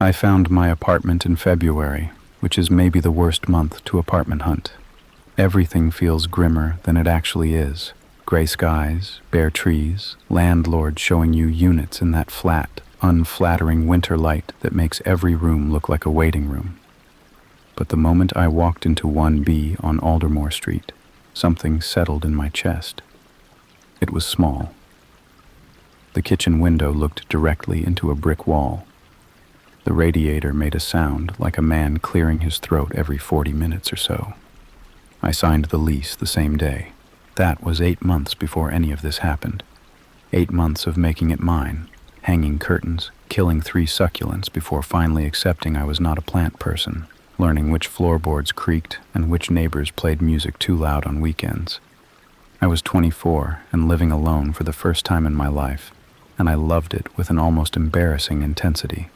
I found my apartment in February, which is maybe the worst month to apartment hunt. Everything feels grimmer than it actually is. Gray skies, bare trees, landlord showing you units in that flat, unflattering winter light that makes every room look like a waiting room. But the moment I walked into 1B on Aldermore Street, something settled in my chest. It was small. The kitchen window looked directly into a brick wall. The radiator made a sound like a man clearing his throat every 40 minutes or so. I signed the lease the same day. That was 8 months before any of this happened. 8 months of making it mine, hanging curtains, killing 3 succulents before finally accepting I was not a plant person, learning which floorboards creaked and which neighbors played music too loud on weekends. I was 24 and living alone for the first time in my life, and I loved it with an almost embarrassing intensity.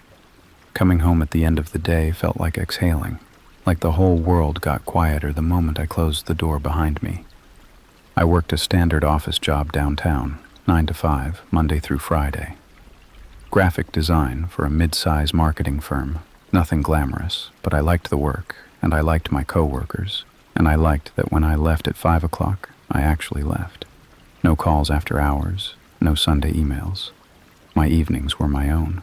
Coming home at the end of the day felt like exhaling, like the whole world got quieter the moment I closed the door behind me. I worked a standard office job downtown, 9 to 5, Monday through Friday. Graphic design for a mid-size marketing firm, nothing glamorous, but I liked the work, and I liked my coworkers, and I liked that when I left at 5 o'clock, I actually left. No calls after hours, no Sunday emails. My evenings were my own.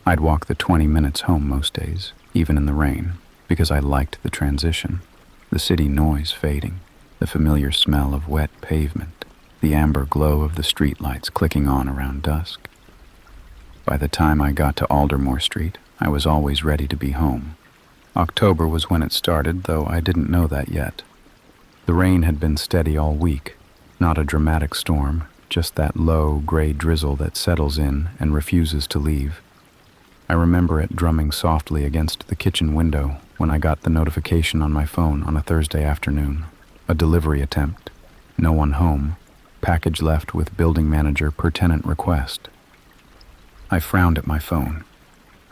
I'd walk the 20 minutes home most days, even in the rain, because I liked the transition, the city noise fading, the familiar smell of wet pavement, the amber glow of the streetlights clicking on around dusk. By the time I got to Aldermore Street, I was always ready to be home. October was when it started, though I didn't know that yet. The rain had been steady all week, not a dramatic storm, just that low, gray drizzle that settles in and refuses to leave. I remember it drumming softly against the kitchen window when I got the notification on my phone on a Thursday afternoon. A delivery attempt. No one home. Package left with building manager per tenant request. I frowned at my phone.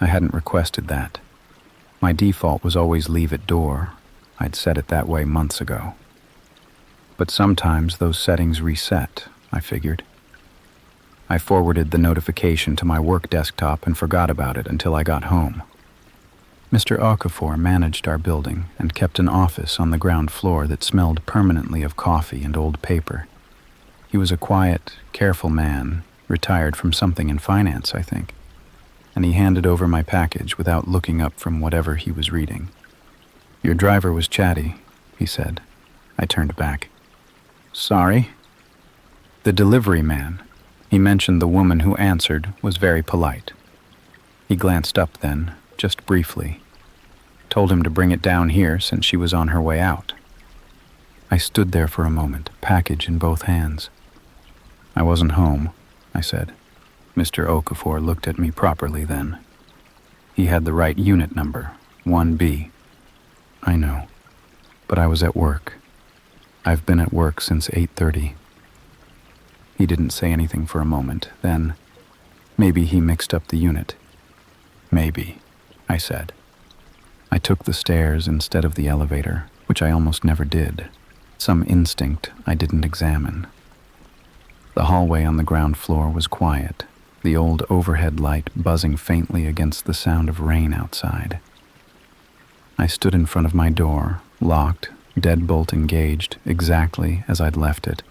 I hadn't requested that. My default was always leave at door. I'd set it that way months ago. But sometimes those settings reset, I figured. I forwarded the notification to my work desktop and forgot about it until I got home. Mr. Okafor managed our building and kept an office on the ground floor that smelled permanently of coffee and old paper. He was a quiet, careful man, retired from something in finance, I think, and he handed over my package without looking up from whatever he was reading. "Your driver was chatty," he said. I turned back. "Sorry?" "The delivery man. He mentioned the woman who answered was very polite." He glanced up then, just briefly. Told him to bring it down here since she was on her way out. I stood there for a moment, package in both hands. "I wasn't home," I said. Mr. Okafor looked at me properly then. He had the right unit number, 1B. "I know, but I was at work. I've been at work since 8:30. He didn't say anything for a moment. Then, maybe he mixed up the unit. "Maybe," I said. I took the stairs instead of the elevator, which I almost never did. Some instinct I didn't examine. The hallway on the ground floor was quiet, the old overhead light buzzing faintly against the sound of rain outside. I stood in front of my door, locked, deadbolt engaged, exactly as I'd left it,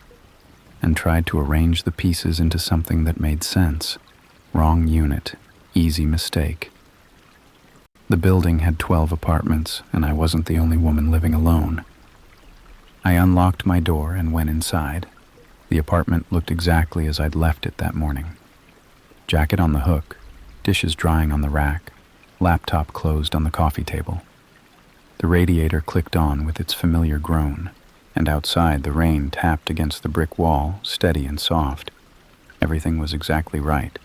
and tried to arrange the pieces into something that made sense. Wrong unit, easy mistake. The building had 12 apartments, and I wasn't the only woman living alone. I unlocked my door and went inside. The apartment looked exactly as I'd left it that morning. Jacket on the hook, dishes drying on the rack, laptop closed on the coffee table. The radiator clicked on with its familiar groan, and outside the rain tapped against the brick wall, steady and soft. Everything was exactly right.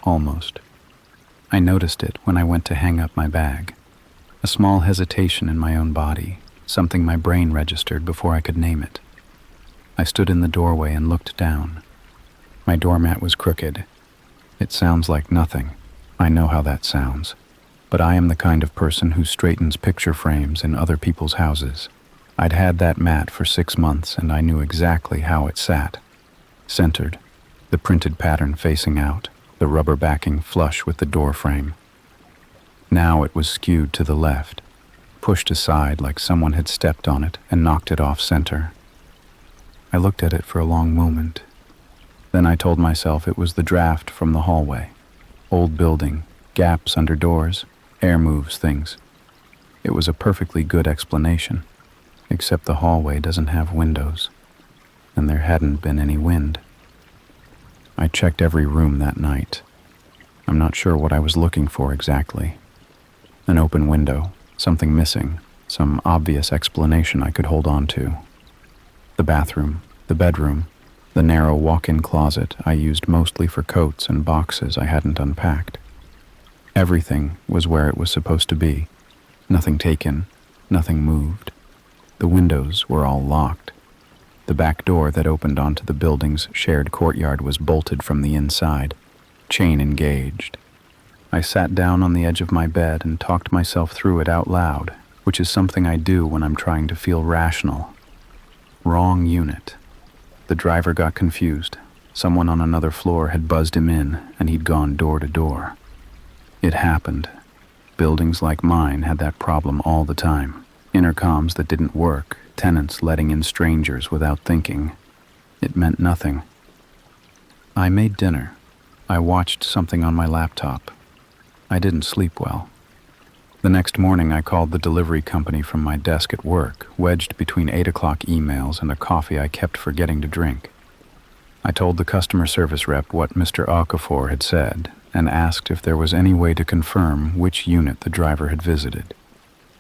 Almost. I noticed it when I went to hang up my bag. A small hesitation in my own body, something my brain registered before I could name it. I stood in the doorway and looked down. My doormat was crooked. It sounds like nothing. I know how that sounds. But I am the kind of person who straightens picture frames in other people's houses. I'd had that mat for 6 months and I knew exactly how it sat. Centered, the printed pattern facing out, the rubber backing flush with the door frame. Now it was skewed to the left, pushed aside like someone had stepped on it and knocked it off center. I looked at it for a long moment. Then I told myself it was the draft from the hallway. Old building, gaps under doors, air moves things. It was a perfectly good explanation, except the hallway doesn't have windows, and there hadn't been any wind. I checked every room that night. I'm not sure what I was looking for exactly. An open window, something missing, some obvious explanation I could hold on to. The bathroom, the bedroom, the narrow walk-in closet I used mostly for coats and boxes I hadn't unpacked. Everything was where it was supposed to be. Nothing taken, nothing moved. The windows were all locked. The back door that opened onto the building's shared courtyard was bolted from the inside, chain engaged. I sat down on the edge of my bed and talked myself through it out loud, which is something I do when I'm trying to feel rational. Wrong unit. The driver got confused. Someone on another floor had buzzed him in, and he'd gone door to door. It happened. Buildings like mine had that problem all the time. Intercoms that didn't work, tenants letting in strangers without thinking. It meant nothing. I made dinner. I watched something on my laptop. I didn't sleep well. The next morning I called the delivery company from my desk at work, wedged between 8 o'clock emails and a coffee I kept forgetting to drink. I told the customer service rep what Mr. Okafor had said and asked if there was any way to confirm which unit the driver had visited.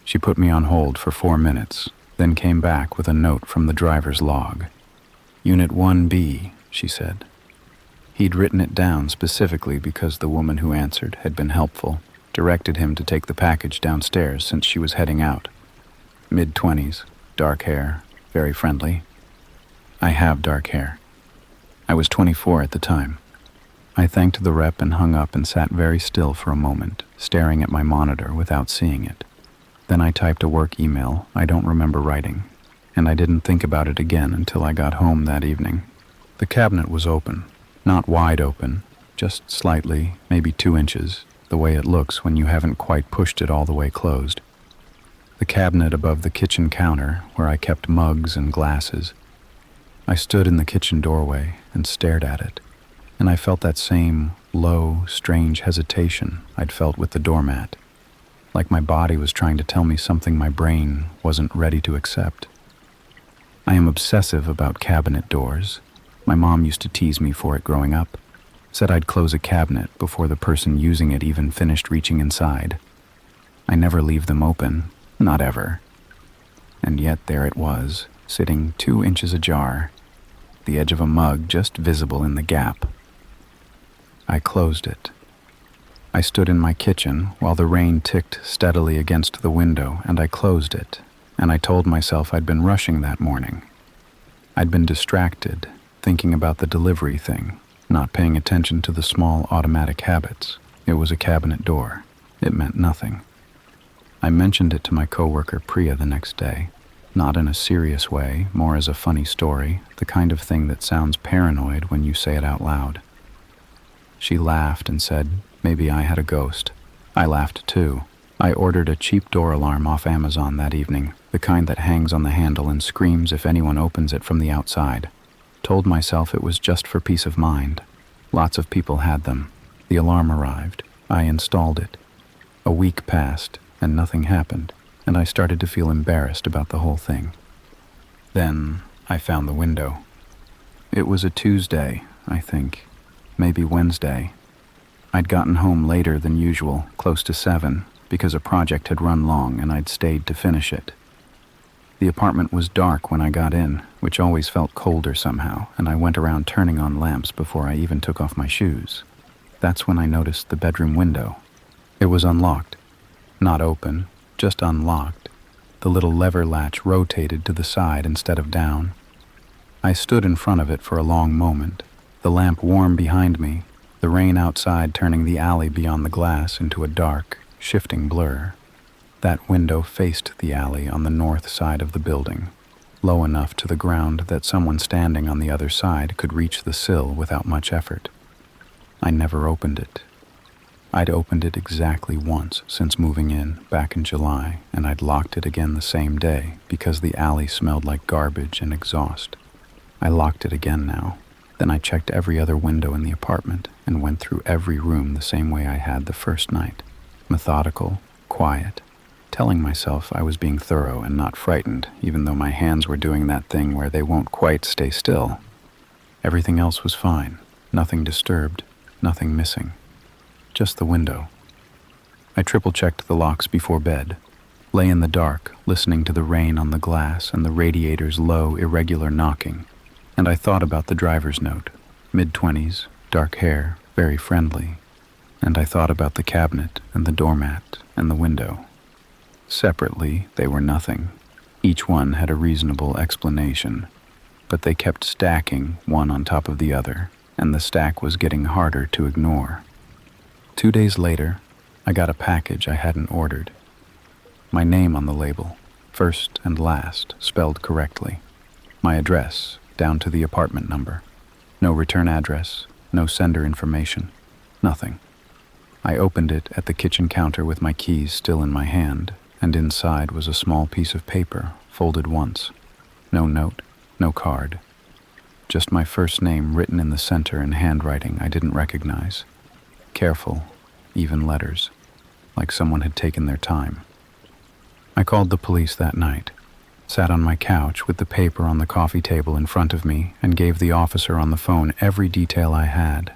She put me on hold for 4 minutes, then came back with a note from the driver's log. Unit 1B, she said. He'd written it down specifically because the woman who answered had been helpful, directed him to take the package downstairs since she was heading out. Mid-20s, dark hair, very friendly. I have dark hair. I was 24 at the time. I thanked the rep and hung up and sat very still for a moment, staring at my monitor without seeing it. Then I typed a work email I don't remember writing, and I didn't think about it again until I got home that evening. The cabinet was open, not wide open, just slightly, maybe 2 inches, the way it looks when you haven't quite pushed it all the way closed. The cabinet above the kitchen counter, where I kept mugs and glasses. I stood in the kitchen doorway and stared at it, and I felt that same low, strange hesitation I'd felt with the doormat, like my body was trying to tell me something my brain wasn't ready to accept. I am obsessive about cabinet doors. My mom used to tease me for it growing up. Said I'd close a cabinet before the person using it even finished reaching inside. I never leave them open, not ever. And yet there it was, sitting 2 inches ajar, the edge of a mug just visible in the gap. I closed it. I stood in my kitchen while the rain ticked steadily against the window, and I closed it, and I told myself I'd been rushing that morning. I'd been distracted, thinking about the delivery thing, not paying attention to the small automatic habits. It was a cabinet door. It meant nothing. I mentioned it to my coworker Priya the next day, not in a serious way, more as a funny story, the kind of thing that sounds paranoid when you say it out loud. She laughed and said, maybe I had a ghost. I laughed too. I ordered a cheap door alarm off Amazon that evening, the kind that hangs on the handle and screams if anyone opens it from the outside. Told myself it was just for peace of mind. Lots of people had them. The alarm arrived. I installed it. A week passed, and nothing happened, and I started to feel embarrassed about the whole thing. Then I found the window. It was a Tuesday, I think. Maybe Wednesday. I'd gotten home later than usual, close to 7, because a project had run long and I'd stayed to finish it. The apartment was dark when I got in, which always felt colder somehow, and I went around turning on lamps before I even took off my shoes. That's when I noticed the bedroom window. It was unlocked. Not open, just unlocked. The little lever latch rotated to the side instead of down. I stood in front of it for a long moment, the lamp warm behind me, the rain outside turning the alley beyond the glass into a dark, shifting blur. That window faced the alley on the north side of the building, low enough to the ground that someone standing on the other side could reach the sill without much effort. I never opened it. I'd opened it exactly once since moving in back in July, and I'd locked it again the same day because the alley smelled like garbage and exhaust. I locked it again now. Then I checked every other window in the apartment and went through every room the same way I had the first night. Methodical, quiet, telling myself I was being thorough and not frightened, even though my hands were doing that thing where they won't quite stay still. Everything else was fine. Nothing disturbed, nothing missing. Just the window. I triple-checked the locks before bed, lay in the dark, listening to the rain on the glass and the radiator's low, irregular knocking, and I thought about the driver's note. Mid-20s, dark hair, very friendly. And I thought about the cabinet and the doormat and the window. Separately, they were nothing. Each one had a reasonable explanation, but they kept stacking one on top of the other, and the stack was getting harder to ignore. 2 days later, I got a package I hadn't ordered. My name on the label, first and last, spelled correctly. My address, down to the apartment number. No return address, no sender information, nothing. I opened it at the kitchen counter with my keys still in my hand, and inside was a small piece of paper, folded once. No note, no card. Just my first name written in the center in handwriting I didn't recognize. Careful, even letters, like someone had taken their time. I called the police that night, sat on my couch with the paper on the coffee table in front of me, and gave the officer on the phone every detail I had.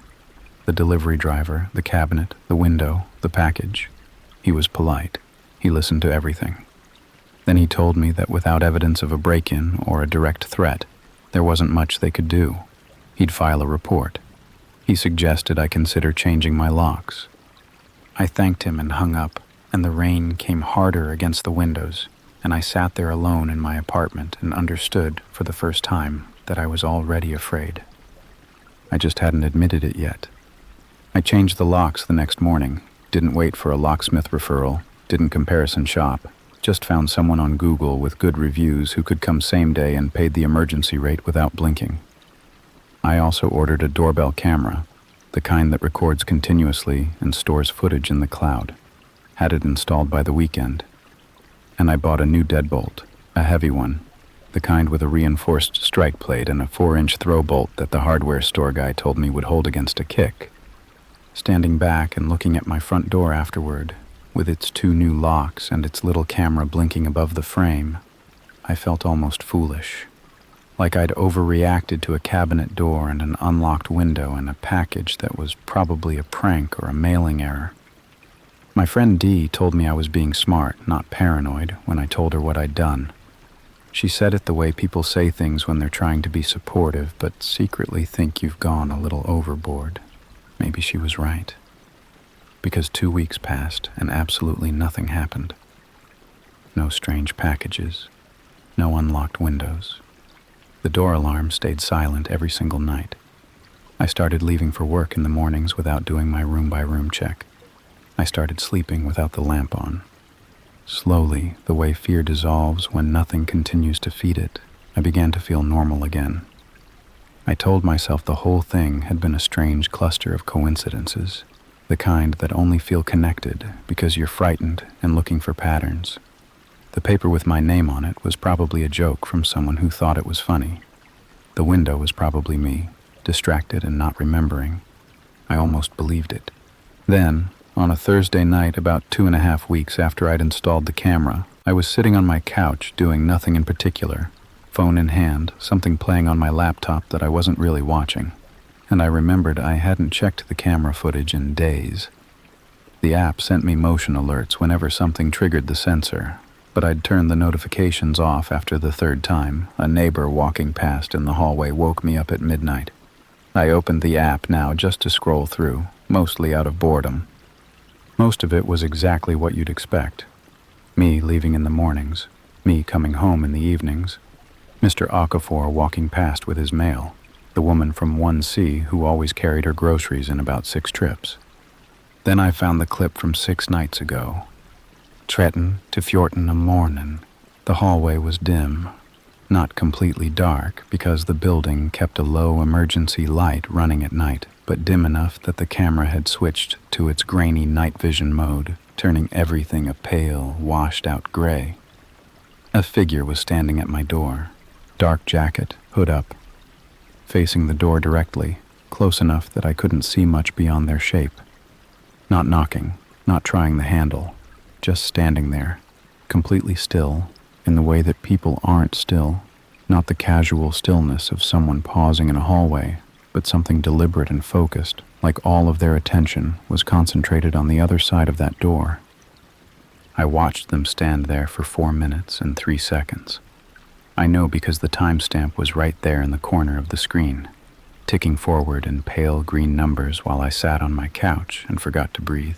The delivery driver, the cabinet, the window, the package. He was polite. He listened to everything. Then he told me that without evidence of a break-in or a direct threat, there wasn't much they could do. He'd file a report. He suggested I consider changing my locks. I thanked him and hung up, and the rain came harder against the windows, and I sat there alone in my apartment and understood, for the first time, that I was already afraid. I just hadn't admitted it yet. I changed the locks the next morning, didn't wait for a locksmith referral, didn't comparison shop, just found someone on Google with good reviews who could come same day and paid the emergency rate without blinking. I also ordered a doorbell camera, the kind that records continuously and stores footage in the cloud. Had it installed by the weekend. And I bought a new deadbolt, a heavy one, the kind with a reinforced strike plate and a 4-inch throw bolt that the hardware store guy told me would hold against a kick. Standing back and looking at my front door afterward, with its 2 new locks and its little camera blinking above the frame, I felt almost foolish. Like I'd overreacted to a cabinet door and an unlocked window and a package that was probably a prank or a mailing error. My friend Dee told me I was being smart, not paranoid, when I told her what I'd done. She said it the way people say things when they're trying to be supportive, but secretly think you've gone a little overboard. Maybe she was right. Because 2 weeks passed and absolutely nothing happened. No strange packages, no unlocked windows. The door alarm stayed silent every single night. I started leaving for work in the mornings without doing my room-by-room check. I started sleeping without the lamp on. Slowly, the way fear dissolves when nothing continues to feed it, I began to feel normal again. I told myself the whole thing had been a strange cluster of coincidences, the kind that only feel connected because you're frightened and looking for patterns. The paper with my name on it was probably a joke from someone who thought it was funny. The window was probably me, distracted and not remembering. I almost believed it. Then, on a Thursday night about 2.5 weeks after I'd installed the camera, I was sitting on my couch doing nothing in particular, phone in hand, something playing on my laptop that I wasn't really watching. And I remembered I hadn't checked the camera footage in days. The app sent me motion alerts whenever something triggered the sensor, but I'd turned the notifications off after the 3rd time. A neighbor walking past in the hallway woke me up at midnight. I opened the app now just to scroll through, mostly out of boredom. Most of it was exactly what you'd expect. Me leaving in the mornings, me coming home in the evenings, Mr. Okafor walking past with his mail, the woman from 1C who always carried her groceries in about 6 trips. Then I found the clip from 6 nights ago. 13 to 14 morning. The hallway was dim, not completely dark because the building kept a low emergency light running at night. but dim enough that the camera had switched to its grainy night vision mode, turning everything a pale, washed-out gray. A figure was standing at my door, dark jacket, hood up, facing the door directly, close enough that I couldn't see much beyond their shape. Not knocking, not trying the handle, just standing there, completely still, in the way that people aren't still, not the casual stillness of someone pausing in a hallway, but something deliberate and focused, like all of their attention was concentrated on the other side of that door. I watched them stand there for 4 minutes and 3 seconds. I know because the timestamp was right there in the corner of the screen, ticking forward in pale green numbers while I sat on my couch and forgot to breathe.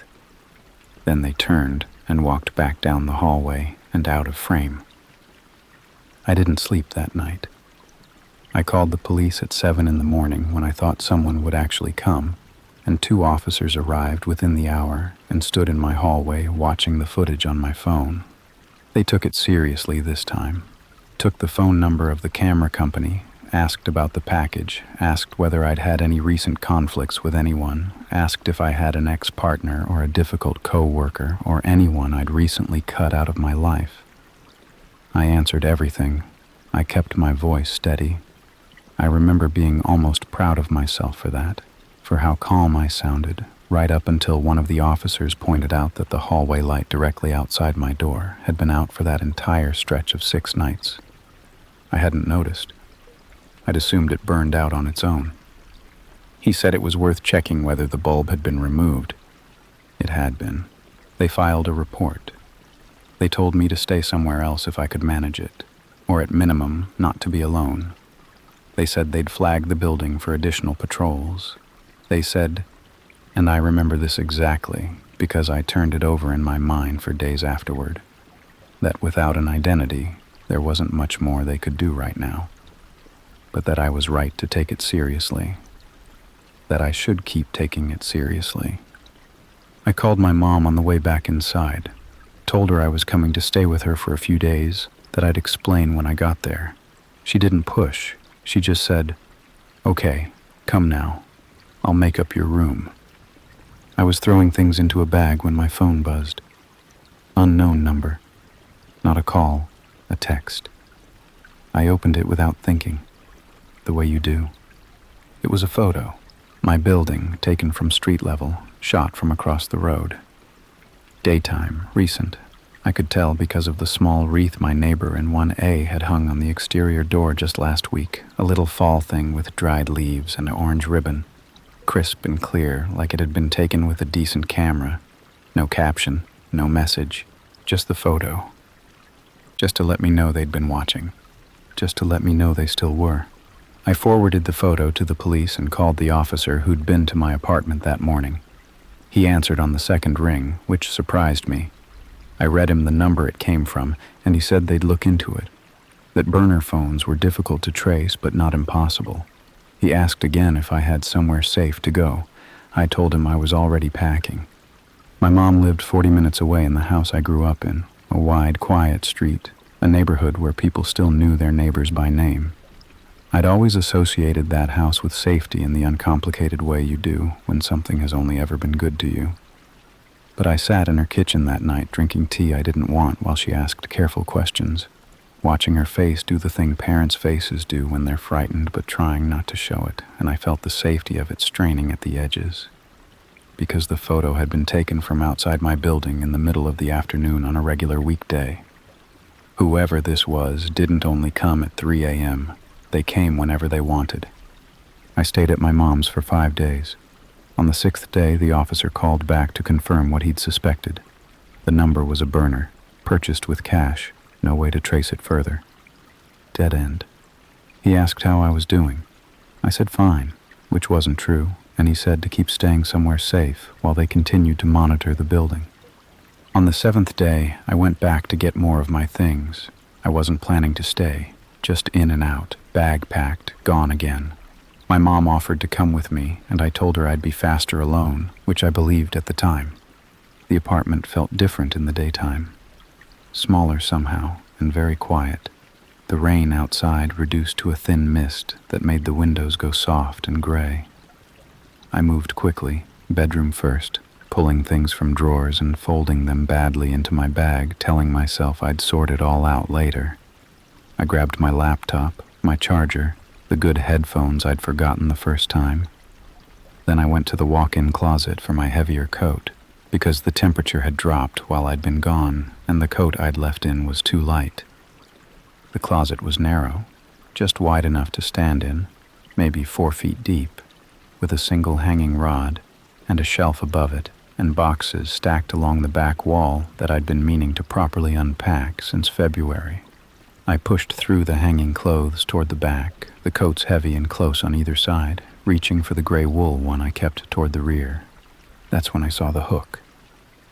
Then they turned and walked back down the hallway and out of frame. I didn't sleep that night. I called the police at 7 in the morning when I thought someone would actually come, and 2 officers arrived within the hour and stood in my hallway watching the footage on my phone. They took it seriously this time, took the phone number of the camera company, asked about the package, asked whether I'd had any recent conflicts with anyone, asked if I had an ex-partner or a difficult co-worker or anyone I'd recently cut out of my life. I answered everything. I kept my voice steady. I remember being almost proud of myself for that, for how calm I sounded, right up until one of the officers pointed out that the hallway light directly outside my door had been out for that entire stretch of 6 nights. I hadn't noticed. I'd assumed it burned out on its own. He said it was worth checking whether the bulb had been removed. It had been. They filed a report. They told me to stay somewhere else if I could manage it, or at minimum, not to be alone. They said they'd flag the building for additional patrols. They said, and I remember this exactly because I turned it over in my mind for days afterward, that without an identity, there wasn't much more they could do right now, but that I was right to take it seriously, that I should keep taking it seriously. I called my mom on the way back inside, told her I was coming to stay with her for a few days, that I'd explain when I got there. She didn't push. She just said, "Okay, come now. I'll make up your room." I was throwing things into a bag when my phone buzzed. Unknown number. Not a call, a text. I opened it without thinking, the way you do. It was a photo. My building, taken from street level, shot from across the road. Daytime, recent. I could tell because of the small wreath my neighbor in 1A had hung on the exterior door just last week, a little fall thing with dried leaves and an orange ribbon. Crisp and clear, like it had been taken with a decent camera. No caption, no message, just the photo. Just to let me know they'd been watching. Just to let me know they still were. I forwarded the photo to the police and called the officer who'd been to my apartment that morning. He answered on the second ring, which surprised me. I read him the number it came from, and he said they'd look into it. That burner phones were difficult to trace, but not impossible. He asked again if I had somewhere safe to go. I told him I was already packing. My mom lived 40 minutes away in the house I grew up in, a wide, quiet street, a neighborhood where people still knew their neighbors by name. I'd always associated that house with safety in the uncomplicated way you do when something has only ever been good to you. But I sat in her kitchen that night drinking tea I didn't want while she asked careful questions, watching her face do the thing parents' faces do when they're frightened but trying not to show it, and I felt the safety of it straining at the edges. Because the photo had been taken from outside my building in the middle of the afternoon on a regular weekday. Whoever this was didn't only come at 3 a.m. They came whenever they wanted. I stayed at my mom's for 5 days. On the 6th day, the officer called back to confirm what he'd suspected. The number was a burner, purchased with cash, no way to trace it further. Dead end. He asked how I was doing. I said fine, which wasn't true, and he said to keep staying somewhere safe while they continued to monitor the building. On the 7th day, I went back to get more of my things. I wasn't planning to stay, just in and out, bag packed, gone again. My mom offered to come with me, and I told her I'd be faster alone, which I believed at the time. The apartment felt different in the daytime. Smaller somehow, and very quiet. The rain outside reduced to a thin mist that made the windows go soft and gray. I moved quickly, bedroom first, pulling things from drawers and folding them badly into my bag, telling myself I'd sort it all out later. I grabbed my laptop, my charger, the good headphones I'd forgotten the first time. Then I went to the walk-in closet for my heavier coat, because the temperature had dropped while I'd been gone, and the coat I'd left in was too light. The closet was narrow, just wide enough to stand in, maybe 4 feet deep, with a single hanging rod and a shelf above it, and boxes stacked along the back wall that I'd been meaning to properly unpack since February. I pushed through the hanging clothes toward the back, the coats heavy and close on either side, reaching for the gray wool one I kept toward the rear. That's when I saw the hook.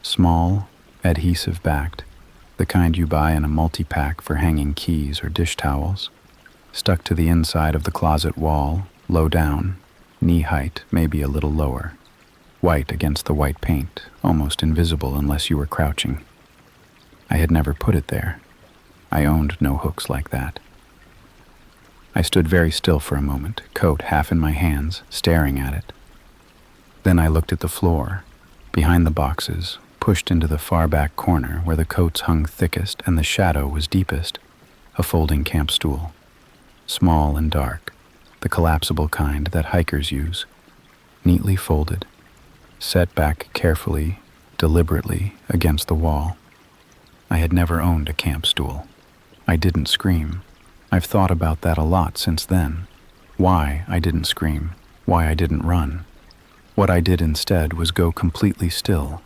Small, adhesive-backed, the kind you buy in a multi-pack for hanging keys or dish towels, stuck to the inside of the closet wall, low down, knee height, maybe a little lower. White against the white paint, almost invisible unless you were crouching. I had never put it there. I owned no hooks like that. I stood very still for a moment, coat half in my hands, staring at it. Then I looked at the floor, behind the boxes, pushed into the far back corner where the coats hung thickest and the shadow was deepest, a folding camp stool. Small and dark, the collapsible kind that hikers use, neatly folded, set back carefully, deliberately against the wall. I had never owned a camp stool. I didn't scream. I've thought about that a lot since then. Why I didn't scream, why I didn't run. What I did instead was go completely still,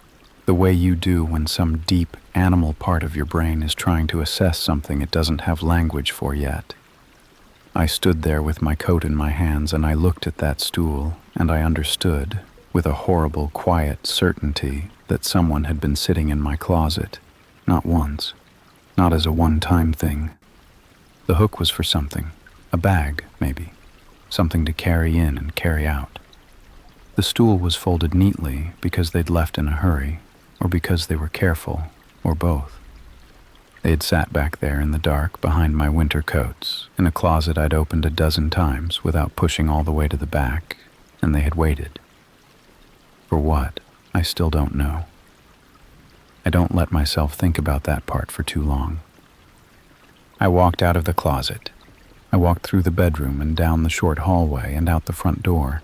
the way you do when some deep animal part of your brain is trying to assess something it doesn't have language for yet. I stood there with my coat in my hands and I looked at that stool and I understood, with a horrible, quiet certainty, that someone had been sitting in my closet, not once, not as a one-time thing. The hook was for something, a bag, maybe, something to carry in and carry out. The stool was folded neatly because they'd left in a hurry, or because they were careful, or both. They had sat back there in the dark behind my winter coats, in a closet I'd opened a dozen times without pushing all the way to the back, and they had waited. For what? I still don't know. I don't let myself think about that part for too long. I walked out of the closet. I walked through the bedroom and down the short hallway and out the front door,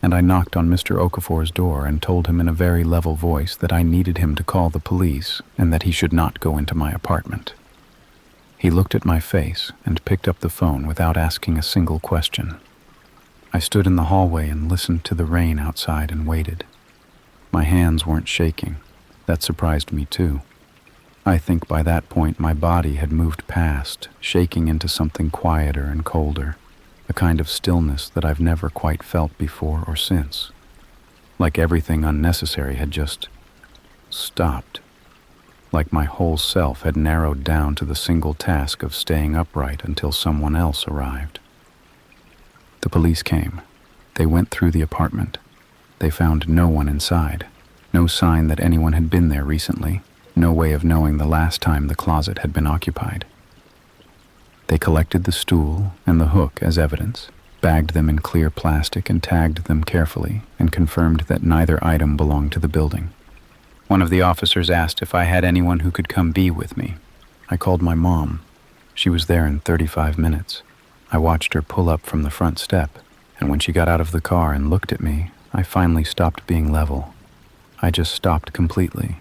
and I knocked on Mr. Okafor's door and told him in a very level voice that I needed him to call the police and that he should not go into my apartment. He looked at my face and picked up the phone without asking a single question. I stood in the hallway and listened to the rain outside and waited. My hands weren't shaking. That surprised me too. I think by that point my body had moved past, shaking into something quieter and colder, a kind of stillness that I've never quite felt before or since. Like everything unnecessary had just stopped. Like my whole self had narrowed down to the single task of staying upright until someone else arrived. The police came. They went through the apartment. They found no one inside, no sign that anyone had been there recently, no way of knowing the last time the closet had been occupied. They collected the stool and the hook as evidence, bagged them in clear plastic and tagged them carefully, and confirmed that neither item belonged to the building. One of the officers asked if I had anyone who could come be with me. I called my mom. She was there in 35 minutes. I watched her pull up from the front step, and when she got out of the car and looked at me, I finally stopped being level. I just stopped completely.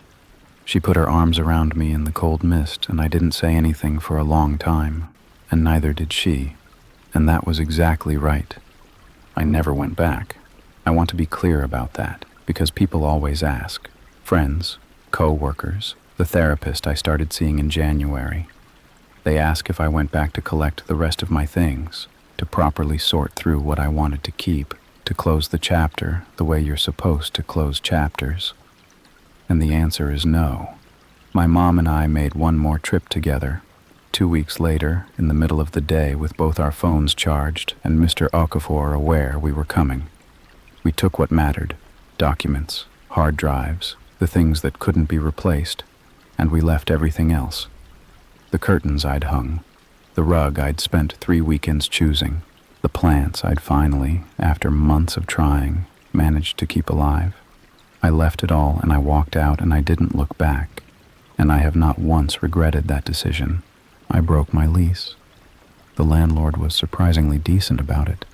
She put her arms around me in the cold mist, and I didn't say anything for a long time, and neither did she, and that was exactly right. I never went back. I want to be clear about that, because people always ask. Friends, co-workers, the therapist I started seeing in January. They ask if I went back to collect the rest of my things, to properly sort through what I wanted to keep, to close the chapter the way you're supposed to close chapters. And the answer is no. My mom and I made one more trip together. 2 weeks later, in the middle of the day with both our phones charged and Mr. Okafor aware we were coming. We took what mattered, documents, hard drives, the things that couldn't be replaced, and we left everything else. The curtains I'd hung, the rug I'd spent 3 weekends choosing, the plants I'd finally, after months of trying, managed to keep alive. I left it all and I walked out and I didn't look back. And I have not once regretted that decision. I broke my lease. The landlord was surprisingly decent about it.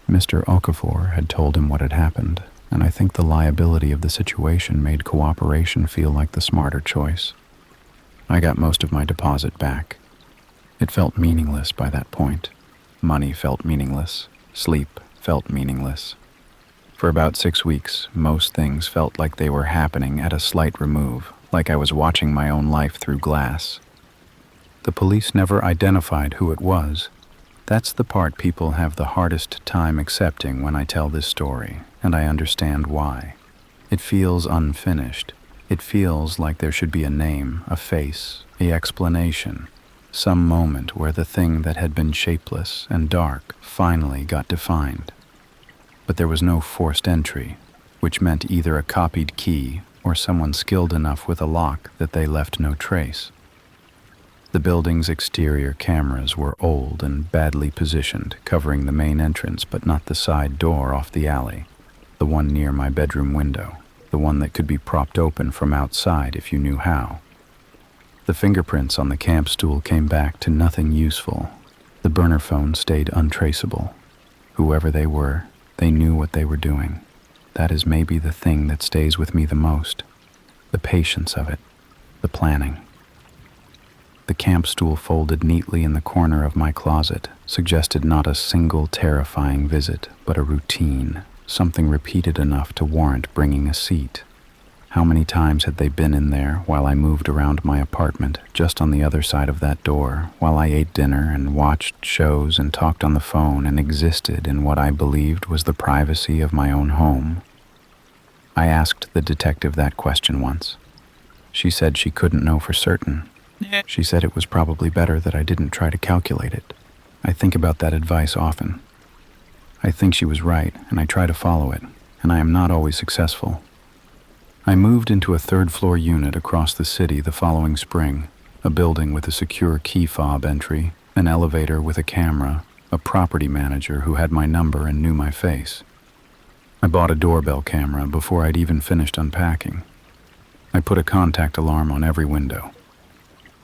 Mr. Okafor had told him what had happened, and I think the liability of the situation made cooperation feel like the smarter choice. I got most of my deposit back. It felt meaningless by that point. Money felt meaningless. Sleep felt meaningless. For about 6 weeks, most things felt like they were happening at a slight remove, like I was watching my own life through glass. The police never identified who it was. That's the part people have the hardest time accepting when I tell this story, and I understand why. It feels unfinished. It feels like there should be a name, a face, an explanation, some moment where the thing that had been shapeless and dark finally got defined. But there was no forced entry, which meant either a copied key or someone skilled enough with a lock that they left no trace. The building's exterior cameras were old and badly positioned, covering the main entrance but not the side door off the alley, the one near my bedroom window, the one that could be propped open from outside if you knew how. The fingerprints on the camp stool came back to nothing useful. The burner phone stayed untraceable. Whoever they were, they knew what they were doing. That is maybe the thing that stays with me the most. The patience of it, the planning. The camp stool folded neatly in the corner of my closet suggested not a single terrifying visit, but a routine, something repeated enough to warrant bringing a seat. How many times had they been in there while I moved around my apartment, just on the other side of that door, while I ate dinner and watched shows and talked on the phone and existed in what I believed was the privacy of my own home? I asked the detective that question once. She said she couldn't know for certain. She said it was probably better that I didn't try to calculate it. I think about that advice often. I think she was right, and I try to follow it, and I am not always successful. I moved into a third-floor unit across the city the following spring, a building with a secure key fob entry, an elevator with a camera, a property manager who had my number and knew my face. I bought a doorbell camera before I'd even finished unpacking. I put a contact alarm on every window.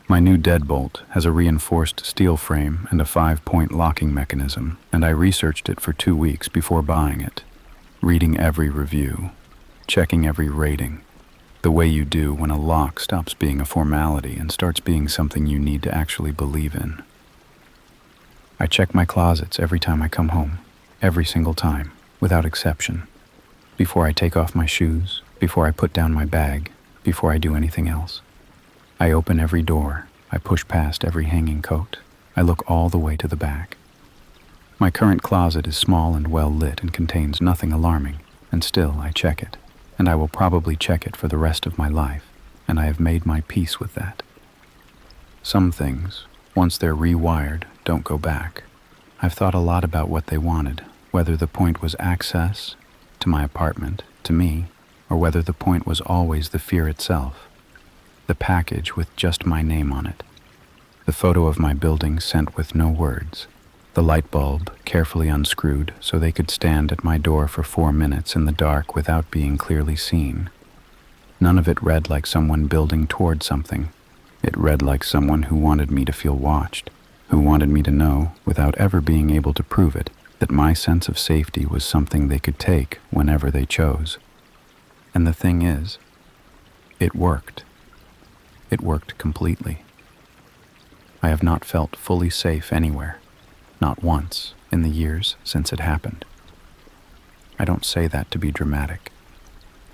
My new deadbolt has a reinforced steel frame and a 5-point locking mechanism, and I researched it for 2 weeks before buying it, reading every review, checking every rating, the way you do when a lock stops being a formality and starts being something you need to actually believe in. I check my closets every time I come home, every single time, without exception, before I take off my shoes, before I put down my bag, before I do anything else. I open every door, I push past every hanging coat, I look all the way to the back. My current closet is small and well lit and contains nothing alarming, and still I check it, and I will probably check it for the rest of my life, and I have made my peace with that. Some things, once they're rewired, don't go back. I've thought a lot about what they wanted, whether the point was access to my apartment, to me, or whether the point was always the fear itself. The package with just my name on it. The photo of my building sent with no words. The light bulb carefully unscrewed so they could stand at my door for 4 minutes in the dark without being clearly seen. None of it read like someone building toward something. It read like someone who wanted me to feel watched, who wanted me to know, without ever being able to prove it, that my sense of safety was something they could take whenever they chose. And the thing is, it worked. It worked completely. I have not felt fully safe anywhere, not once, in the years since it happened. I don't say that to be dramatic.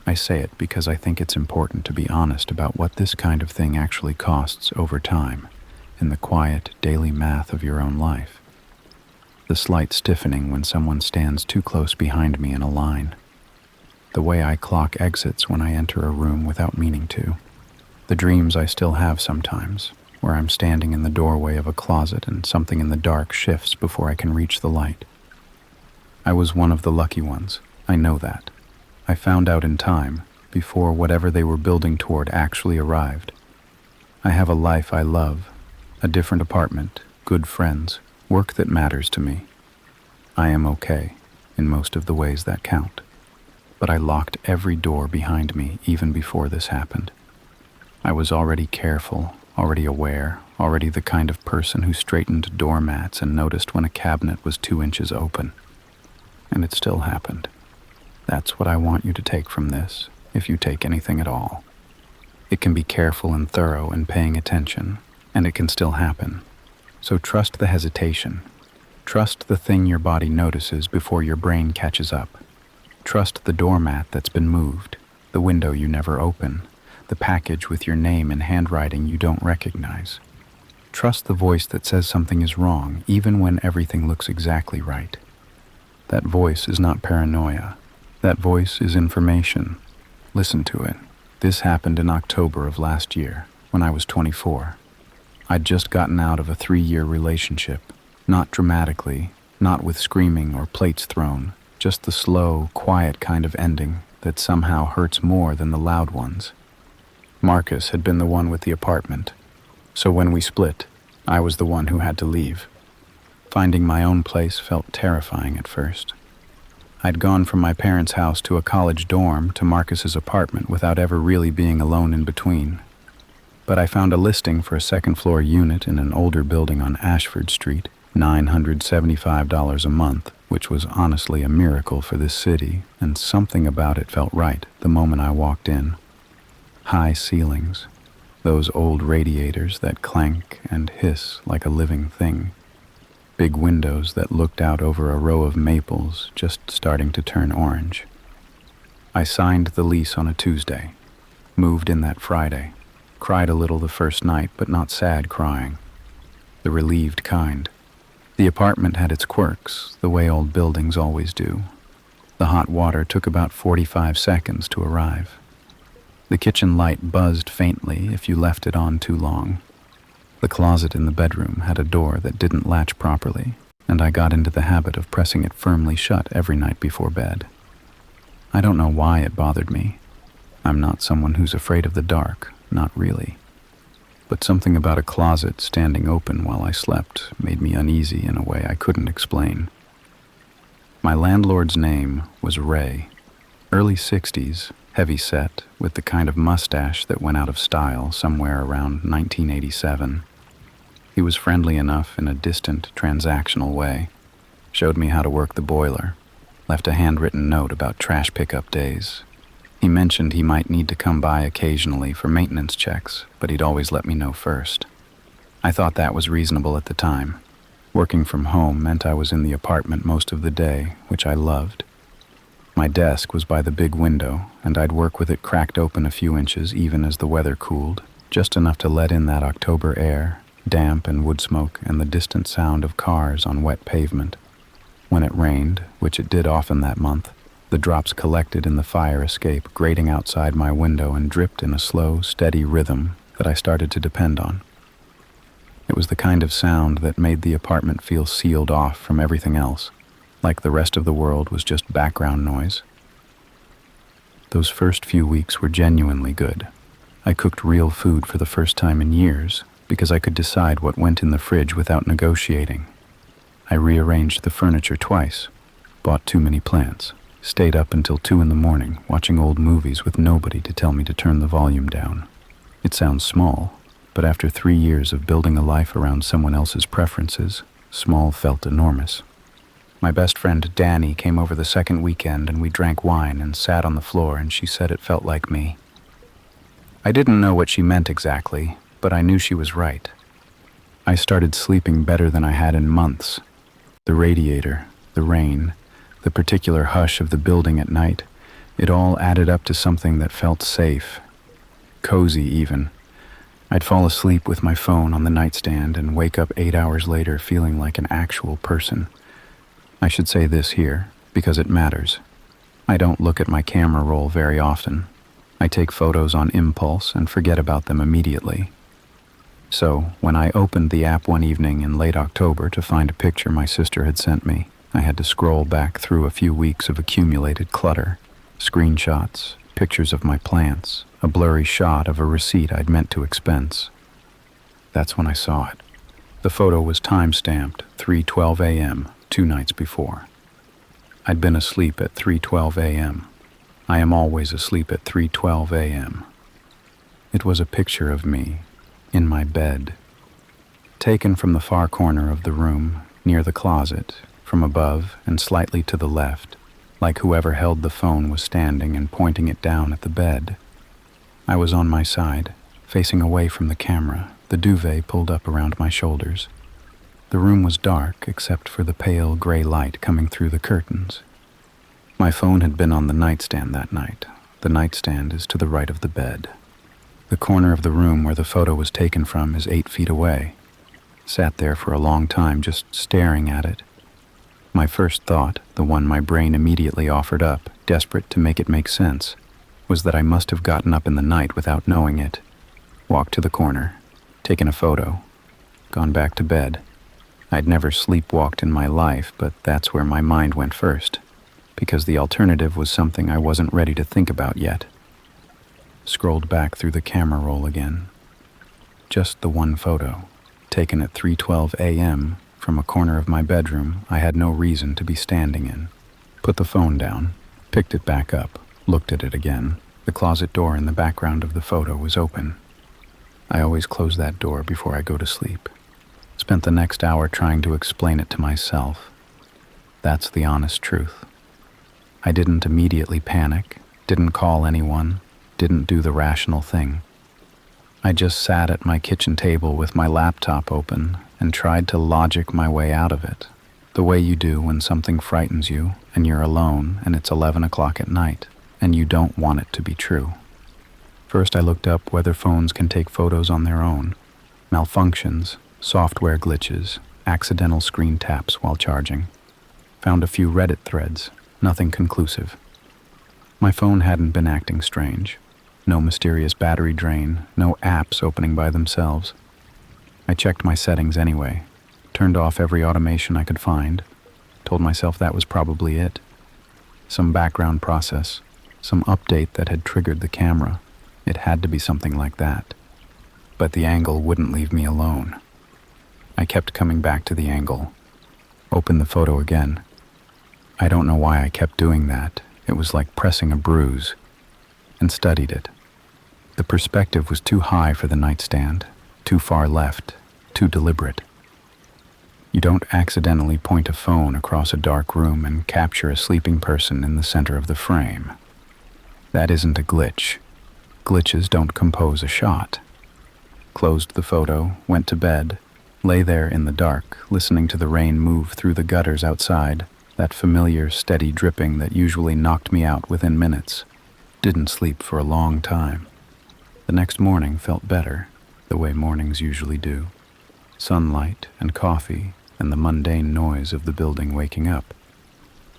I say it because I think it's important to be honest about what this kind of thing actually costs over time, in the quiet, daily math of your own life. The slight stiffening when someone stands too close behind me in a line. The way I clock exits when I enter a room without meaning to. The dreams I still have sometimes, where I'm standing in the doorway of a closet and something in the dark shifts before I can reach the light. I was one of the lucky ones, I know that. I found out in time, before whatever they were building toward actually arrived. I have a life I love, a different apartment, good friends, work that matters to me. I am okay, in most of the ways that count. but I locked every door behind me even before this happened. I was already careful, already aware, already the kind of person who straightened doormats and noticed when a cabinet was 2 inches open. And it still happened. That's what I want you to take from this, if you take anything at all. It can be careful and thorough and paying attention, and it can still happen. So trust the hesitation. Trust the thing your body notices before your brain catches up. Trust the doormat that's been moved, the window you never open, the package with your name in handwriting you don't recognize. Trust the voice that says something is wrong, even when everything looks exactly right. That voice is not paranoia. That voice is information. Listen to it. This happened in October of last year, when I was 24. I'd just gotten out of a 3-year relationship. Not dramatically, not with screaming or plates thrown, just the slow, quiet kind of ending that somehow hurts more than the loud ones. Marcus had been the one with the apartment, so when we split, I was the one who had to leave. Finding my own place felt terrifying at first. I'd gone from my parents' house to a college dorm to Marcus's apartment without ever really being alone in between. But I found a listing for a second-floor unit in an older building on Ashford Street, $975 a month, which was honestly a miracle for this city, and something about it felt right the moment I walked in. High ceilings, those old radiators that clank and hiss like a living thing. Big windows that looked out over a row of maples just starting to turn orange. I signed the lease on a Tuesday, moved in that Friday, cried a little the first night, but not sad crying. The relieved kind. The apartment had its quirks, the way old buildings always do. The hot water took about 45 seconds to arrive. The kitchen light buzzed faintly if you left it on too long. The closet in the bedroom had a door that didn't latch properly, and I got into the habit of pressing it firmly shut every night before bed. I don't know why it bothered me. I'm not someone who's afraid of the dark, not really. But something about a closet standing open while I slept made me uneasy in a way I couldn't explain. My landlord's name was Ray. Early 60s, heavy set, with the kind of mustache that went out of style somewhere around 1987. He was friendly enough in a distant, transactional way, showed me how to work the boiler, left a handwritten note about trash pickup days. He mentioned he might need to come by occasionally for maintenance checks, but he'd always let me know first. I thought that was reasonable at the time. Working from home meant I was in the apartment most of the day, which I loved. My desk was by the big window, and I'd work with it cracked open a few inches even as the weather cooled, just enough to let in that October air, damp and wood smoke and the distant sound of cars on wet pavement. When it rained, which it did often that month, the drops collected in the fire escape grating outside my window and dripped in a slow, steady rhythm that I started to depend on. It was the kind of sound that made the apartment feel sealed off from everything else, like the rest of the world was just background noise. Those first few weeks were genuinely good. I cooked real food for the first time in years because I could decide what went in the fridge without negotiating. I rearranged the furniture twice, bought too many plants, stayed up until 2 in the morning watching old movies with nobody to tell me to turn the volume down. It sounds small, but after 3 years of building a life around someone else's preferences, small felt enormous. My best friend Danny came over the second weekend and we drank wine and sat on the floor, and she said it felt like me. I didn't know what she meant exactly, but I knew she was right. I started sleeping better than I had in months. The radiator, the rain, the particular hush of the building at night, it all added up to something that felt safe, cozy even. I'd fall asleep with my phone on the nightstand and wake up 8 hours later feeling like an actual person. I should say this here, because it matters. I don't look at my camera roll very often. I take photos on impulse and forget about them immediately. So, when I opened the app one evening in late October to find a picture my sister had sent me, I had to scroll back through a few weeks of accumulated clutter, screenshots, pictures of my plants, a blurry shot of a receipt I'd meant to expense. That's when I saw it. The photo was time-stamped 3:12 a.m., 2 nights before. I'd been asleep at 3:12 a.m. I am always asleep at 3:12 a.m. It was a picture of me, in my bed, taken from the far corner of the room, near the closet, from above and slightly to the left, like whoever held the phone was standing and pointing it down at the bed. I was on my side, facing away from the camera, the duvet pulled up around my shoulders. The room was dark except for the pale gray light coming through the curtains. My phone had been on the nightstand that night. The nightstand is to the right of the bed. The corner of the room where the photo was taken from is 8 feet away. Sat there for a long time just staring at it. My first thought, the one my brain immediately offered up, desperate to make it make sense, was that I must have gotten up in the night without knowing it, walked to the corner, taken a photo, gone back to bed. I'd never sleepwalked in my life, but that's where my mind went first, because the alternative was something I wasn't ready to think about yet. Scrolled back through the camera roll again. Just the one photo, taken at 3:12 a.m. from a corner of my bedroom I had no reason to be standing in. Put the phone down, picked it back up, looked at it again. The closet door in the background of the photo was open. I always close that door before I go to sleep. Spent the next hour trying to explain it to myself. That's the honest truth. I didn't immediately panic, didn't call anyone, didn't do the rational thing. I just sat at my kitchen table with my laptop open and tried to logic my way out of it, the way you do when something frightens you and you're alone and it's 11 o'clock at night and you don't want it to be true. First I looked up whether phones can take photos on their own, malfunctions, software glitches, accidental screen taps while charging. Found a few Reddit threads, nothing conclusive. My phone hadn't been acting strange. No mysterious battery drain, no apps opening by themselves. I checked my settings anyway, turned off every automation I could find, told myself that was probably it. Some background process, some update that had triggered the camera. It had to be something like that. But the angle wouldn't leave me alone. I kept coming back to the angle. Opened the photo again. I don't know why I kept doing that. It was like pressing a bruise. And studied it. The perspective was too high for the nightstand, too far left, too deliberate. You don't accidentally point a phone across a dark room and capture a sleeping person in the center of the frame. That isn't a glitch. Glitches don't compose a shot. Closed the photo, went to bed, lay there in the dark, listening to the rain move through the gutters outside, that familiar, steady dripping that usually knocked me out within minutes. Didn't sleep for a long time. The next morning felt better, the way mornings usually do. Sunlight and coffee and the mundane noise of the building waking up.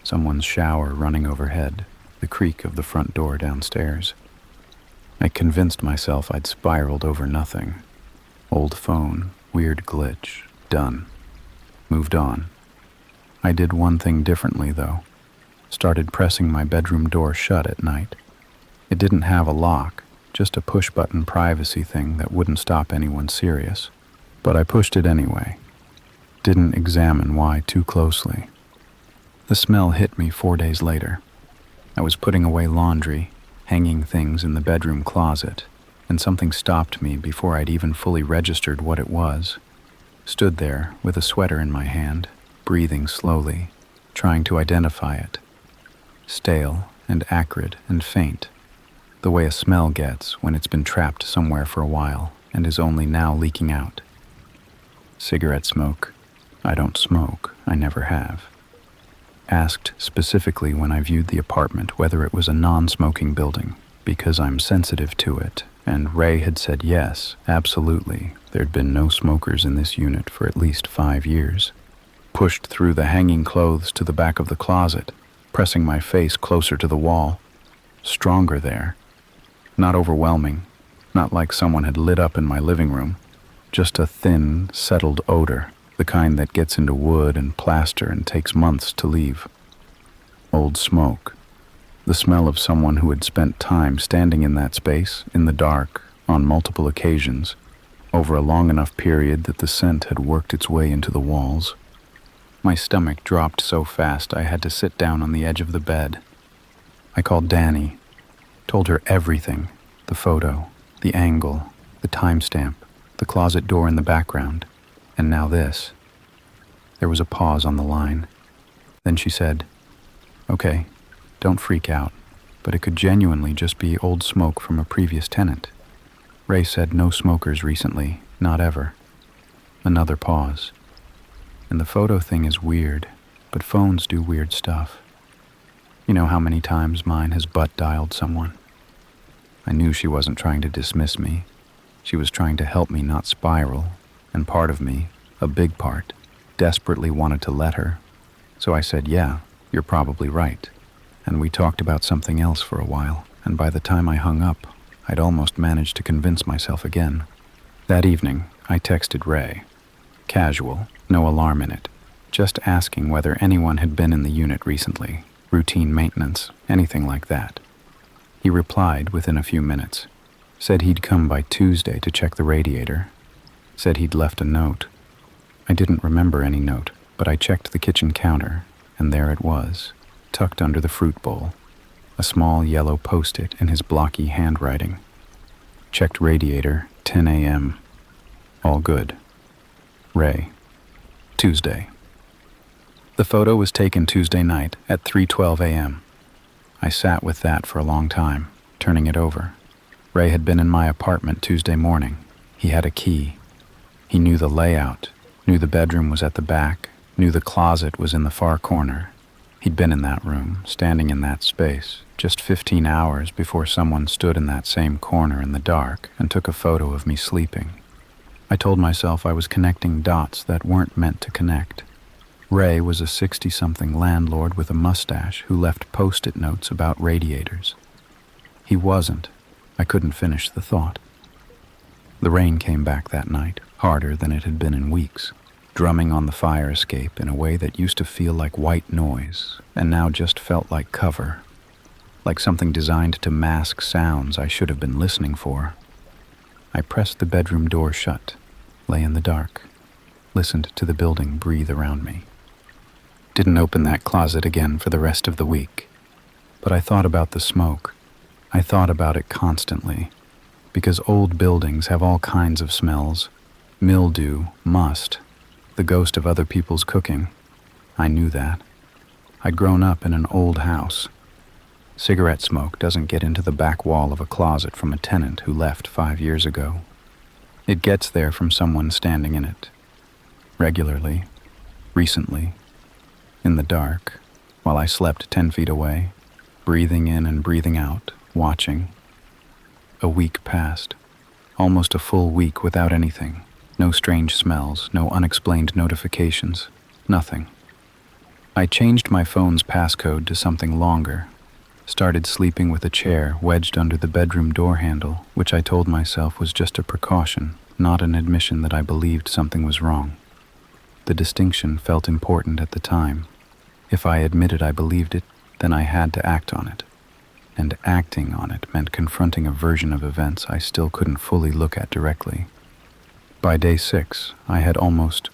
Someone's shower running overhead, the creak of the front door downstairs. I convinced myself I'd spiraled over nothing. Old phone, weird glitch, done. Moved on. I did one thing differently, though. Started pressing my bedroom door shut at night. It didn't have a lock, just a push-button privacy thing that wouldn't stop anyone serious. But I pushed it anyway. Didn't examine why too closely. The smell hit me 4 days later. I was putting away laundry, hanging things in the bedroom closet, and something stopped me before I'd even fully registered what it was. Stood there with a sweater in my hand, breathing slowly, trying to identify it. Stale and acrid and faint, the way a smell gets when it's been trapped somewhere for a while and is only now leaking out. Cigarette smoke. I don't smoke, I never have. Asked specifically when I viewed the apartment whether it was a non-smoking building, because I'm sensitive to it, and Ray had said yes, absolutely. There'd been no smokers in this unit for at least 5 years. Pushed through the hanging clothes to the back of the closet, pressing my face closer to the wall. Stronger there. Not overwhelming, not like someone had lit up in my living room. Just a thin, settled odor, the kind that gets into wood and plaster and takes months to leave. Old smoke. The smell of someone who had spent time standing in that space, in the dark, on multiple occasions, over a long enough period that the scent had worked its way into the walls. My stomach dropped so fast I had to sit down on the edge of the bed. I called Danny, told her everything, the photo, the angle, the timestamp, the closet door in the background, and now this. There was a pause on the line. Then she said, "Okay, don't freak out, but it could genuinely just be old smoke from a previous tenant. Ray said no smokers recently, not ever." Another pause. "And the photo thing is weird, but phones do weird stuff. You know how many times mine has butt-dialed someone?" I knew she wasn't trying to dismiss me. She was trying to help me not spiral, and part of me, a big part, desperately wanted to let her. So I said, "Yeah, you're probably right." And we talked about something else for a while, and by the time I hung up, I'd almost managed to convince myself again. That evening, I texted Ray. Casual, no alarm in it. Just asking whether anyone had been in the unit recently, routine maintenance, anything like that. He replied within a few minutes. Said he'd come by Tuesday to check the radiator. Said he'd left a note. I didn't remember any note, but I checked the kitchen counter, and there it was, tucked under the fruit bowl. A small yellow post-it in his blocky handwriting. Checked radiator, 10 a.m. All good. Ray. Tuesday. The photo was taken Tuesday night at 3:12 a.m. I sat with that for a long time, turning it over. Ray had been in my apartment Tuesday morning. He had a key. He knew the layout, knew the bedroom was at the back, knew the closet was in the far corner. He'd been in that room, standing in that space, just 15 hours before someone stood in that same corner in the dark and took a photo of me sleeping. I told myself I was connecting dots that weren't meant to connect. Ray was a 60-something landlord with a mustache who left post-it notes about radiators. He wasn't. I couldn't finish the thought. The rain came back that night, harder than it had been in weeks, drumming on the fire escape in a way that used to feel like white noise, and now just felt like cover, like something designed to mask sounds I should have been listening for. I pressed the bedroom door shut, lay in the dark, listened to the building breathe around me. Didn't open that closet again for the rest of the week, but I thought about the smoke. I thought about it constantly, because old buildings have all kinds of smells. Mildew, must, the ghost of other people's cooking. I knew that. I'd grown up in an old house. Cigarette smoke doesn't get into the back wall of a closet from a tenant who left 5 years ago. It gets there from someone standing in it. Regularly, recently, in the dark, while I slept 10 feet away, breathing in and breathing out, watching. A week passed, almost a full week without anything. No strange smells, no unexplained notifications, nothing. I changed my phone's passcode to something longer, started sleeping with a chair wedged under the bedroom door handle, which I told myself was just a precaution, not an admission that I believed something was wrong. The distinction felt important at the time. If I admitted I believed it, then I had to act on it. And acting on it meant confronting a version of events I still couldn't fully look at directly. By day 6, I had almost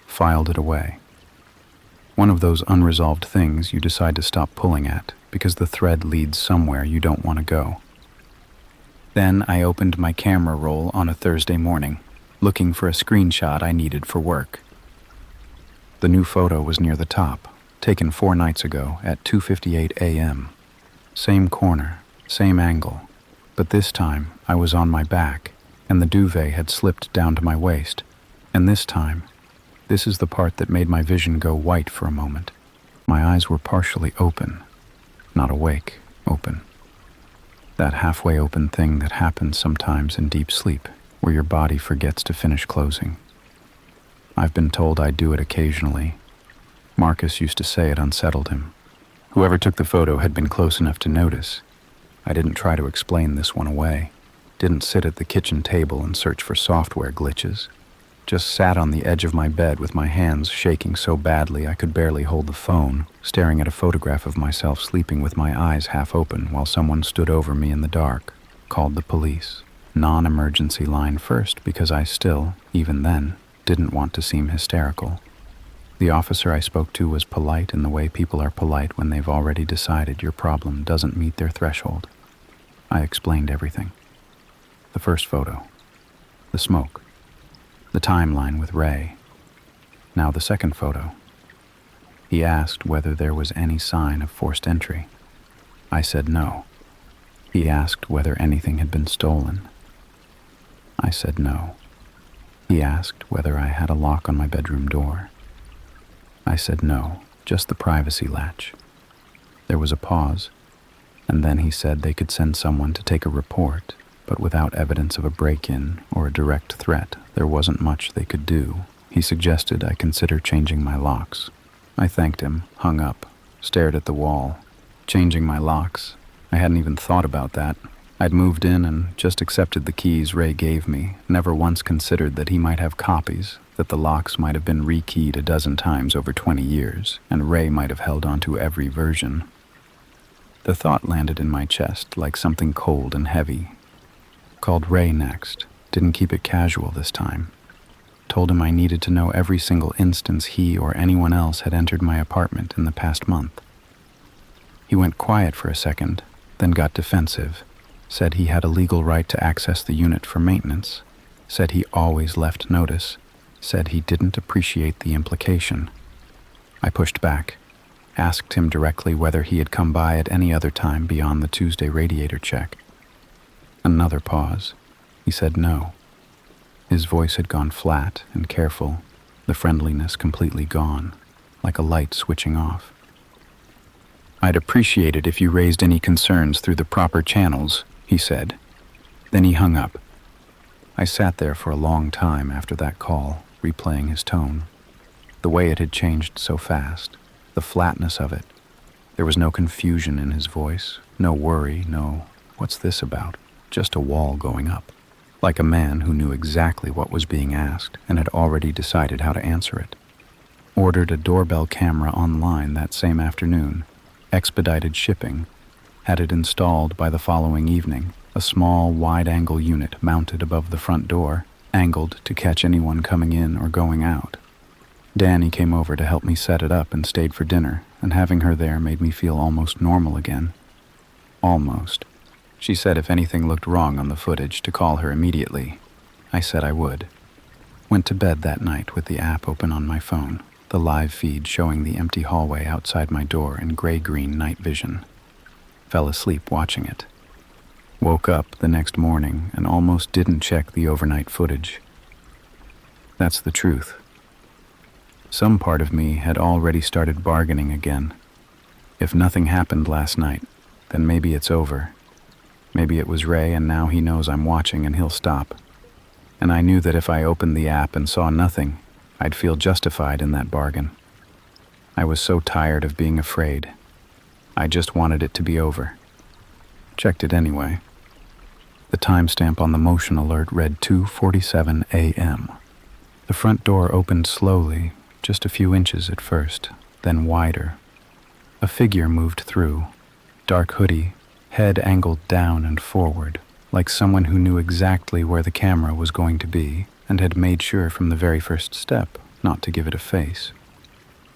filed it away. One of those unresolved things you decide to stop pulling at because the thread leads somewhere you don't want to go. Then I opened my camera roll on a Thursday morning, looking for a screenshot I needed for work. The new photo was near the top, taken 4 nights ago at 2:58 a.m. Same corner, same angle, but this time I was on my back, and the duvet had slipped down to my waist. And this time, this is the part that made my vision go white for a moment. My eyes were partially open, not awake, open. That halfway open thing that happens sometimes in deep sleep, where your body forgets to finish closing. I've been told I do it occasionally. Marcus used to say it unsettled him. Whoever took the photo had been close enough to notice. I didn't try to explain this one away. Didn't sit at the kitchen table and search for software glitches. Just sat on the edge of my bed with my hands shaking so badly I could barely hold the phone, staring at a photograph of myself sleeping with my eyes half open while someone stood over me in the dark. Called the police. Non-emergency line first because I still, even then, didn't want to seem hysterical. The officer I spoke to was polite in the way people are polite when they've already decided your problem doesn't meet their threshold. I explained everything. The first photo, the smoke, the timeline with Ray. Now the second photo. He asked whether there was any sign of forced entry. I said no. He asked whether anything had been stolen. I said no. He asked whether I had a lock on my bedroom door. I said no, just the privacy latch. There was a pause, and then he said they could send someone to take a report, but without evidence of a break-in or a direct threat, there wasn't much they could do. He suggested I consider changing my locks. I thanked him, hung up, stared at the wall. Changing my locks? I hadn't even thought about that. I'd moved in and just accepted the keys Ray gave me, never once considered that he might have copies, that the locks might have been rekeyed a dozen times over 20 years, and Ray might have held on to every version. The thought landed in my chest like something cold and heavy. Called Ray next, didn't keep it casual this time. Told him I needed to know every single instance he or anyone else had entered my apartment in the past month. He went quiet for a second, then got defensive. Said he had a legal right to access the unit for maintenance, said he always left notice, said he didn't appreciate the implication. I pushed back, asked him directly whether he had come by at any other time beyond the Tuesday radiator check. Another pause. He said no. His voice had gone flat and careful, the friendliness completely gone, like a light switching off. I'd appreciate it if you raised any concerns through the proper channels, he said. Then he hung up. I sat there for a long time after that call, replaying his tone. The way it had changed so fast, the flatness of it. There was no confusion in his voice, no worry, no, what's this about? Just a wall going up. Like a man who knew exactly what was being asked and had already decided how to answer it. Ordered a doorbell camera online that same afternoon, expedited shipping, had it installed by the following evening, a small, wide-angle unit mounted above the front door, angled to catch anyone coming in or going out. Danny came over to help me set it up and stayed for dinner, and having her there made me feel almost normal again. Almost. She said if anything looked wrong on the footage to call her immediately. I said I would. Went to bed that night with the app open on my phone, the live feed showing the empty hallway outside my door in gray-green night vision. Fell asleep watching it. Woke up the next morning and almost didn't check the overnight footage. That's the truth. Some part of me had already started bargaining again. If nothing happened last night, then maybe it's over. Maybe it was Ray and now he knows I'm watching and he'll stop. And I knew that if I opened the app and saw nothing, I'd feel justified in that bargain. I was so tired of being afraid. I just wanted it to be over. Checked it anyway. The timestamp on the motion alert read 2:47 a.m. The front door opened slowly, just a few inches at first, then wider. A figure moved through, dark hoodie, head angled down and forward, like someone who knew exactly where the camera was going to be and had made sure from the very first step not to give it a face.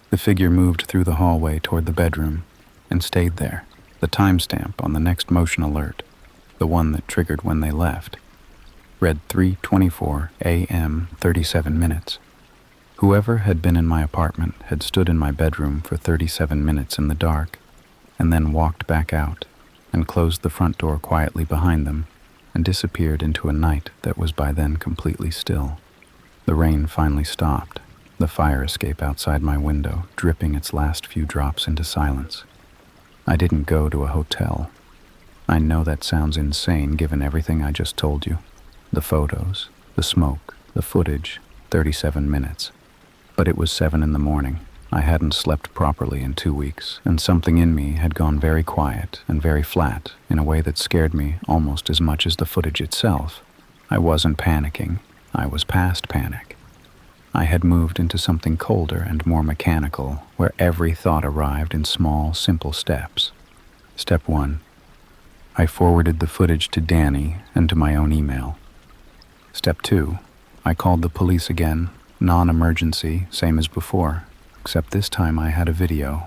The figure moved through the hallway toward the bedroom and stayed there, the timestamp on the next motion alert, the one that triggered when they left, read 3:24 a.m. 37 minutes. Whoever had been in my apartment had stood in my bedroom for 37 minutes in the dark and then walked back out and closed the front door quietly behind them and disappeared into a night that was by then completely still. The rain finally stopped, the fire escape outside my window dripping its last few drops into silence. I didn't go to a hotel. I know that sounds insane given everything I just told you. The photos, the smoke, the footage, 37 minutes. But it was 7 in the morning. I hadn't slept properly in 2 weeks, and something in me had gone very quiet and very flat in a way that scared me almost as much as the footage itself. I wasn't panicking. I was past panic. I had moved into something colder and more mechanical, where every thought arrived in small, simple steps. Step 1. I forwarded the footage to Danny and to my own email. Step 2. I called the police again, non-emergency, same as before. except this time I had a video.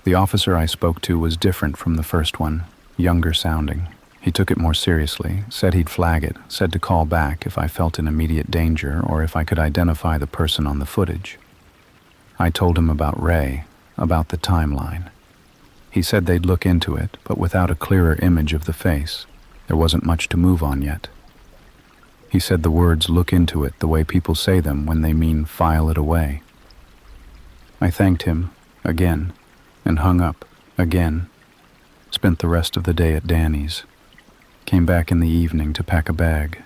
The officer I spoke to was different from the first one, younger sounding. He took it more seriously, said he'd flag it, said to call back if I felt in immediate danger or if I could identify the person on the footage. I told him about Ray, about the timeline. He said they'd look into it, but without a clearer image of the face. There wasn't much to move on yet. He said the words "look into it" the way people say them when they mean file it away. I thanked him, again, and hung up, again. Spent the rest of the day at Danny's. Came back in the evening to pack a bag.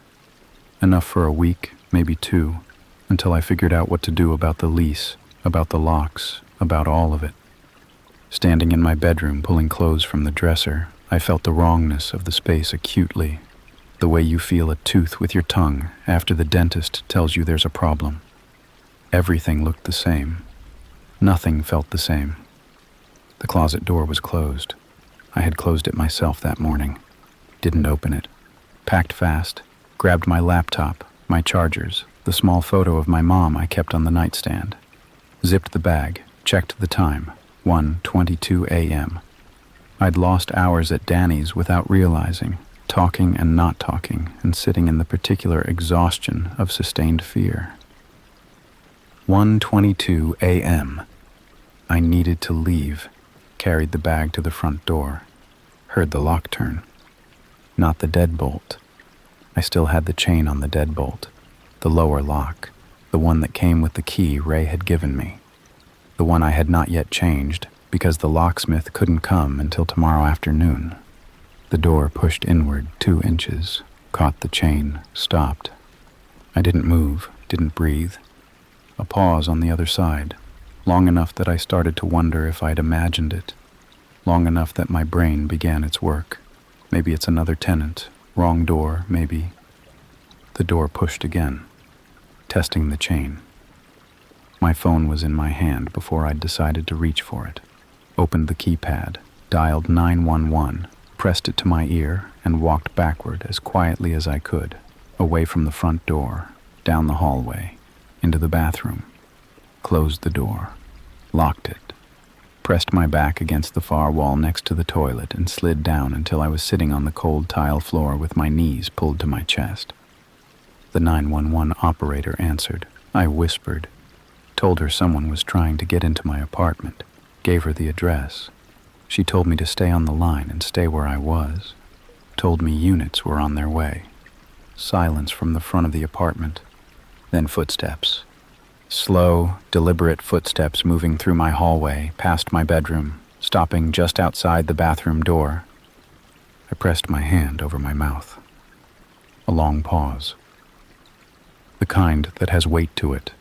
Enough for a week, maybe 2, until I figured out what to do about the lease, about the locks, about all of it. Standing in my bedroom pulling clothes from the dresser, I felt the wrongness of the space acutely, the way you feel a tooth with your tongue after the dentist tells you there's a problem. Everything looked the same. Nothing felt the same. The closet door was closed. I had closed it myself that morning. Didn't open it. Packed fast, grabbed my laptop, my chargers, the small photo of my mom I kept on the nightstand. Zipped the bag, checked the time, 1:22 a.m. I'd lost hours at Danny's without realizing, talking and not talking, and sitting in the particular exhaustion of sustained fear. 1:22 a.m. I needed to leave. Carried the bag to the front door. Heard the lock turn. Not the deadbolt. I still had the chain on the deadbolt. The lower lock. The one that came with the key Ray had given me. The one I had not yet changed, because the locksmith couldn't come until tomorrow afternoon. The door pushed inward 2 inches, caught the chain, stopped. I didn't move, didn't breathe. A pause on the other side, long enough that I started to wonder if I'd imagined it, long enough that my brain began its work. Maybe it's another tenant, wrong door, maybe. The door pushed again, testing the chain. My phone was in my hand before I'd decided to reach for it. Opened the keypad, dialed 911, pressed it to my ear, and walked backward as quietly as I could, away from the front door, down the hallway, into the bathroom. Closed the door, locked it, pressed my back against the far wall next to the toilet and slid down until I was sitting on the cold tile floor with my knees pulled to my chest. The 911 operator answered. I whispered, told her someone was trying to get into my apartment, gave her the address. She told me to stay on the line and stay where I was, told me units were on their way. Silence from the front of the apartment, then footsteps. Slow, deliberate footsteps moving through my hallway, past my bedroom, stopping just outside the bathroom door. I pressed my hand over my mouth. A long pause. The kind that has weight to it.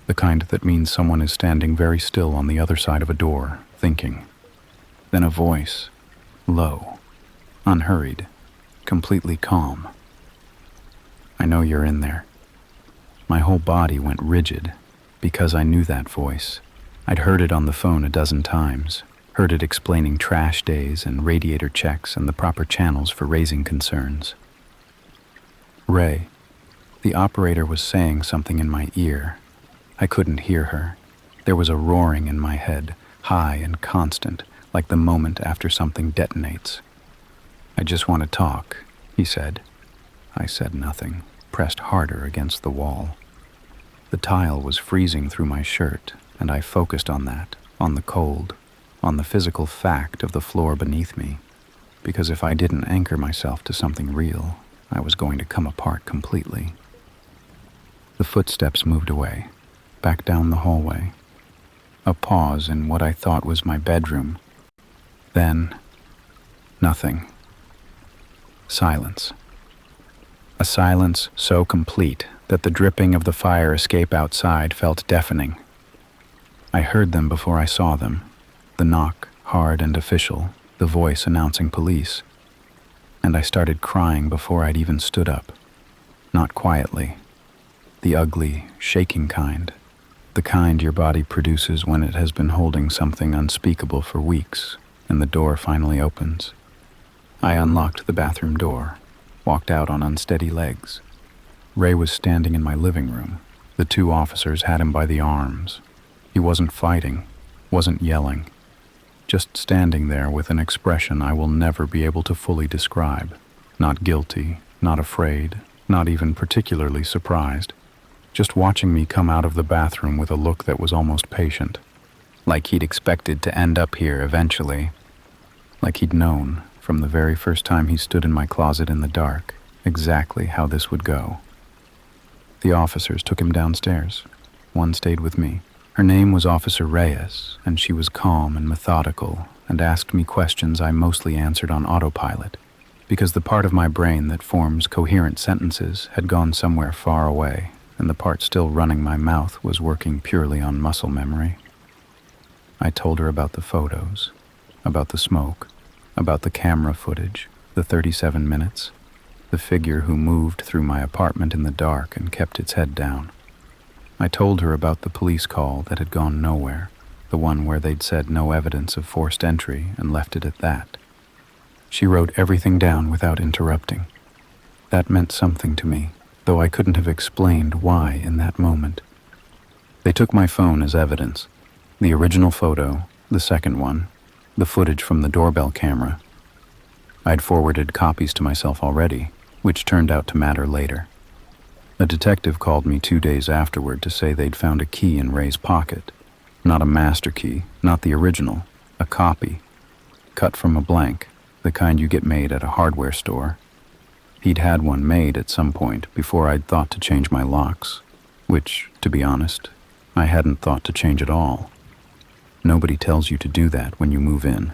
The kind that means someone is standing very still on the other side of a door, thinking. Then a voice, low, unhurried, completely calm. I know you're in there. My whole body went rigid because I knew that voice. I'd heard it on the phone a dozen times, heard it explaining trash days and radiator checks and the proper channels for raising concerns. Ray, the operator was saying something in my ear. I couldn't hear her. There was a roaring in my head, high and constant, like the moment after something detonates. I just want to talk, he said. I said nothing, pressed harder against the wall. The tile was freezing through my shirt, and I focused on that, on the cold, on the physical fact of the floor beneath me, because if I didn't anchor myself to something real, I was going to come apart completely. The footsteps moved away, back down the hallway. A pause in what I thought was my bedroom. Then, nothing. Silence. A silence so complete that the dripping of the fire escape outside felt deafening. I heard them before I saw them. The knock, hard and official, the voice announcing police. And I started crying before I'd even stood up. Not quietly. The ugly, shaking kind. The kind your body produces when it has been holding something unspeakable for weeks, and the door finally opens. I unlocked the bathroom door, walked out on unsteady legs. Ray was standing in my living room. The 2 officers had him by the arms. He wasn't fighting, wasn't yelling, just standing there with an expression I will never be able to fully describe. Not guilty, not afraid, not even particularly surprised. Just watching me come out of the bathroom with a look that was almost patient. Like he'd expected to end up here eventually. Like he'd known, from the very first time he stood in my closet in the dark, exactly how this would go. The officers took him downstairs. One stayed with me. Her name was Officer Reyes, and she was calm and methodical and asked me questions I mostly answered on autopilot, because the part of my brain that forms coherent sentences had gone somewhere far away, and the part still running my mouth was working purely on muscle memory. I told her about the photos, about the smoke, about the camera footage, the 37 minutes, the figure who moved through my apartment in the dark and kept its head down. I told her about the police call that had gone nowhere, the one where they'd said no evidence of forced entry and left it at that. She wrote everything down without interrupting. That meant something to me, though I couldn't have explained why in that moment. They took my phone as evidence. The original photo, the second one, the footage from the doorbell camera. I'd forwarded copies to myself already, which turned out to matter later. A detective called me 2 days afterward to say they'd found a key in Ray's pocket. Not a master key, not the original, a copy, cut from a blank, the kind you get made at a hardware store. He'd had one made at some point before I'd thought to change my locks, which, to be honest, I hadn't thought to change at all. Nobody tells you to do that when you move in.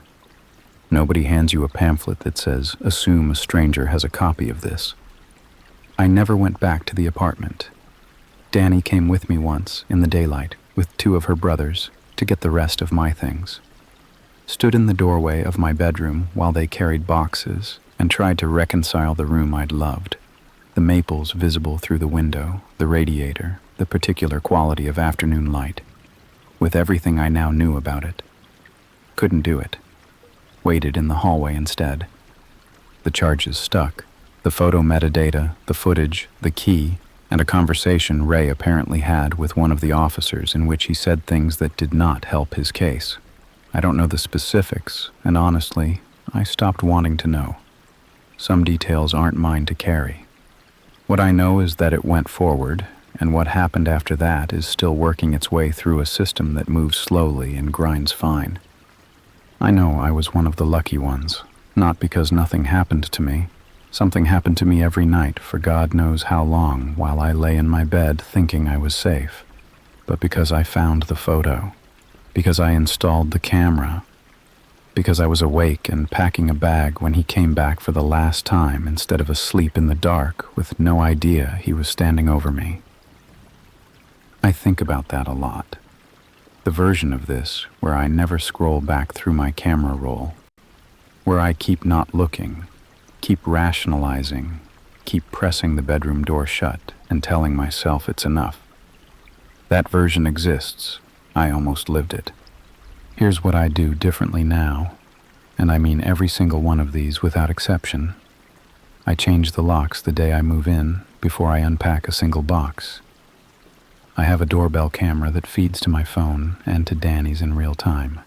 Nobody hands you a pamphlet that says, "Assume a stranger has a copy of this." I never went back to the apartment. Danny came with me once, in the daylight, with 2 of her brothers, to get the rest of my things. Stood in the doorway of my bedroom while they carried boxes and tried to reconcile the room I'd loved. The maples visible through the window, the radiator, the particular quality of afternoon light. With everything I now knew about it. Couldn't do it. Waited in the hallway instead. The charges stuck. The photo metadata, the footage, the key, and a conversation Ray apparently had with one of the officers in which he said things that did not help his case. I don't know the specifics, and honestly, I stopped wanting to know. Some details aren't mine to carry. What I know is that it went forward, and what happened after that is still working its way through a system that moves slowly and grinds fine. I know I was one of the lucky ones, not because nothing happened to me. Something happened to me every night for God knows how long while I lay in my bed thinking I was safe. But because I found the photo, because I installed the camera, because I was awake and packing a bag when he came back for the last time instead of asleep in the dark with no idea he was standing over me. I think about that a lot. The version of this where I never scroll back through my camera roll, where I keep not looking, keep rationalizing, keep pressing the bedroom door shut and telling myself it's enough. That version exists. I almost lived it. Here's what I do differently now, and I mean every single one of these without exception. I change the locks the day I move in before I unpack a single box. I have a doorbell camera that feeds to my phone and to Danny's in real time.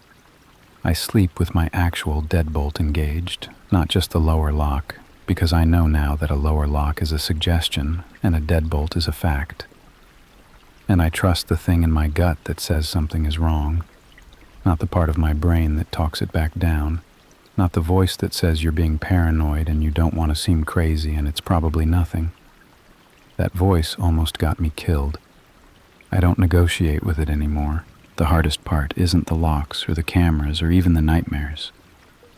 I sleep with my actual deadbolt engaged, not just the lower lock, because I know now that a lower lock is a suggestion and a deadbolt is a fact. And I trust the thing in my gut that says something is wrong, not the part of my brain that talks it back down, not the voice that says you're being paranoid and you don't want to seem crazy and it's probably nothing. That voice almost got me killed. I don't negotiate with it anymore. The hardest part isn't the locks or the cameras or even the nightmares,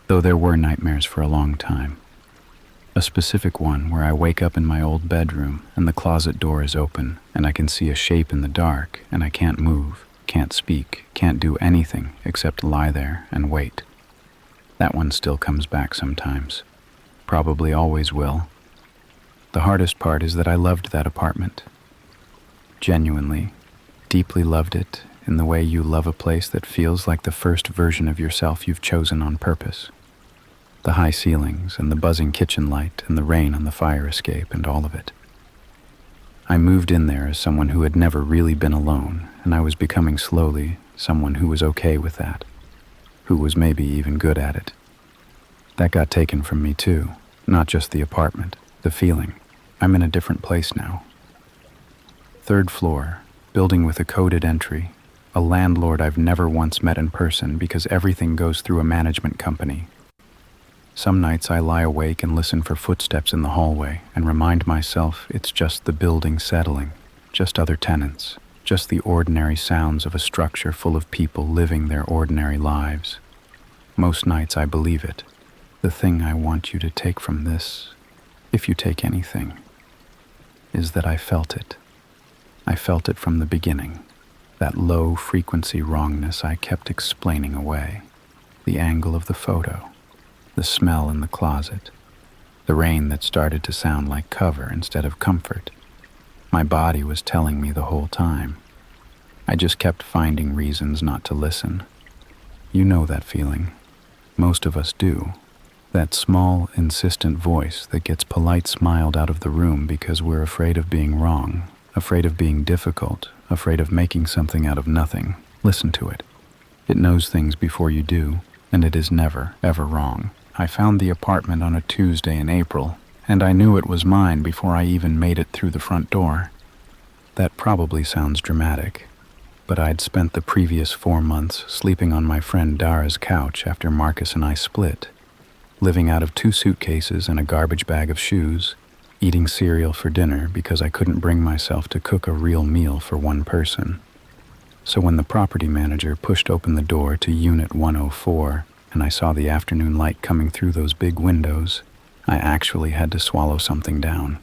though there were nightmares for a long time. A specific one where I wake up in my old bedroom and the closet door is open and I can see a shape in the dark and I can't move, can't speak, can't do anything except lie there and wait. That one still comes back sometimes. Probably always will. The hardest part is that I loved that apartment. Genuinely, deeply loved it in the way you love a place that feels like the first version of yourself you've chosen on purpose. The high ceilings and the buzzing kitchen light and the rain on the fire escape and all of it. I moved in there as someone who had never really been alone, and I was becoming slowly someone who was okay with that, who was maybe even good at it. That got taken from me too, not just the apartment, the feeling. I'm in a different place now. 3rd floor, building with a coded entry, a landlord I've never once met in person because everything goes through a management company. Some nights I lie awake and listen for footsteps in the hallway and remind myself it's just the building settling, just other tenants, just the ordinary sounds of a structure full of people living their ordinary lives. Most nights I believe it. The thing I want you to take from this, if you take anything, is that I felt it. I felt it from the beginning, that low-frequency wrongness I kept explaining away, the angle of the photo, the smell in the closet, the rain that started to sound like cover instead of comfort. My body was telling me the whole time. I just kept finding reasons not to listen. You know that feeling. Most of us do. That small, insistent voice that gets polite smiled out of the room because we're afraid of being wrong, afraid of being difficult, afraid of making something out of nothing. Listen to it. It knows things before you do, and it is never, ever wrong. I found the apartment on a Tuesday in April, and I knew it was mine before I even made it through the front door. That probably sounds dramatic, but I'd spent the previous 4 months sleeping on my friend Dara's couch after Marcus and I split, living out of 2 suitcases and a garbage bag of shoes, eating cereal for dinner because I couldn't bring myself to cook a real meal for one person. So when the property manager pushed open the door to Unit 104 and I saw the afternoon light coming through those big windows, I actually had to swallow something down.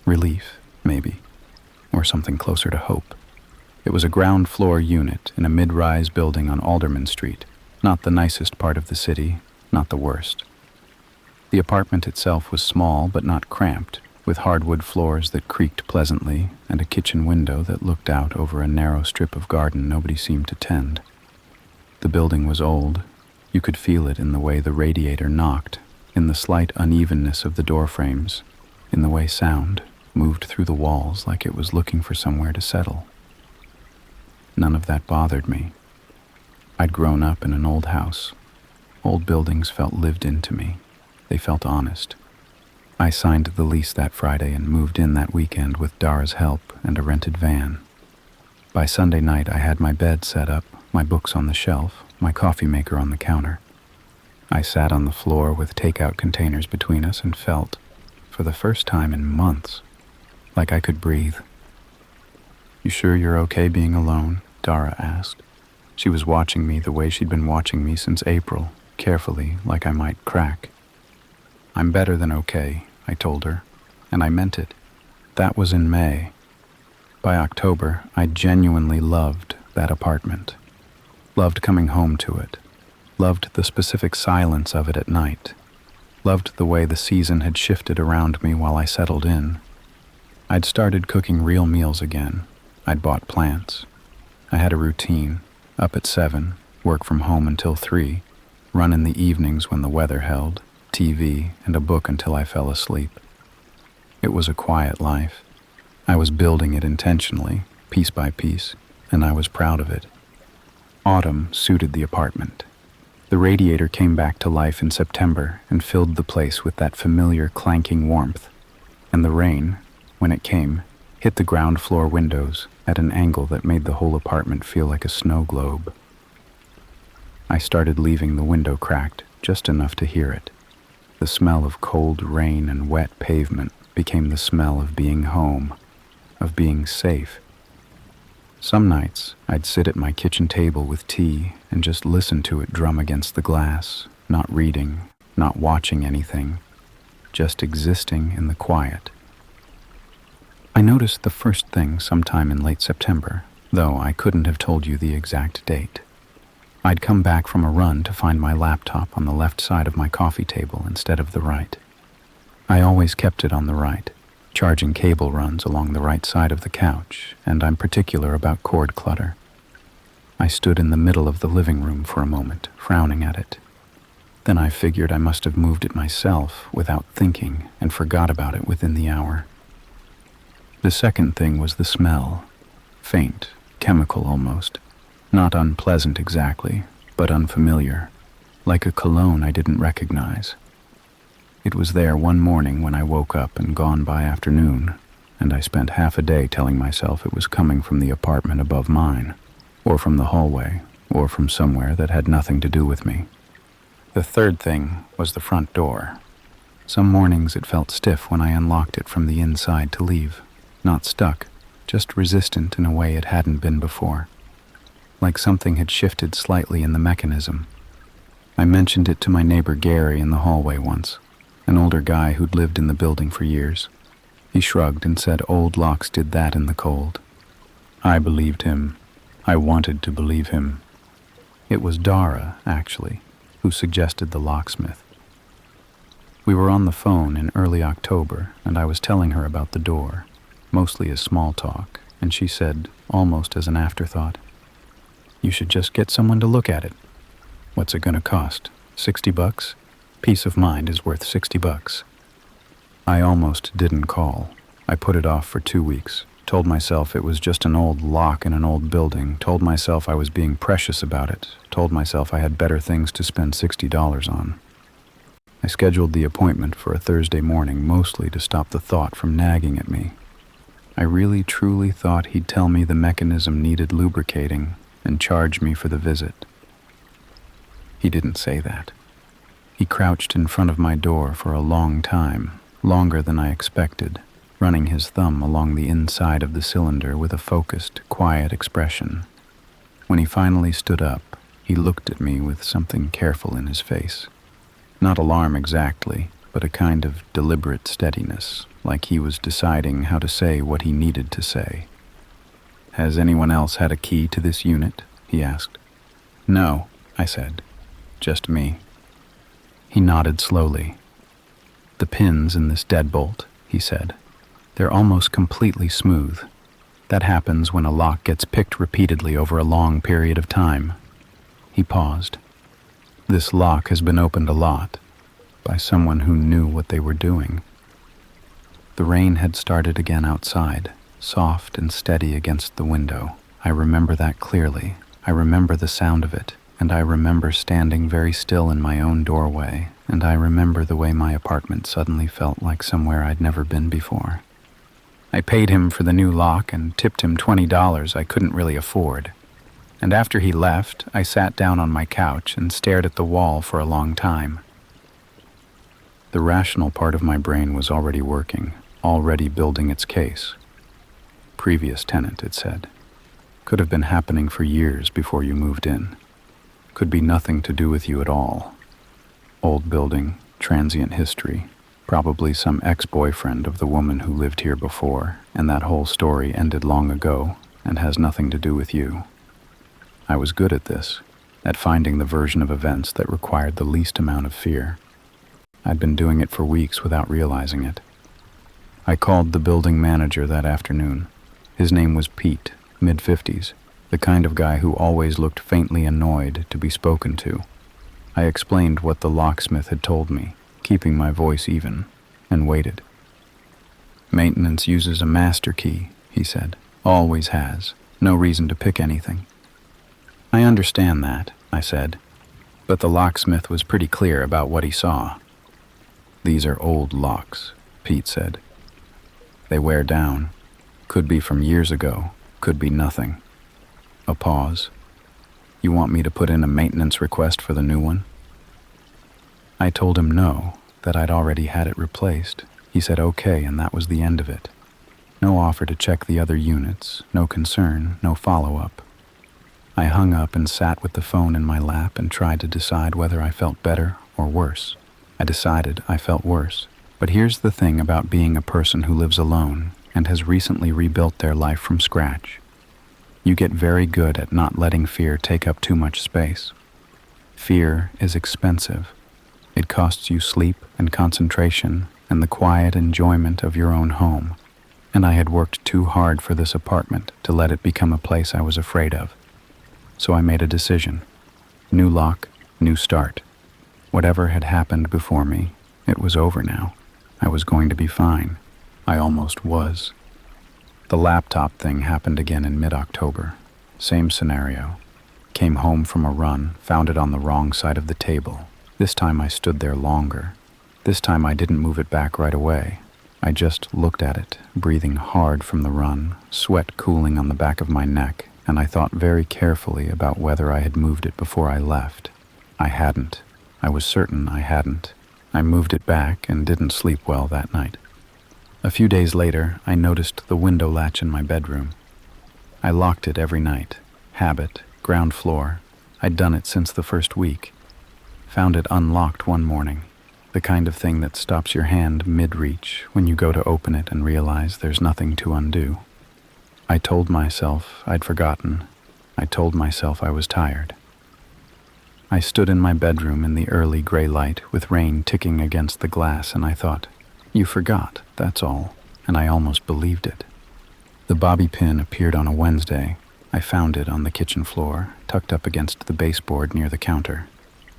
Relief, maybe, or something closer to hope. It was a ground floor unit in a mid-rise building on Alderman Street, not the nicest part of the city, not the worst. The apartment itself was small but not cramped, with hardwood floors that creaked pleasantly and a kitchen window that looked out over a narrow strip of garden nobody seemed to tend. The building was old. You could feel it in the way the radiator knocked, in the slight unevenness of the door frames, in the way sound moved through the walls like it was looking for somewhere to settle. None of that bothered me. I'd grown up in an old house. Old buildings felt lived into me. They felt honest. I signed the lease that Friday and moved in that weekend with Dara's help and a rented van. By Sunday night, I had my bed set up, my books on the shelf, my coffee maker on the counter. I sat on the floor with takeout containers between us and felt, for the first time in months, like I could breathe. "You sure you're okay being alone?" Dara asked. She was watching me the way she'd been watching me since April, carefully, like I might crack. "I'm better than okay," I told her, and I meant it. That was in May. By October, I genuinely loved that apartment. Loved coming home to it. Loved the specific silence of it at night. Loved the way the season had shifted around me while I settled in. I'd started cooking real meals again. I'd bought plants. I had a routine. Up at 7, work from home until 3, run in the evenings when the weather held, TV and a book until I fell asleep. It was a quiet life. I was building it intentionally, piece by piece, and I was proud of it. Autumn suited the apartment. The radiator came back to life in September and filled the place with that familiar clanking warmth, and the rain, when it came, hit the ground floor windows at an angle that made the whole apartment feel like a snow globe. I started leaving the window cracked, just enough to hear it. The smell of cold rain and wet pavement became the smell of being home, of being safe. Some nights, I'd sit at my kitchen table with tea and just listen to it drum against the glass, not reading, not watching anything, just existing in the quiet. I noticed the first thing sometime in late September, though I couldn't have told you the exact date. I'd come back from a run to find my laptop on the left side of my coffee table instead of the right. I always kept it on the right. Charging cable runs along the right side of the couch, and I'm particular about cord clutter. I stood in the middle of the living room for a moment, frowning at it. Then I figured I must have moved it myself without thinking and forgot about it within the hour. The second thing was the smell. Faint, chemical almost. Not unpleasant exactly, but unfamiliar. Like a cologne I didn't recognize. It was there one morning when I woke up and gone by afternoon, and I spent half a day telling myself it was coming from the apartment above mine, or from the hallway, or from somewhere that had nothing to do with me. The third thing was the front door. Some mornings it felt stiff when I unlocked it from the inside to leave. Not stuck, just resistant in a way it hadn't been before. Like something had shifted slightly in the mechanism. I mentioned it to my neighbor Gary in the hallway once, an older guy who'd lived in the building for years. He shrugged and said old locks did that in the cold. I believed him. I wanted to believe him. It was Dara, actually, who suggested the locksmith. We were on the phone in early October, and I was telling her about the door, mostly as small talk, and she said, almost as an afterthought, "You should just get someone to look at it. What's it gonna cost? $60? Peace of mind is worth $60. I almost didn't call. I put it off for 2 weeks, told myself it was just an old lock in an old building, told myself I was being precious about it, told myself I had better things to spend $60 on. I scheduled the appointment for a Thursday morning mostly to stop the thought from nagging at me. I really truly thought he'd tell me the mechanism needed lubricating and charge me for the visit. He didn't say that. He crouched in front of my door for a long time, longer than I expected, running his thumb along the inside of the cylinder with a focused, quiet expression. When he finally stood up, he looked at me with something careful in his face. Not alarm exactly, but a kind of deliberate steadiness, like he was deciding how to say what he needed to say. "Has anyone else had a key to this unit?" he asked. "No," I said. "Just me." He nodded slowly. "The pins in this deadbolt," he said. "They're almost completely smooth. That happens when a lock gets picked repeatedly over a long period of time." He paused. "This lock has been opened a lot, by someone who knew what they were doing." The rain had started again outside, soft and steady against the window. I remember that clearly. I remember the sound of it, and I remember standing very still in my own doorway, and I remember the way my apartment suddenly felt like somewhere I'd never been before. I paid him for the new lock and tipped him $20 I couldn't really afford. And after he left, I sat down on my couch and stared at the wall for a long time. The rational part of my brain was already working, already building its case. Previous tenant, it said. Could have been happening for years before you moved in. Could be nothing to do with you at all. Old building, transient history, probably some ex-boyfriend of the woman who lived here before, and that whole story ended long ago and has nothing to do with you. I was good at this, at finding the version of events that required the least amount of fear. I'd been doing it for weeks without realizing it. I called the building manager that afternoon. His name was Pete, mid-50s, the kind of guy who always looked faintly annoyed to be spoken to. I explained what the locksmith had told me, keeping my voice even, and waited. "Maintenance uses a master key," he said. "Always has. No reason to pick anything." "I understand that," I said, but the locksmith was pretty clear about what he saw. "These are old locks," Pete said. "They wear down. Could be from years ago, could be nothing." A pause. "You want me to put in a maintenance request for the new one?" I told him no, that I'd already had it replaced. He said okay, and that was the end of it. No offer to check the other units, no concern, no follow-up. I hung up and sat with the phone in my lap and tried to decide whether I felt better or worse. I decided I felt worse. But here's the thing about being a person who lives alone and has recently rebuilt their life from scratch. You get very good at not letting fear take up too much space. Fear is expensive. It costs you sleep and concentration and the quiet enjoyment of your own home. And I had worked too hard for this apartment to let it become a place I was afraid of. So I made a decision. New lock, new start. Whatever had happened before me, it was over now. I was going to be fine. I almost was. The laptop thing happened again in mid-October. Same scenario. Came home from a run, found it on the wrong side of the table. This time I stood there longer. This time I didn't move it back right away. I just looked at it, breathing hard from the run, sweat cooling on the back of my neck, and I thought very carefully about whether I had moved it before I left. I hadn't. I was certain I hadn't. I moved it back and didn't sleep well that night. A few days later, I noticed the window latch in my bedroom. I locked it every night. Habit, ground floor. I'd done it since the first week. Found it unlocked one morning. The kind of thing that stops your hand mid-reach when you go to open it and realize there's nothing to undo. I told myself I'd forgotten. I told myself I was tired. I stood in my bedroom in the early gray light with rain ticking against the glass, and I thought, "You forgot, that's all," and I almost believed it. The bobby pin appeared on a Wednesday. I found it on the kitchen floor, tucked up against the baseboard near the counter.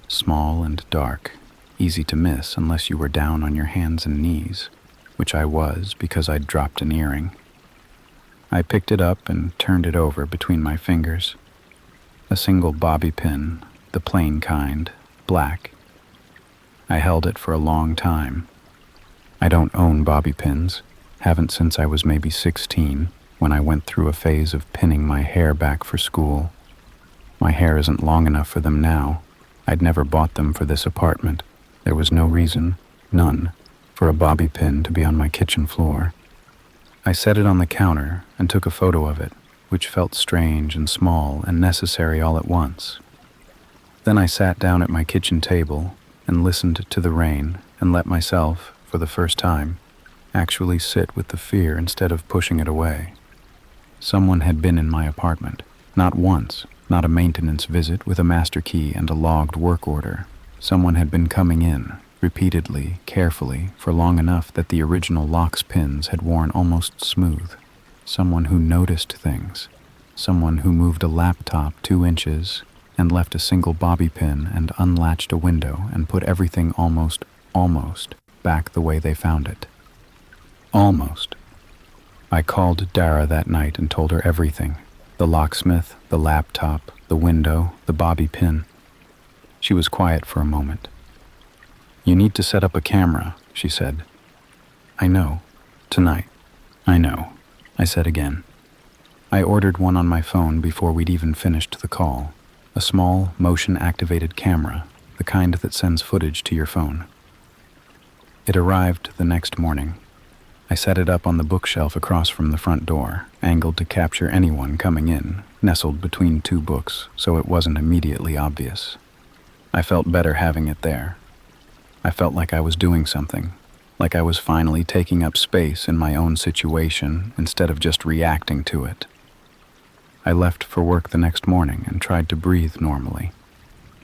Small and dark, easy to miss unless you were down on your hands and knees, which I was because I'd dropped an earring. I picked it up and turned it over between my fingers. A single bobby pin, the plain kind, black. I held it for a long time. I don't own bobby pins, haven't since I was maybe 16, when I went through a phase of pinning my hair back for school. My hair isn't long enough for them now. I'd never bought them for this apartment. There was no reason, none, for a bobby pin to be on my kitchen floor. I set it on the counter and took a photo of it, which felt strange and small and necessary all at once. Then I sat down at my kitchen table and listened to the rain and let myself, for the first time, actually sit with the fear instead of pushing it away. Someone had been in my apartment, not once, not a maintenance visit with a master key and a logged work order. Someone had been coming in, repeatedly, carefully, for long enough that the original lock's pins had worn almost smooth. Someone who noticed things. Someone who moved a laptop 2 inches and left a single bobby pin and unlatched a window and put everything almost back the way they found it. Almost. I called Dara that night and told her everything. The locksmith, the laptop, the window, the bobby pin. She was quiet for a moment. "You need to set up a camera," she said. "I know. Tonight." "I know," I said again. I ordered one on my phone before we'd even finished the call. A small, motion-activated camera, the kind that sends footage to your phone. It arrived the next morning. I set it up on the bookshelf across from the front door, angled to capture anyone coming in, nestled between 2 books, so it wasn't immediately obvious. I felt better having it there. I felt like I was doing something, like I was finally taking up space in my own situation instead of just reacting to it. I left for work the next morning and tried to breathe normally.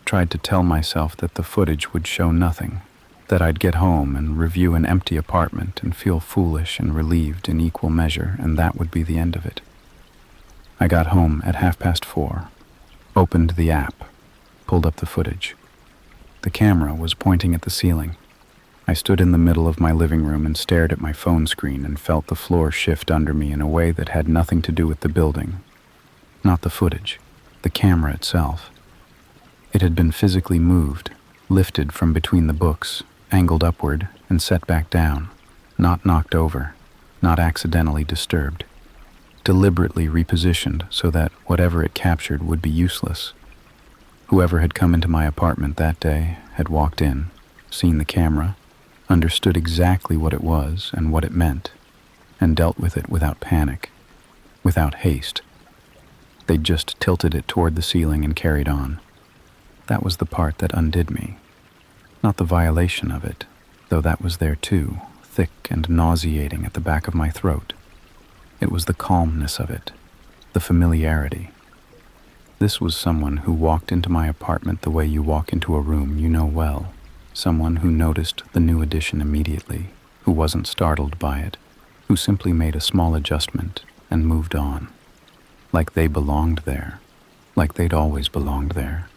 Tried to tell myself that the footage would show nothing, that I'd get home and review an empty apartment and feel foolish and relieved in equal measure, and that would be the end of it. I got home at 4:30, opened the app, pulled up the footage. The camera was pointing at the ceiling. I stood in the middle of my living room and stared at my phone screen and felt the floor shift under me in a way that had nothing to do with the building. Not the footage, the camera itself. It had been physically moved, lifted from between the books, angled upward, and set back down, not knocked over, not accidentally disturbed. Deliberately repositioned so that whatever it captured would be useless. Whoever had come into my apartment that day had walked in, seen the camera, understood exactly what it was and what it meant, and dealt with it without panic, without haste. They'd just tilted it toward the ceiling and carried on. That was the part that undid me. Not the violation of it, though that was there too, thick and nauseating at the back of my throat. It was the calmness of it, the familiarity. This was someone who walked into my apartment the way you walk into a room you know well. Someone who noticed the new addition immediately, who wasn't startled by it, who simply made a small adjustment and moved on. Like they belonged there, like they'd always belonged there.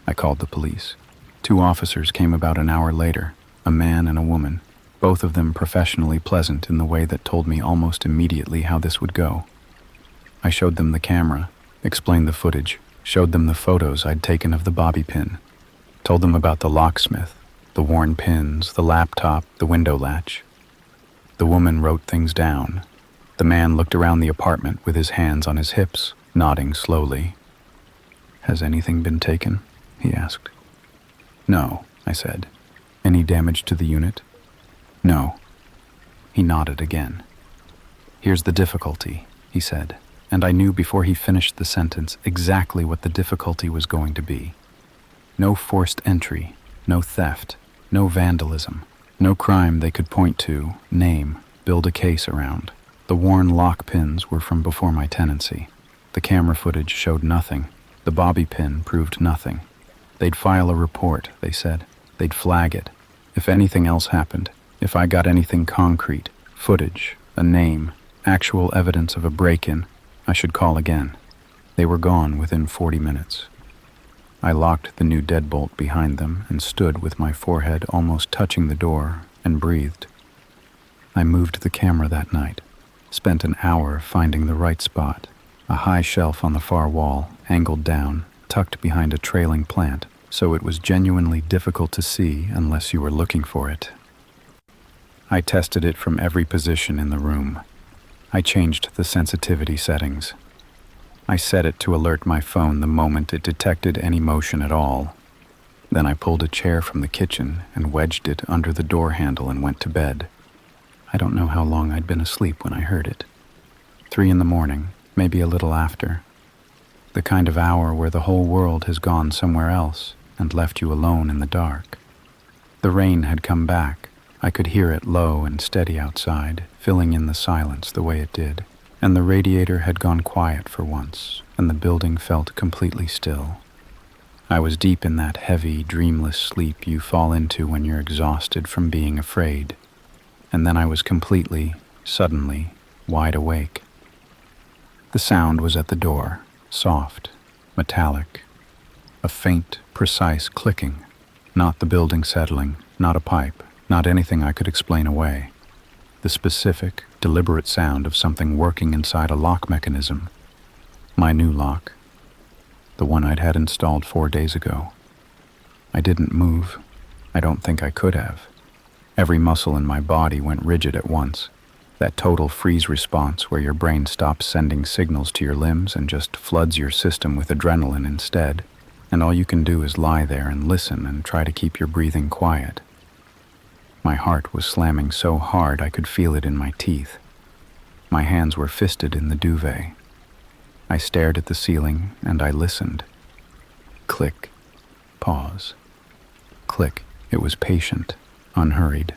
I called the police. 2 officers came about an hour later, a man and a woman. both of them professionally pleasant in the way that told me almost immediately how this would go. I showed them the camera, explained the footage, showed them the photos I'd taken of the bobby pin, told them about the locksmith, the worn pins, the laptop, the window latch. The woman wrote things down. The man looked around the apartment with his hands on his hips, nodding slowly. "Has anything been taken?" he asked. "No," I said. "Any damage to the unit?" "No." He nodded again. "Here's the difficulty," he said, and I knew before he finished the sentence exactly what the difficulty was going to be. No forced entry, no theft, no vandalism, no crime they could point to, name, build a case around. The worn lock pins were from before my tenancy. The camera footage showed nothing. The bobby pin proved nothing. They'd file a report, they said. They'd flag it. If anything else happened, if I got anything concrete, footage, a name, actual evidence of a break-in, I should call again. They were gone within 40 minutes. I locked the new deadbolt behind them and stood with my forehead almost touching the door and breathed. I moved the camera that night, spent an hour finding the right spot, a high shelf on the far wall, angled down, tucked behind a trailing plant, so it was genuinely difficult to see unless you were looking for it. I tested it from every position in the room. I changed the sensitivity settings. I set it to alert my phone the moment it detected any motion at all. Then I pulled a chair from the kitchen and wedged it under the door handle and went to bed. I don't know how long I'd been asleep when I heard it. 3 a.m, maybe a little after. The kind of hour where the whole world has gone somewhere else and left you alone in the dark. The rain had come back. I could hear it low and steady outside, filling in the silence the way it did. And the radiator had gone quiet for once, and the building felt completely still. I was deep in that heavy, dreamless sleep you fall into when you're exhausted from being afraid. And then I was completely, suddenly, wide awake. The sound was at the door, soft, metallic. A faint, precise clicking. Not the building settling, not a pipe, not anything I could explain away. The specific, deliberate sound of something working inside a lock mechanism. My new lock. The one I'd had installed 4 days ago. I didn't move. I don't think I could have. Every muscle in my body went rigid at once. That total freeze response where your brain stops sending signals to your limbs and just floods your system with adrenaline instead. And all you can do is lie there and listen and try to keep your breathing quiet. My heart was slamming so hard I could feel it in my teeth. My hands were fisted in the duvet. I stared at the ceiling and I listened. Click. Pause. Click. It was patient, unhurried.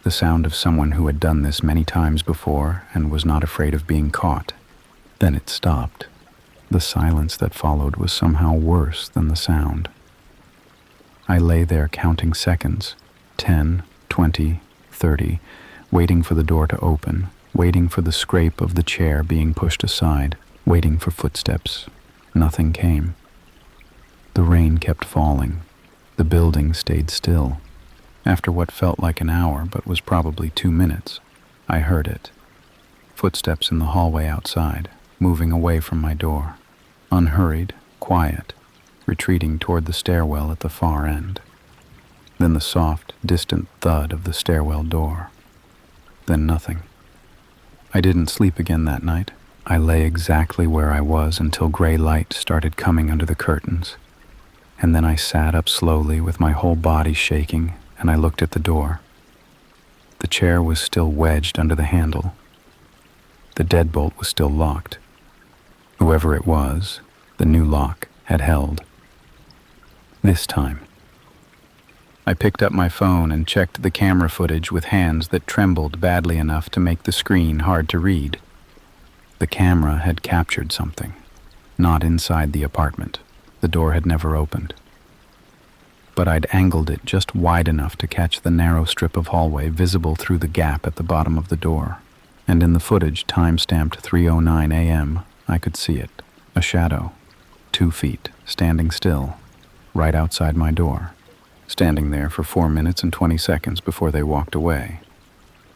The sound of someone who had done this many times before and was not afraid of being caught. Then it stopped. The silence that followed was somehow worse than the sound. I lay there counting seconds, 10, 20, 30, waiting for the door to open, waiting for the scrape of the chair being pushed aside, waiting for footsteps. Nothing came. The rain kept falling. The building stayed still. After what felt like an hour but was probably 2 minutes, I heard it. Footsteps in the hallway outside, moving away from my door. Unhurried, quiet, retreating toward the stairwell at the far end. Then the soft, distant thud of the stairwell door. Then nothing. I didn't sleep again that night. I lay exactly where I was until gray light started coming under the curtains. And then I sat up slowly with my whole body shaking, and I looked at the door. The chair was still wedged under the handle. The deadbolt was still locked. Whoever it was, the new lock had held. This time. I picked up my phone and checked the camera footage with hands that trembled badly enough to make the screen hard to read. The camera had captured something. Not inside the apartment. The door had never opened. But I'd angled it just wide enough to catch the narrow strip of hallway visible through the gap at the bottom of the door. And in the footage time-stamped 3:09 a.m., I could see it. A shadow. 2 feet, standing still, right outside my door. Standing there for 4 minutes and 20 seconds before they walked away.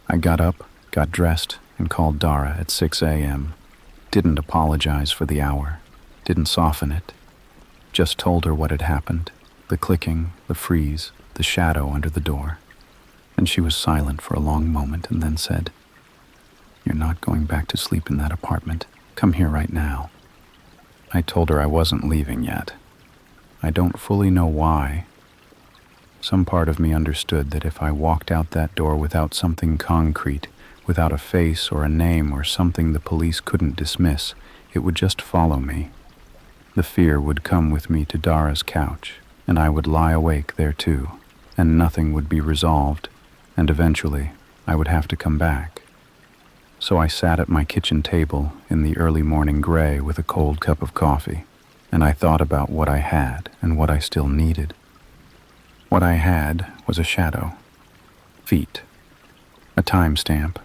I got up, got dressed, and called Dara at 6 a.m. Didn't apologize for the hour, didn't soften it. Just told her what had happened, the clicking, the freeze, the shadow under the door. And she was silent for a long moment and then said, "You're not going back to sleep in that apartment. Come here right now." I told her I wasn't leaving yet. I don't fully know why. Some part of me understood that if I walked out that door without something concrete, without a face or a name or something the police couldn't dismiss, it would just follow me. The fear would come with me to Dara's couch, and I would lie awake there too, and nothing would be resolved, and eventually I would have to come back. So I sat at my kitchen table in the early morning gray with a cold cup of coffee, and I thought about what I had and what I still needed. What I had was a shadow, feet, a timestamp.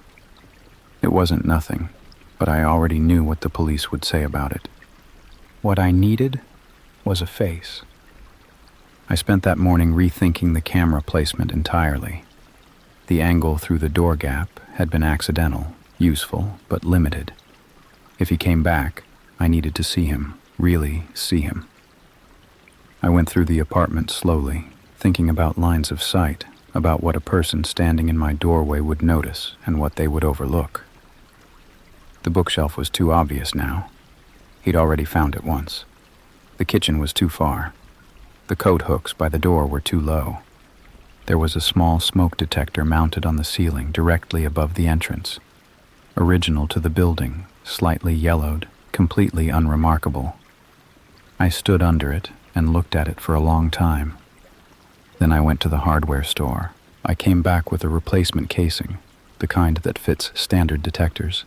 It wasn't nothing, but I already knew what the police would say about it. What I needed was a face. I spent that morning rethinking the camera placement entirely. The angle through the door gap had been accidental, useful, but limited. If he came back, I needed to see him, really see him. I went through the apartment slowly, thinking about lines of sight, about what a person standing in my doorway would notice and what they would overlook. The bookshelf was too obvious now. He'd already found it once. The kitchen was too far. The coat hooks by the door were too low. There was a small smoke detector mounted on the ceiling directly above the entrance. Original to the building, slightly yellowed, completely unremarkable. I stood under it and looked at it for a long time. Then I went to the hardware store. I came back with a replacement casing, the kind that fits standard detectors,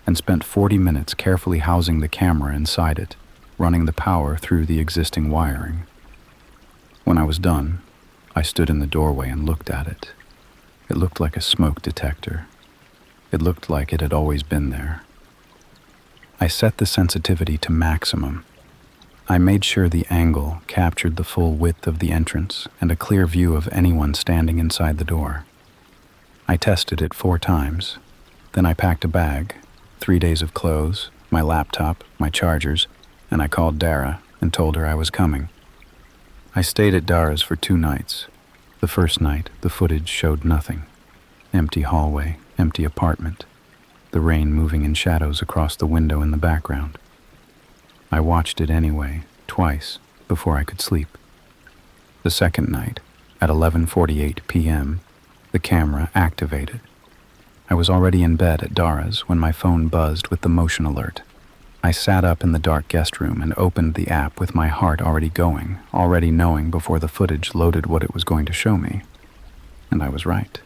and spent 40 minutes carefully housing the camera inside it, running the power through the existing wiring. When I was done, I stood in the doorway and looked at it. It looked like a smoke detector. It looked like it had always been there. I set the sensitivity to maximum. I made sure the angle captured the full width of the entrance and a clear view of anyone standing inside the door. I tested it 4 times. Then I packed a bag, 3 days of clothes, my laptop, my chargers, and I called Dara and told her I was coming. I stayed at Dara's for 2 nights. The first night, the footage showed nothing. Empty hallway, empty apartment, the rain moving in shadows across the window in the background. I watched it anyway, twice, before I could sleep. The second night, at 11:48 p.m., the camera activated. I was already in bed at Dara's when my phone buzzed with the motion alert. I sat up in the dark guest room and opened the app with my heart already going, already knowing before the footage loaded what it was going to show me. And I was right.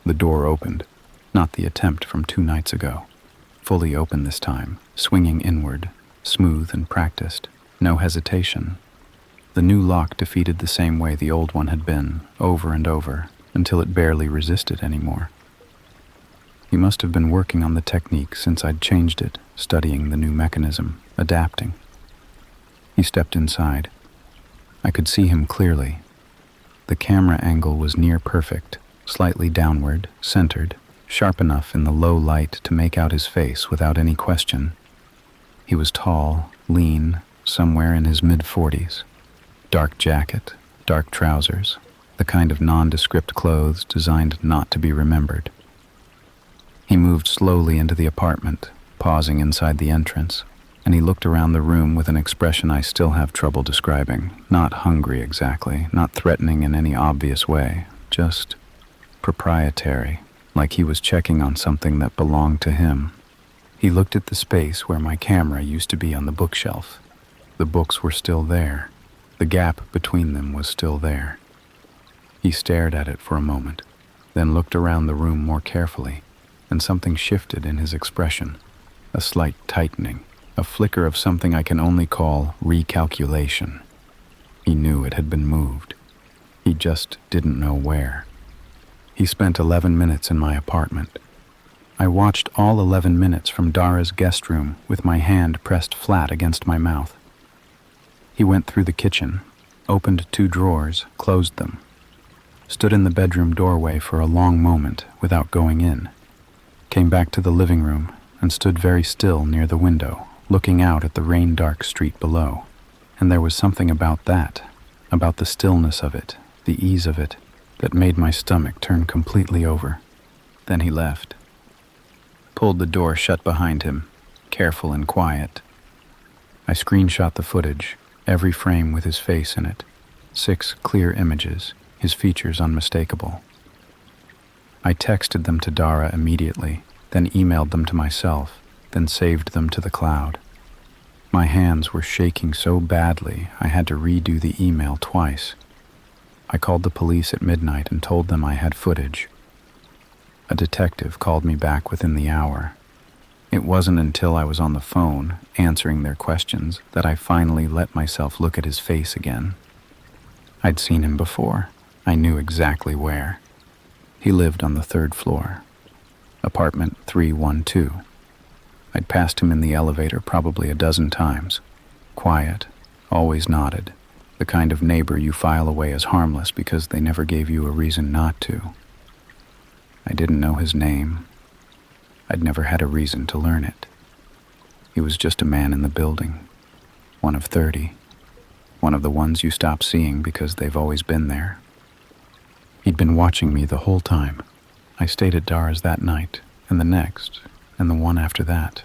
The door opened, not the attempt from 2 nights ago. Fully open this time, swinging inward, smooth and practiced, no hesitation. The new lock defeated the same way the old one had been, over and over, until it barely resisted anymore. He must have been working on the technique since I'd changed it, studying the new mechanism, adapting. He stepped inside. I could see him clearly. The camera angle was near perfect, slightly downward, centered, sharp enough in the low light to make out his face without any question. He was tall, lean, somewhere in his mid-40s. Dark jacket, dark trousers, the kind of nondescript clothes designed not to be remembered. He moved slowly into the apartment, pausing inside the entrance, and he looked around the room with an expression I still have trouble describing. Not hungry exactly, not threatening in any obvious way, just proprietary, like he was checking on something that belonged to him. He looked at the space where my camera used to be on the bookshelf. The books were still there. The gap between them was still there. He stared at it for a moment, then looked around the room more carefully, and something shifted in his expression. A slight tightening, a flicker of something I can only call recalculation. He knew it had been moved. He just didn't know where. He spent 11 minutes in my apartment. I watched all 11 minutes from Dara's guest room with my hand pressed flat against my mouth. He went through the kitchen, opened 2 drawers, closed them. Stood in the bedroom doorway for a long moment without going in. Came back to the living room and stood very still near the window, looking out at the rain-dark street below. And there was something about that, about the stillness of it, the ease of it, that made my stomach turn completely over. Then he left. Pulled the door shut behind him, careful and quiet. I screenshot the footage, every frame with his face in it. 6 clear images, his features unmistakable. I texted them to Dara immediately, then emailed them to myself, then saved them to the cloud. My hands were shaking so badly I had to redo the email twice. I called the police at midnight and told them I had footage. A detective called me back within the hour. It wasn't until I was on the phone, answering their questions, that I finally let myself look at his face again. I'd seen him before. I knew exactly where. He lived on the 3rd floor. Apartment 312. I'd passed him in the elevator probably a dozen times. Quiet, always nodded. The kind of neighbor you file away as harmless because they never gave you a reason not to. I didn't know his name. I'd never had a reason to learn it. He was just a man in the building, one of 30, one of the ones you stop seeing because they've always been there. He'd been watching me the whole time. I stayed at Dara's that night, and the next, and the one after that.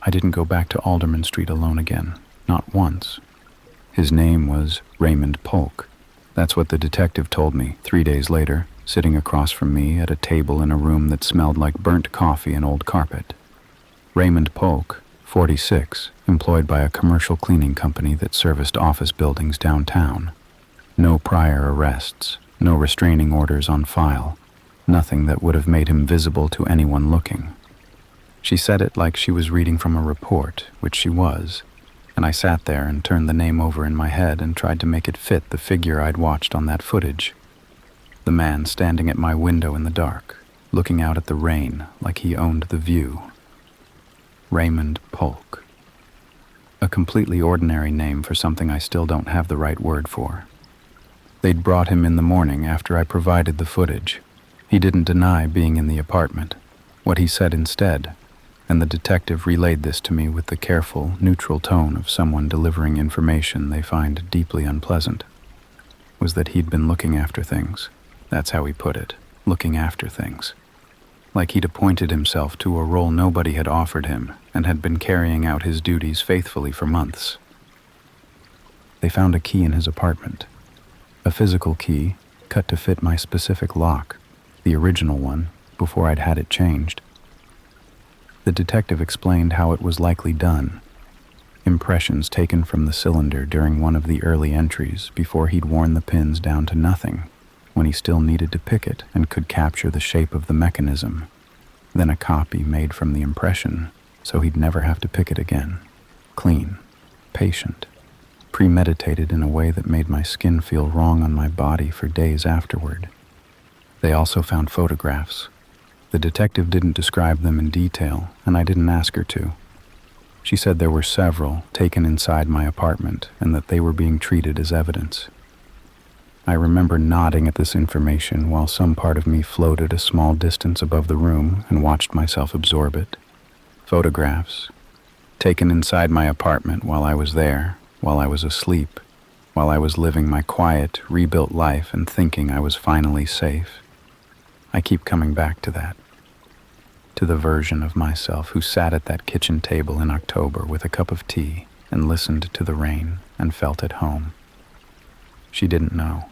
I didn't go back to Alderman Street alone again, not once. His name was Raymond Polk. That's what the detective told me 3 days later, sitting across from me at a table in a room that smelled like burnt coffee and old carpet. Raymond Polk, 46, employed by a commercial cleaning company that serviced office buildings downtown. No prior arrests, no restraining orders on file, nothing that would have made him visible to anyone looking. She said it like she was reading from a report, which she was, and I sat there and turned the name over in my head and tried to make it fit the figure I'd watched on that footage. The man standing at my window in the dark, looking out at the rain like he owned the view. Raymond Polk. A completely ordinary name for something I still don't have the right word for. They'd brought him in the morning after I provided the footage. He didn't deny being in the apartment. What he said instead, and the detective relayed this to me with the careful, neutral tone of someone delivering information they find deeply unpleasant, was that he'd been looking after things. That's how he put it, looking after things. Like he'd appointed himself to a role nobody had offered him and had been carrying out his duties faithfully for months. They found a key in his apartment. A physical key, cut to fit my specific lock, the original one, before I'd had it changed. The detective explained how it was likely done. Impressions taken from the cylinder during one of the early entries before he'd worn the pins down to nothing, when he still needed to pick it and could capture the shape of the mechanism. Then a copy made from the impression, so he'd never have to pick it again. Clean, patient, premeditated in a way that made my skin feel wrong on my body for days afterward. They also found photographs. The detective didn't describe them in detail, and I didn't ask her to. She said there were several taken inside my apartment and that they were being treated as evidence. I remember nodding at this information while some part of me floated a small distance above the room and watched myself absorb it. Photographs, taken inside my apartment while I was there, while I was asleep, while I was living my quiet, rebuilt life and thinking I was finally safe. I keep coming back to that. To the version of myself who sat at that kitchen table in October with a cup of tea and listened to the rain and felt at home. She didn't know.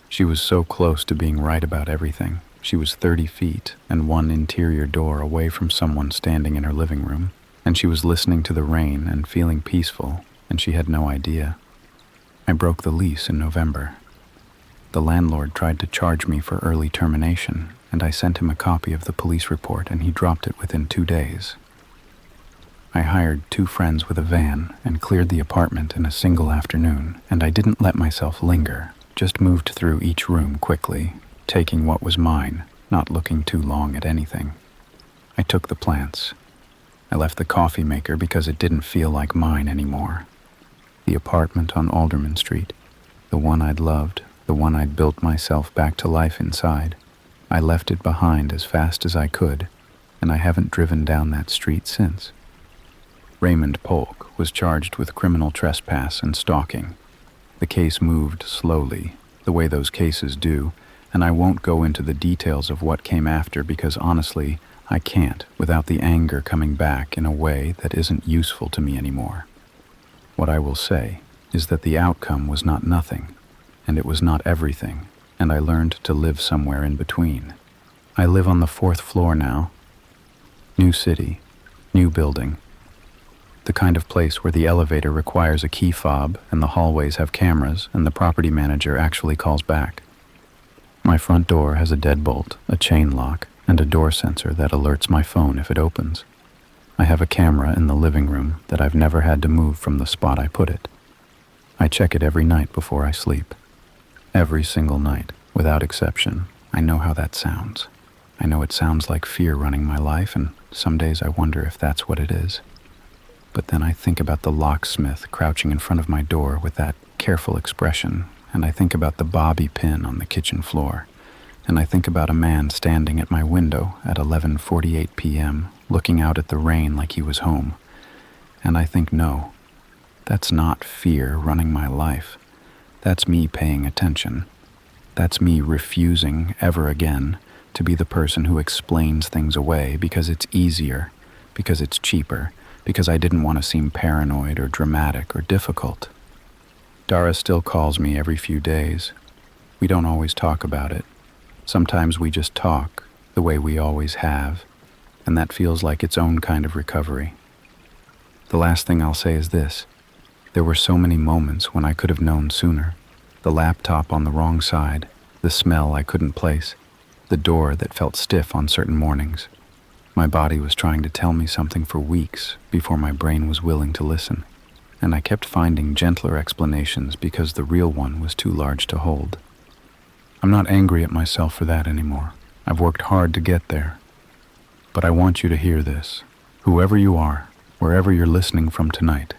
She was so close to being right about everything. She was 30 feet and one interior door away from someone standing in her living room, and she was listening to the rain and feeling peaceful, and she had no idea. I broke the lease in November. The landlord tried to charge me for early termination, and I sent him a copy of the police report, and he dropped it within 2 days. I hired 2 friends with a van and cleared the apartment in a single afternoon, and I didn't let myself linger, just moved through each room quickly, taking what was mine, not looking too long at anything. I took the plants. I left the coffee maker because it didn't feel like mine anymore. The apartment on Alderman Street, the one I'd loved, the one I'd built myself back to life inside. I left it behind as fast as I could, and I haven't driven down that street since. Raymond Polk was charged with criminal trespass and stalking. The case moved slowly, the way those cases do, and I won't go into the details of what came after because honestly, I can't without the anger coming back in a way that isn't useful to me anymore. What I will say is that the outcome was not nothing, and it was not everything, and I learned to live somewhere in between. I live on the 4th floor now. New city, new building. The kind of place where the elevator requires a key fob and the hallways have cameras and the property manager actually calls back. My front door has a deadbolt, a chain lock, and a door sensor that alerts my phone if it opens. I have a camera in the living room that I've never had to move from the spot I put it. I check it every night before I sleep. Every single night, without exception. I know how that sounds. I know it sounds like fear running my life, and some days I wonder if that's what it is. But then I think about the locksmith crouching in front of my door with that careful expression, and I think about the bobby pin on the kitchen floor, and I think about a man standing at my window at 11:48 p.m., looking out at the rain like he was home. And I think, no, that's not fear running my life. That's me paying attention. That's me refusing ever again to be the person who explains things away because it's easier, because it's cheaper, because I didn't want to seem paranoid or dramatic or difficult. Dara still calls me every few days. We don't always talk about it. Sometimes we just talk the way we always have, and that feels like its own kind of recovery. The last thing I'll say is this. There were so many moments when I could have known sooner. The laptop on the wrong side, the smell I couldn't place, the door that felt stiff on certain mornings. My body was trying to tell me something for weeks before my brain was willing to listen, and I kept finding gentler explanations because the real one was too large to hold. I'm not angry at myself for that anymore. I've worked hard to get there. But I want you to hear this. Whoever you are, wherever you're listening from tonight,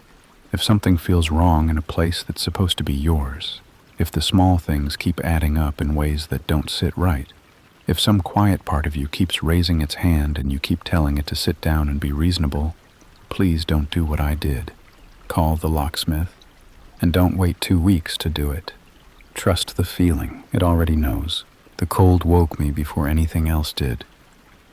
if something feels wrong in a place that's supposed to be yours, if the small things keep adding up in ways that don't sit right, if some quiet part of you keeps raising its hand and you keep telling it to sit down and be reasonable, please don't do what I did. Call the locksmith, and don't wait 2 weeks to do it. Trust the feeling, it already knows. The cold woke me before anything else did.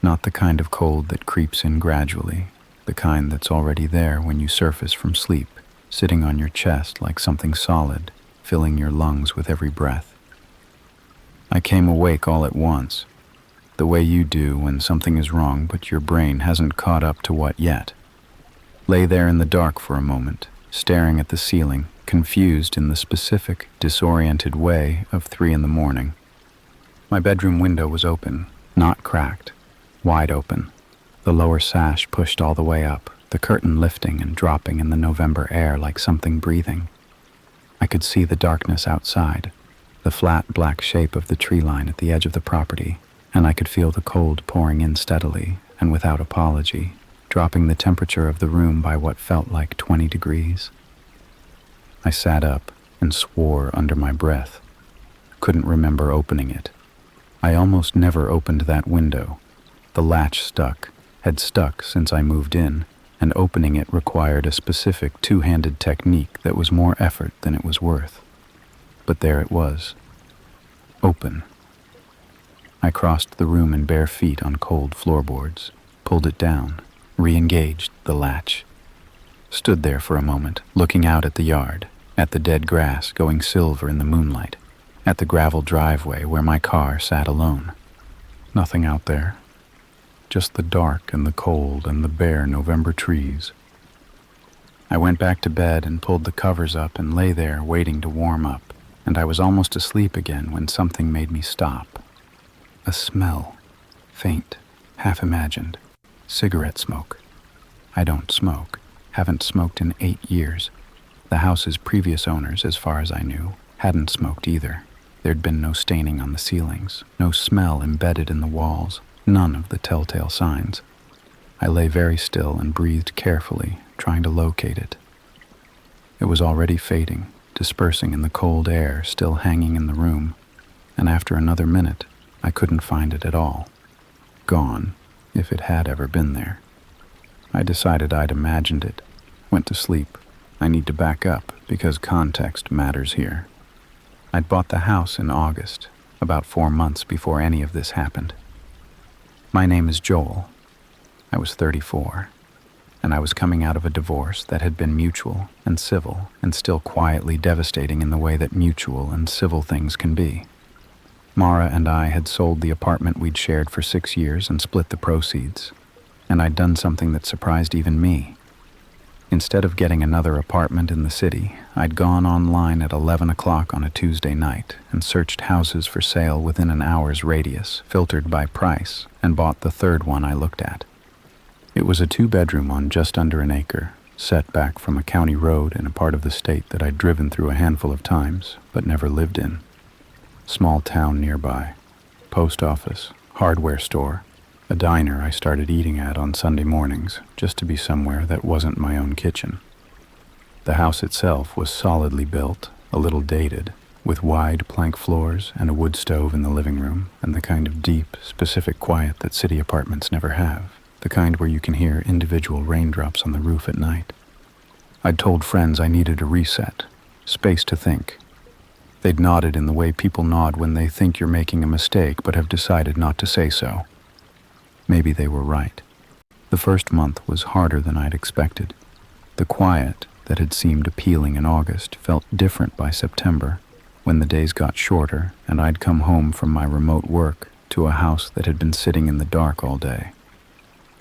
Not the kind of cold that creeps in gradually, the kind that's already there when you surface from sleep, sitting on your chest like something solid, filling your lungs with every breath. I came awake all at once, the way you do when something is wrong but your brain hasn't caught up to what yet. Lay there in the dark for a moment, staring at the ceiling, confused in the specific, disoriented way of 3 a.m. My bedroom window was open, not cracked, wide open, the lower sash pushed all the way up, the curtain lifting and dropping in the November air like something breathing. I could see the darkness outside, the flat black shape of the tree line at the edge of the property, and I could feel the cold pouring in steadily and without apology, dropping the temperature of the room by what felt like 20 degrees. I sat up and swore under my breath. Couldn't remember opening it. I almost never opened that window. The latch stuck, had stuck since I moved in, and opening it required a specific two-handed technique that was more effort than it was worth. But there it was. Open. I crossed the room in bare feet on cold floorboards, pulled it down, re-engaged the latch. Stood there for a moment, looking out at the yard, at the dead grass going silver in the moonlight, at the gravel driveway where my car sat alone. Nothing out there. Just the dark and the cold and the bare November trees. I went back to bed and pulled the covers up and lay there waiting to warm up, and I was almost asleep again when something made me stop. A smell. Faint. Half-imagined. Cigarette smoke. I don't smoke. Haven't smoked in 8 years. The house's previous owners, as far as I knew, hadn't smoked either. There'd been no staining on the ceilings, no smell embedded in the walls, none of the telltale signs. I lay very still and breathed carefully, trying to locate it. It was already fading, dispersing in the cold air still hanging in the room, and after another minute, I couldn't find it at all. Gone, if it had ever been there. I decided I'd imagined it. Went to sleep. I need to back up because context matters here. I'd bought the house in August, about 4 months before any of this happened. My name is Joel. I was 34, and I was coming out of a divorce that had been mutual and civil and still quietly devastating in the way that mutual and civil things can be. Mara and I had sold the apartment we'd shared for 6 years and split the proceeds, and I'd done something that surprised even me. Instead of getting another apartment in the city, I'd gone online at 11 o'clock on a Tuesday night and searched houses for sale within an hour's radius, filtered by price, and bought the third one I looked at. It was a 2-bedroom on just under an acre, set back from a county road in a part of the state that I'd driven through a handful of times, but never lived in. Small town nearby, post office, hardware store, a diner I started eating at on Sunday mornings, just to be somewhere that wasn't my own kitchen. The house itself was solidly built, a little dated, with wide plank floors and a wood stove in the living room, and the kind of deep, specific quiet that city apartments never have, the kind where you can hear individual raindrops on the roof at night. I'd told friends I needed a reset, space to think. They'd nodded in the way people nod when they think you're making a mistake but have decided not to say so. Maybe they were right. The first month was harder than I'd expected. The quiet that had seemed appealing in August felt different by September, when the days got shorter and I'd come home from my remote work to a house that had been sitting in the dark all day.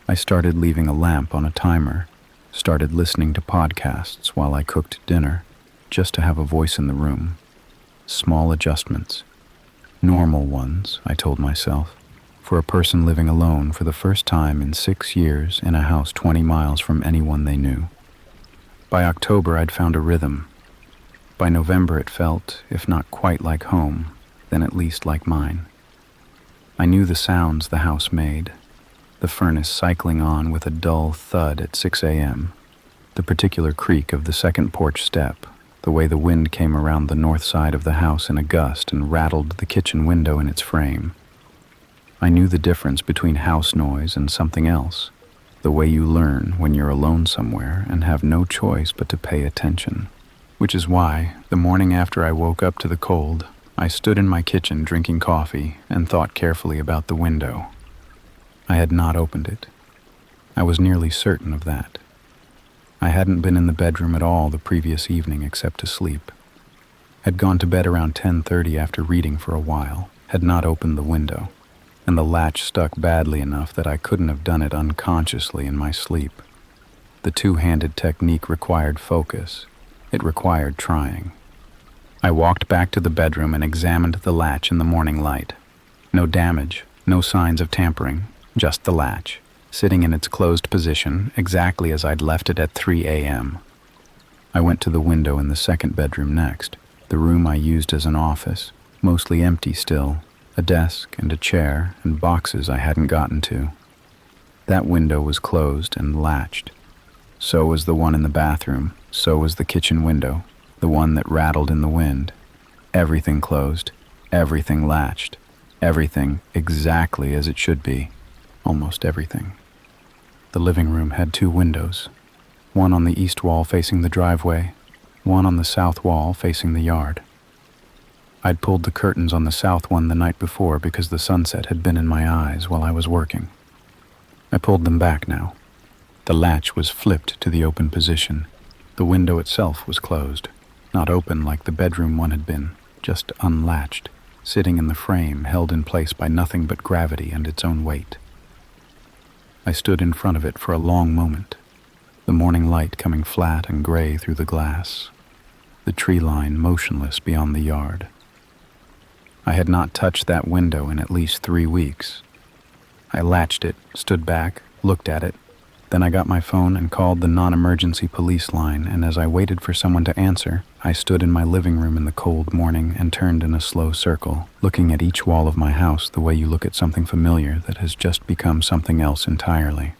I started leaving a lamp on a timer, started listening to podcasts while I cooked dinner, just to have a voice in the room. Small adjustments. Normal ones, I told myself, for a person living alone for the first time in 6 years in a house 20 miles from anyone they knew. By October, I'd found a rhythm. By November, it felt, if not quite like home, then at least like mine. I knew the sounds the house made, the furnace cycling on with a dull thud at 6 a.m., the particular creak of the second porch step, the way the wind came around the north side of the house in a gust and rattled the kitchen window in its frame. I knew the difference between house noise and something else, the way you learn when you're alone somewhere and have no choice but to pay attention. Which is why, the morning after I woke up to the cold, I stood in my kitchen drinking coffee and thought carefully about the window. I had not opened it. I was nearly certain of that. I hadn't been in the bedroom at all the previous evening except to sleep. Had gone to bed around 10:30 after reading for a while, had not opened the window, and the latch stuck badly enough that I couldn't have done it unconsciously in my sleep. The two-handed technique required focus. It required trying. I walked back to the bedroom and examined the latch in the morning light. No damage, no signs of tampering, just the latch, sitting in its closed position exactly as I'd left it at 3 a.m. I went to the window in the second bedroom next, the room I used as an office, mostly empty still, a desk and a chair and boxes I hadn't gotten to. That window was closed and latched. So was the one in the bathroom, so was the kitchen window, the one that rattled in the wind. Everything closed, everything latched, everything exactly as it should be, almost everything. The living room had 2 windows, one on the east wall facing the driveway, one on the south wall facing the yard. I'd pulled the curtains on the south one the night before because the sunset had been in my eyes while I was working. I pulled them back now. The latch was flipped to the open position. The window itself was closed, not open like the bedroom one had been, just unlatched, sitting in the frame held in place by nothing but gravity and its own weight. I stood in front of it for a long moment, the morning light coming flat and gray through the glass, the tree line motionless beyond the yard. I had not touched that window in at least 3 weeks. I latched it, stood back, looked at it. Then I got my phone and called the non-emergency police line, and as I waited for someone to answer, I stood in my living room in the cold morning and turned in a slow circle, looking at each wall of my house the way you look at something familiar that has just become something else entirely.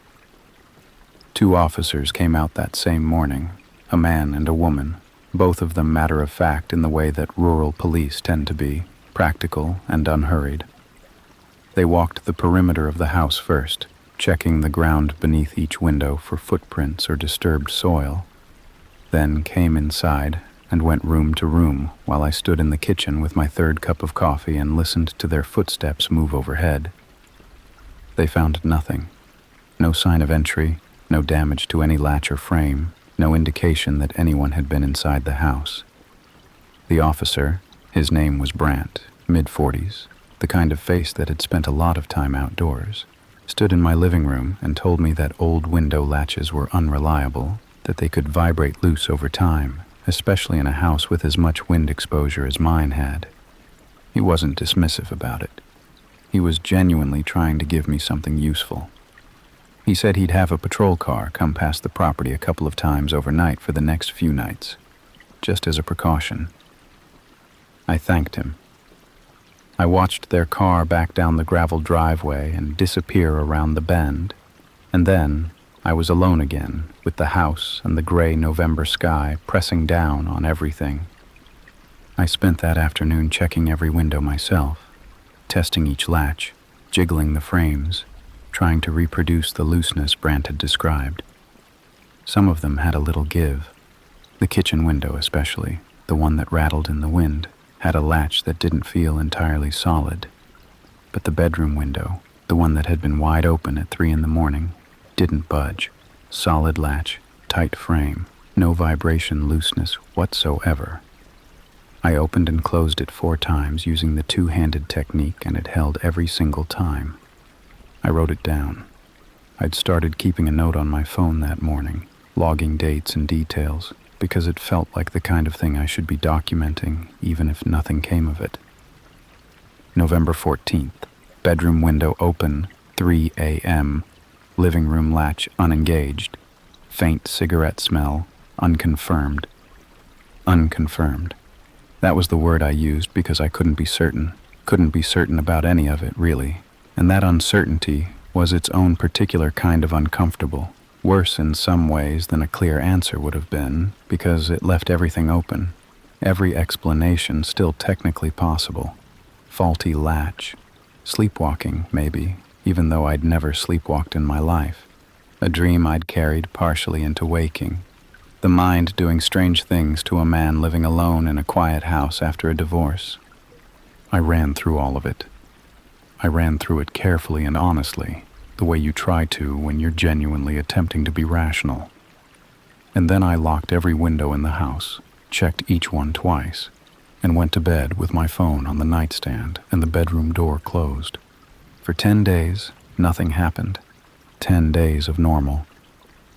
2 officers came out that same morning, a man and a woman, both of them matter-of-fact in the way that rural police tend to be, practical and unhurried. They walked the perimeter of the house first, checking the ground beneath each window for footprints or disturbed soil, then came inside and went room to room while I stood in the kitchen with my third cup of coffee and listened to their footsteps move overhead. They found nothing. No sign of entry, no damage to any latch or frame, no indication that anyone had been inside the house. The officer, his name was Brandt, mid-40s, the kind of face that had spent a lot of time outdoors, stood in my living room and told me that old window latches were unreliable, that they could vibrate loose over time, especially in a house with as much wind exposure as mine had. He wasn't dismissive about it. He was genuinely trying to give me something useful. He said he'd have a patrol car come past the property a couple of times overnight for the next few nights, just as a precaution. I thanked him. I watched their car back down the gravel driveway and disappear around the bend, and then I was alone again, with the house and the gray November sky pressing down on everything. I spent that afternoon checking every window myself, testing each latch, jiggling the frames, trying to reproduce the looseness Brandt had described. Some of them had a little give. The kitchen window especially, the one that rattled in the wind, had a latch that didn't feel entirely solid. But the bedroom window, the one that had been wide open at 3 a.m, didn't budge. Solid latch, tight frame, no vibration looseness whatsoever. I opened and closed it 4 times using the two-handed technique, and it held every single time. I wrote it down. I'd started keeping a note on my phone that morning, logging dates and details, because it felt like the kind of thing I should be documenting, even if nothing came of it. November 14th, bedroom window open, 3 a.m., living room latch unengaged, faint cigarette smell, unconfirmed. Unconfirmed. That was the word I used because I couldn't be certain about any of it, really. And that uncertainty was its own particular kind of uncomfortable, worse in some ways than a clear answer would have been, because it left everything open, every explanation still technically possible. Faulty latch, sleepwalking, maybe, even though I'd never sleepwalked in my life, a dream I'd carried partially into waking, the mind doing strange things to a man living alone in a quiet house after a divorce. I ran through all of it. I ran through it carefully and honestly, the way you try to when you're genuinely attempting to be rational. And then I locked every window in the house, checked each one twice, and went to bed with my phone on the nightstand and the bedroom door closed. For 10 days, nothing happened. 10 days of normal.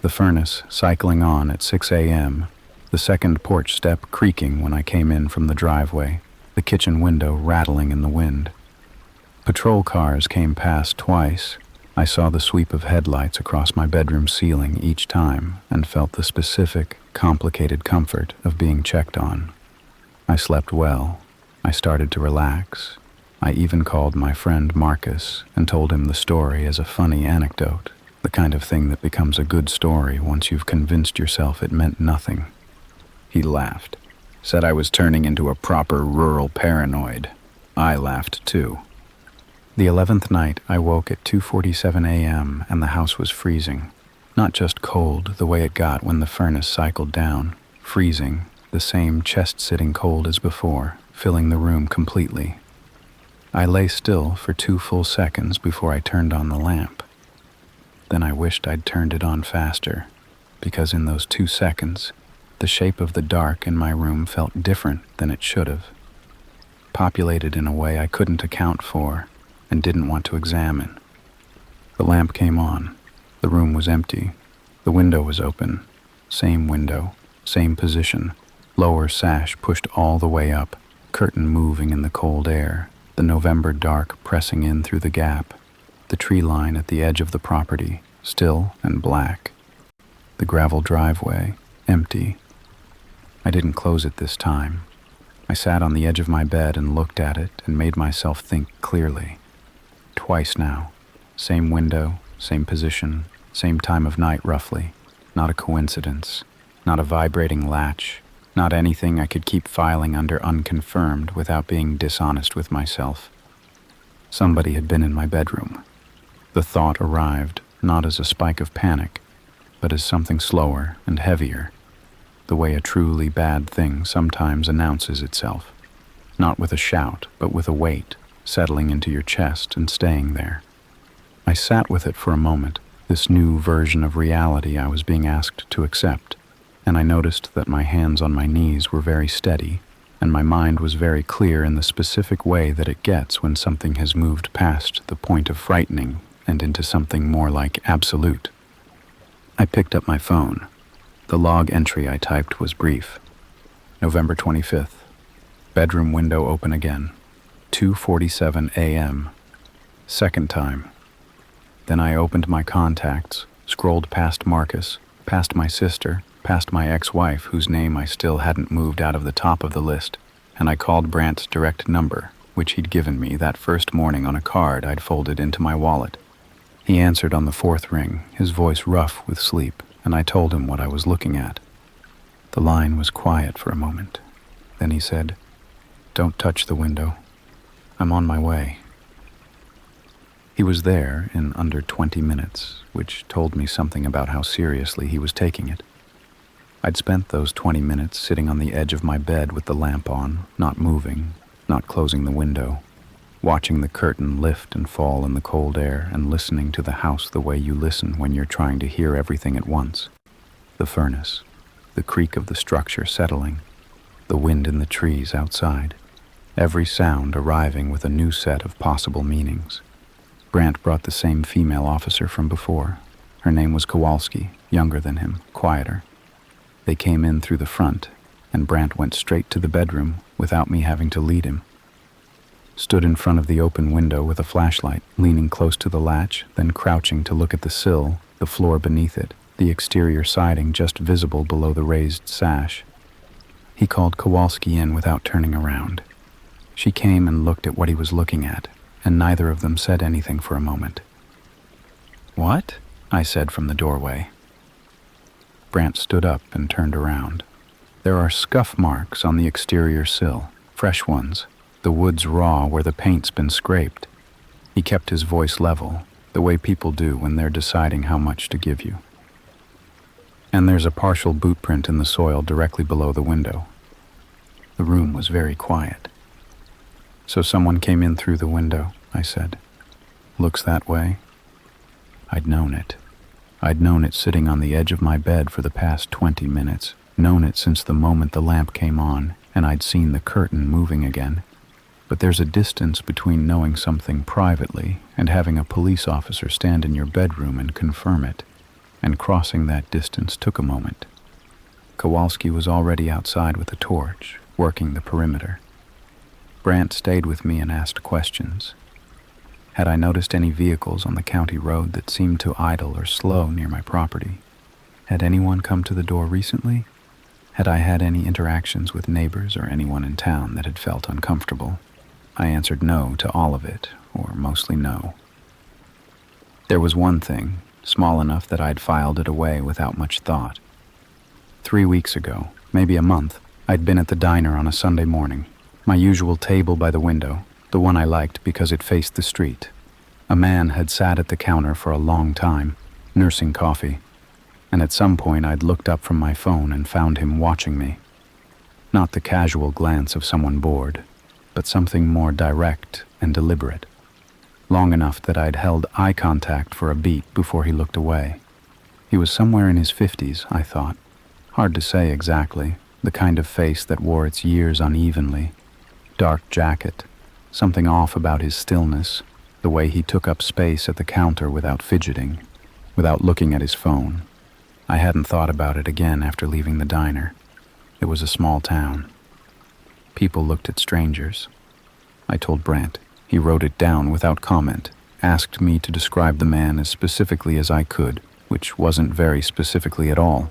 The furnace cycling on at 6 a.m., the second porch step creaking when I came in from the driveway, the kitchen window rattling in the wind. Patrol cars came past twice. I saw the sweep of headlights across my bedroom ceiling each time and felt the specific, complicated comfort of being checked on. I slept well. I started to relax. I even called my friend Marcus and told him the story as a funny anecdote, the kind of thing that becomes a good story once you've convinced yourself it meant nothing. He laughed, said I was turning into a proper rural paranoid. I laughed too. The 11th night, I woke at 2:47 a.m. and the house was freezing. Not just cold the way it got when the furnace cycled down. Freezing, the same chest-sitting cold as before, filling the room completely. I lay still for 2 full seconds before I turned on the lamp. Then I wished I'd turned it on faster, because in those 2 seconds, the shape of the dark in my room felt different than it should have. Populated in a way I couldn't account for and didn't want to examine. The lamp came on. The room was empty. The window was open. Same window, same position. Lower sash pushed all the way up, curtain moving in the cold air, the November dark pressing in through the gap, the tree line at the edge of the property, still and black. The gravel driveway, empty. I didn't close it this time. I sat on the edge of my bed and looked at it and made myself think clearly. Twice now. Same window, same position, same time of night roughly. Not a coincidence. Not a vibrating latch. Not anything I could keep filing under unconfirmed without being dishonest with myself. Somebody had been in my bedroom. The thought arrived not as a spike of panic, but as something slower and heavier, the way a truly bad thing sometimes announces itself, not with a shout, but with a weight, settling into your chest and staying there. I sat with it for a moment, this new version of reality I was being asked to accept, and I noticed that my hands on my knees were very steady, and my mind was very clear in the specific way that it gets when something has moved past the point of frightening and into something more like absolute. I picked up my phone. The log entry I typed was brief. November 25th. Bedroom window open again. 2:47 a.m. Second time. Then I opened my contacts, scrolled past Marcus, past my sister, past my ex-wife whose name I still hadn't moved out of the top of the list, and I called Brant's direct number, which he'd given me that first morning on a card I'd folded into my wallet. He answered on the fourth ring, his voice rough with sleep, and I told him what I was looking at. The line was quiet for a moment. Then he said, "Don't touch the window. I'm on my way." He was there in under 20 minutes, which told me something about how seriously he was taking it. I'd spent those 20 minutes sitting on the edge of my bed with the lamp on, not moving, not closing the window, watching the curtain lift and fall in the cold air and listening to the house the way you listen when you're trying to hear everything at once. The furnace, the creak of the structure settling, the wind in the trees outside, every sound arriving with a new set of possible meanings. Brant brought the same female officer from before. Her name was Kowalski, younger than him, quieter. They came in through the front, and Brant went straight to the bedroom without me having to lead him. Stood in front of the open window with a flashlight, leaning close to the latch, then crouching to look at the sill, the floor beneath it, the exterior siding just visible below the raised sash. He called Kowalski in without turning around. She came and looked at what he was looking at, and neither of them said anything for a moment. "What?" I said from the doorway. Brant stood up and turned around. "There are scuff marks on the exterior sill, fresh ones. The wood's raw where the paint's been scraped." He kept his voice level, the way people do when they're deciding how much to give you. "And there's a partial boot print in the soil directly below the window." The room was very quiet. "So someone came in through the window," I said. "Looks that way." I'd known it. I'd known it sitting on the edge of my bed for the past 20 minutes, known it since the moment the lamp came on, and I'd seen the curtain moving again. But there's a distance between knowing something privately and having a police officer stand in your bedroom and confirm it, and crossing that distance took a moment. Kowalski was already outside with a torch, working the perimeter. Brant stayed with me and asked questions. Had I noticed any vehicles on the county road that seemed to idle or slow near my property? Had anyone come to the door recently? Had I had any interactions with neighbors or anyone in town that had felt uncomfortable? I answered no to all of it, or mostly no. There was one thing, small enough that I'd filed it away without much thought. 3 weeks ago, maybe a month, I'd been at the diner on a Sunday morning, my usual table by the window, the one I liked because it faced the street. A man had sat at the counter for a long time, nursing coffee, and at some point I'd looked up from my phone and found him watching me. Not the casual glance of someone bored, but something more direct and deliberate. Long enough that I'd held eye contact for a beat before he looked away. He was somewhere in his 50s, I thought. Hard to say exactly, the kind of face that wore its years unevenly. Dark jacket, something off about his stillness, the way he took up space at the counter without fidgeting, without looking at his phone. I hadn't thought about it again after leaving the diner. It was a small town. People looked at strangers. I told Brant. He wrote it down without comment, asked me to describe the man as specifically as I could, which wasn't very specifically at all.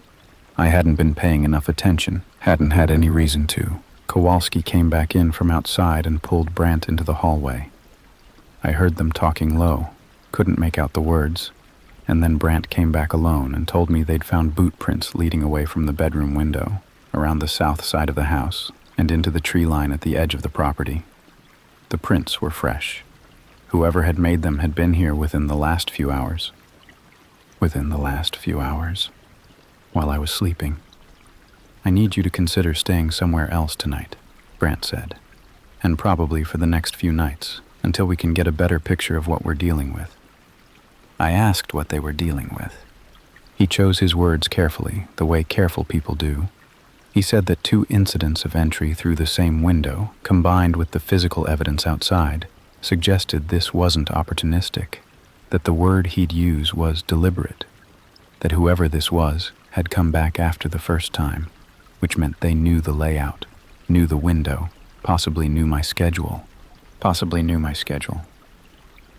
I hadn't been paying enough attention, hadn't had any reason to. Kowalski came back in from outside and pulled Brant into the hallway. I heard them talking low, couldn't make out the words, and then Brant came back alone and told me they'd found boot prints leading away from the bedroom window, around the south side of the house and into the tree line at the edge of the property. The prints were fresh. Whoever had made them had been here within the last few hours. Within the last few hours. While I was sleeping. "I need you to consider staying somewhere else tonight," Brant said, "and probably for the next few nights, until we can get a better picture of what we're dealing with." I asked what they were dealing with. He chose his words carefully, the way careful people do. He said that 2 incidents of entry through the same window, combined with the physical evidence outside, suggested this wasn't opportunistic, that the word he'd use was deliberate, that whoever this was had come back after the first time, which meant they knew the layout, knew the window, possibly knew my schedule.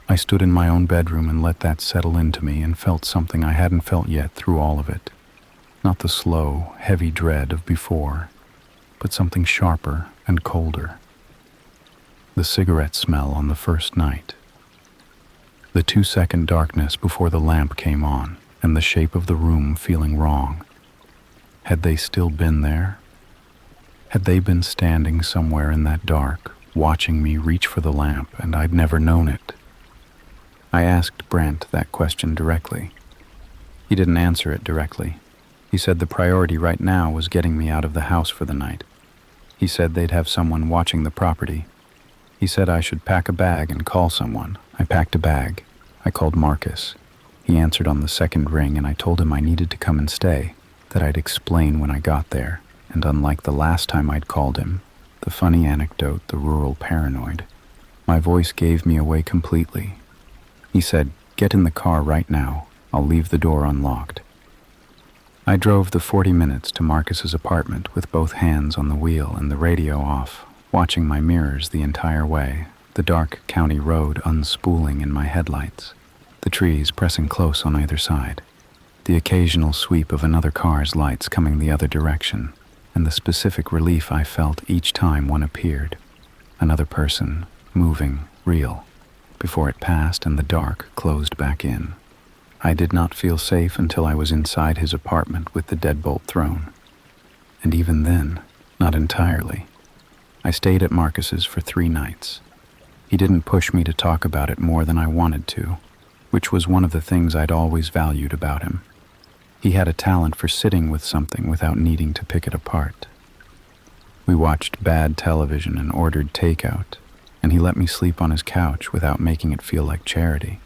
I stood in my own bedroom and let that settle into me and felt something I hadn't felt yet through all of it. Not the slow, heavy dread of before, but something sharper and colder. The cigarette smell on the first night. The 2-second darkness before the lamp came on, and the shape of the room feeling wrong. Had they still been there? Had they been standing somewhere in that dark, watching me reach for the lamp, and I'd never known it? I asked Brant that question directly. He didn't answer it directly. He said the priority right now was getting me out of the house for the night. He said they'd have someone watching the property. He said I should pack a bag and call someone. I packed a bag. I called Marcus. He answered on the second ring, and I told him I needed to come and stay, that I'd explain when I got there, and unlike the last time I'd called him, the funny anecdote, the rural paranoid, my voice gave me away completely. He said, "Get in the car right now. I'll leave the door unlocked." I drove the 40 minutes to Marcus's apartment with both hands on the wheel and the radio off, watching my mirrors the entire way, the dark county road unspooling in my headlights, the trees pressing close on either side, the occasional sweep of another car's lights coming the other direction, and the specific relief I felt each time one appeared. Another person, moving, real, before it passed and the dark closed back in. I did not feel safe until I was inside his apartment with the deadbolt thrown. And even then, not entirely. I stayed at Marcus's for 3 nights. He didn't push me to talk about it more than I wanted to, which was one of the things I'd always valued about him. He had a talent for sitting with something without needing to pick it apart. We watched bad television and ordered takeout, and he let me sleep on his couch without making it feel like charity.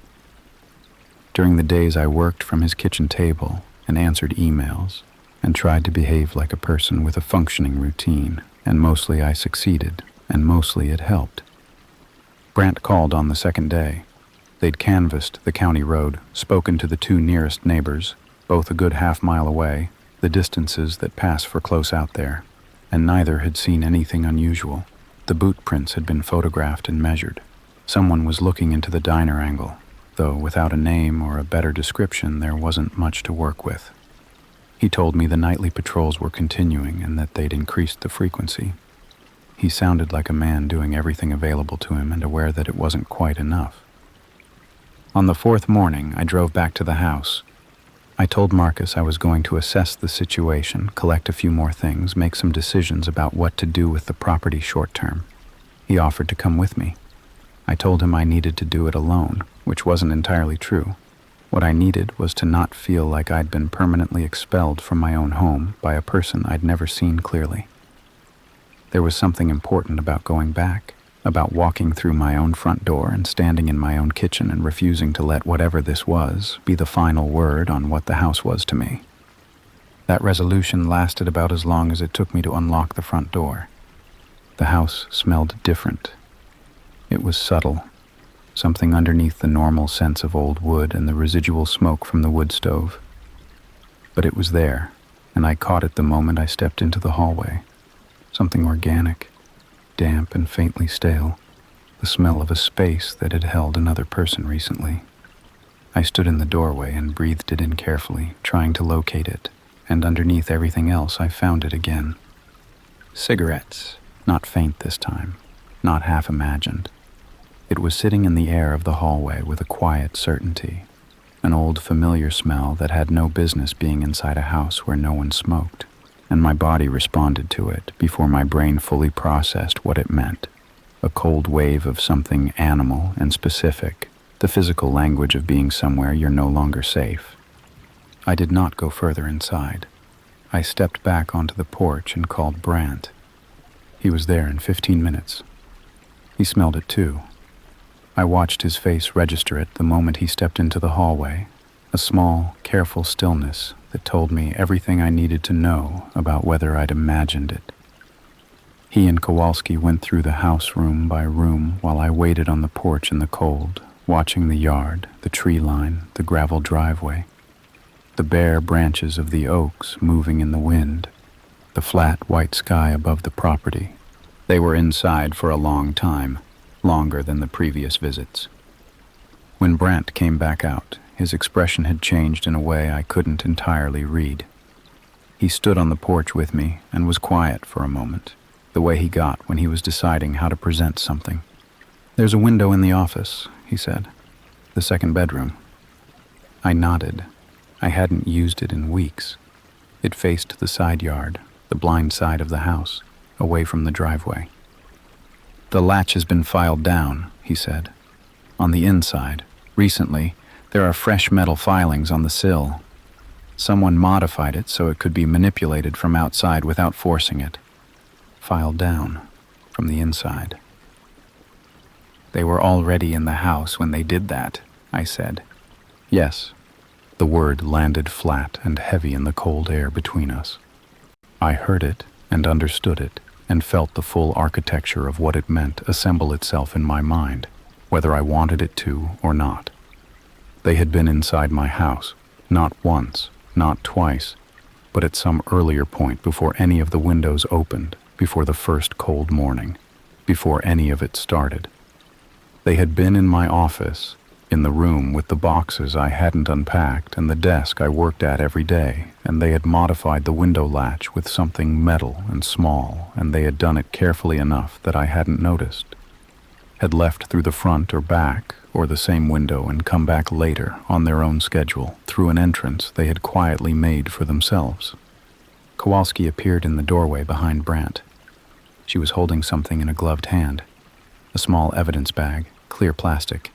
During the days I worked from his kitchen table and answered emails and tried to behave like a person with a functioning routine, and mostly I succeeded, and mostly it helped. Brant called on the second day. They'd canvassed the county road, spoken to the 2 nearest neighbors, both a good half-mile away, the distances that pass for close out there, and neither had seen anything unusual. The boot prints had been photographed and measured. Someone was looking into the diner angle, though without a name or a better description there wasn't much to work with. He told me the nightly patrols were continuing and that they'd increased the frequency. He sounded like a man doing everything available to him and aware that it wasn't quite enough. On the 4th morning, I drove back to the house. I told Marcus I was going to assess the situation, collect a few more things, make some decisions about what to do with the property short term. He offered to come with me. I told him I needed to do it alone, which wasn't entirely true. What I needed was to not feel like I'd been permanently expelled from my own home by a person I'd never seen clearly. There was something important about going back, about walking through my own front door and standing in my own kitchen and refusing to let whatever this was be the final word on what the house was to me. That resolution lasted about as long as it took me to unlock the front door. The house smelled different. It was subtle, something underneath the normal sense of old wood and the residual smoke from the wood stove. But it was there, and I caught it the moment I stepped into the hallway. Something organic, damp and faintly stale, the smell of a space that had held another person recently. I stood in the doorway and breathed it in carefully, trying to locate it, and underneath everything else I found it again. Cigarettes, not faint this time, not half imagined. It was sitting in the air of the hallway with a quiet certainty, an old familiar smell that had no business being inside a house where no one smoked. and my body responded to it before my brain fully processed what it meant. A cold wave of something animal and specific, the physical language of being somewhere you're no longer safe. I did not go further inside. I stepped back onto the porch and called Brant. He was there in 15 minutes. He smelled it too. I watched his face register it the moment he stepped into the hallway, a small, careful stillness that told me everything I needed to know about whether I'd imagined it. He and Kowalski went through the house room by room while I waited on the porch in the cold, watching the yard, the tree line, the gravel driveway, the bare branches of the oaks moving in the wind, the flat white sky above the property. They were inside for a long time, longer than the previous visits. When Brant came back out, his expression had changed in a way I couldn't entirely read. He stood on the porch with me and was quiet for a moment, the way he got when he was deciding how to present something. "There's a window in the office," he said. "The second bedroom." I nodded. I hadn't used it in weeks. It faced the side yard, the blind side of the house, away from the driveway. "The latch has been filed down," he said. "On the inside. Recently, there are fresh metal filings on the sill. Someone modified it so it could be manipulated from outside without forcing it. Filed down from the inside." "They were already in the house when they did that," I said. "Yes." The word landed flat and heavy in the cold air between us. I heard it and understood it and felt the full architecture of what it meant assemble itself in my mind, whether I wanted it to or not. They had been inside my house, not once, not twice, but at some earlier point before any of the windows opened, before the first cold morning, before any of it started. They had been in my office, in the room with the boxes I hadn't unpacked and the desk I worked at every day, and they had modified the window latch with something metal and small, and they had done it carefully enough that I hadn't noticed. Had left through the front or back, or the same window and come back later on their own schedule, through an entrance they had quietly made for themselves. Kowalski appeared in the doorway behind Brant. She was holding something in a gloved hand, a small evidence bag, clear plastic.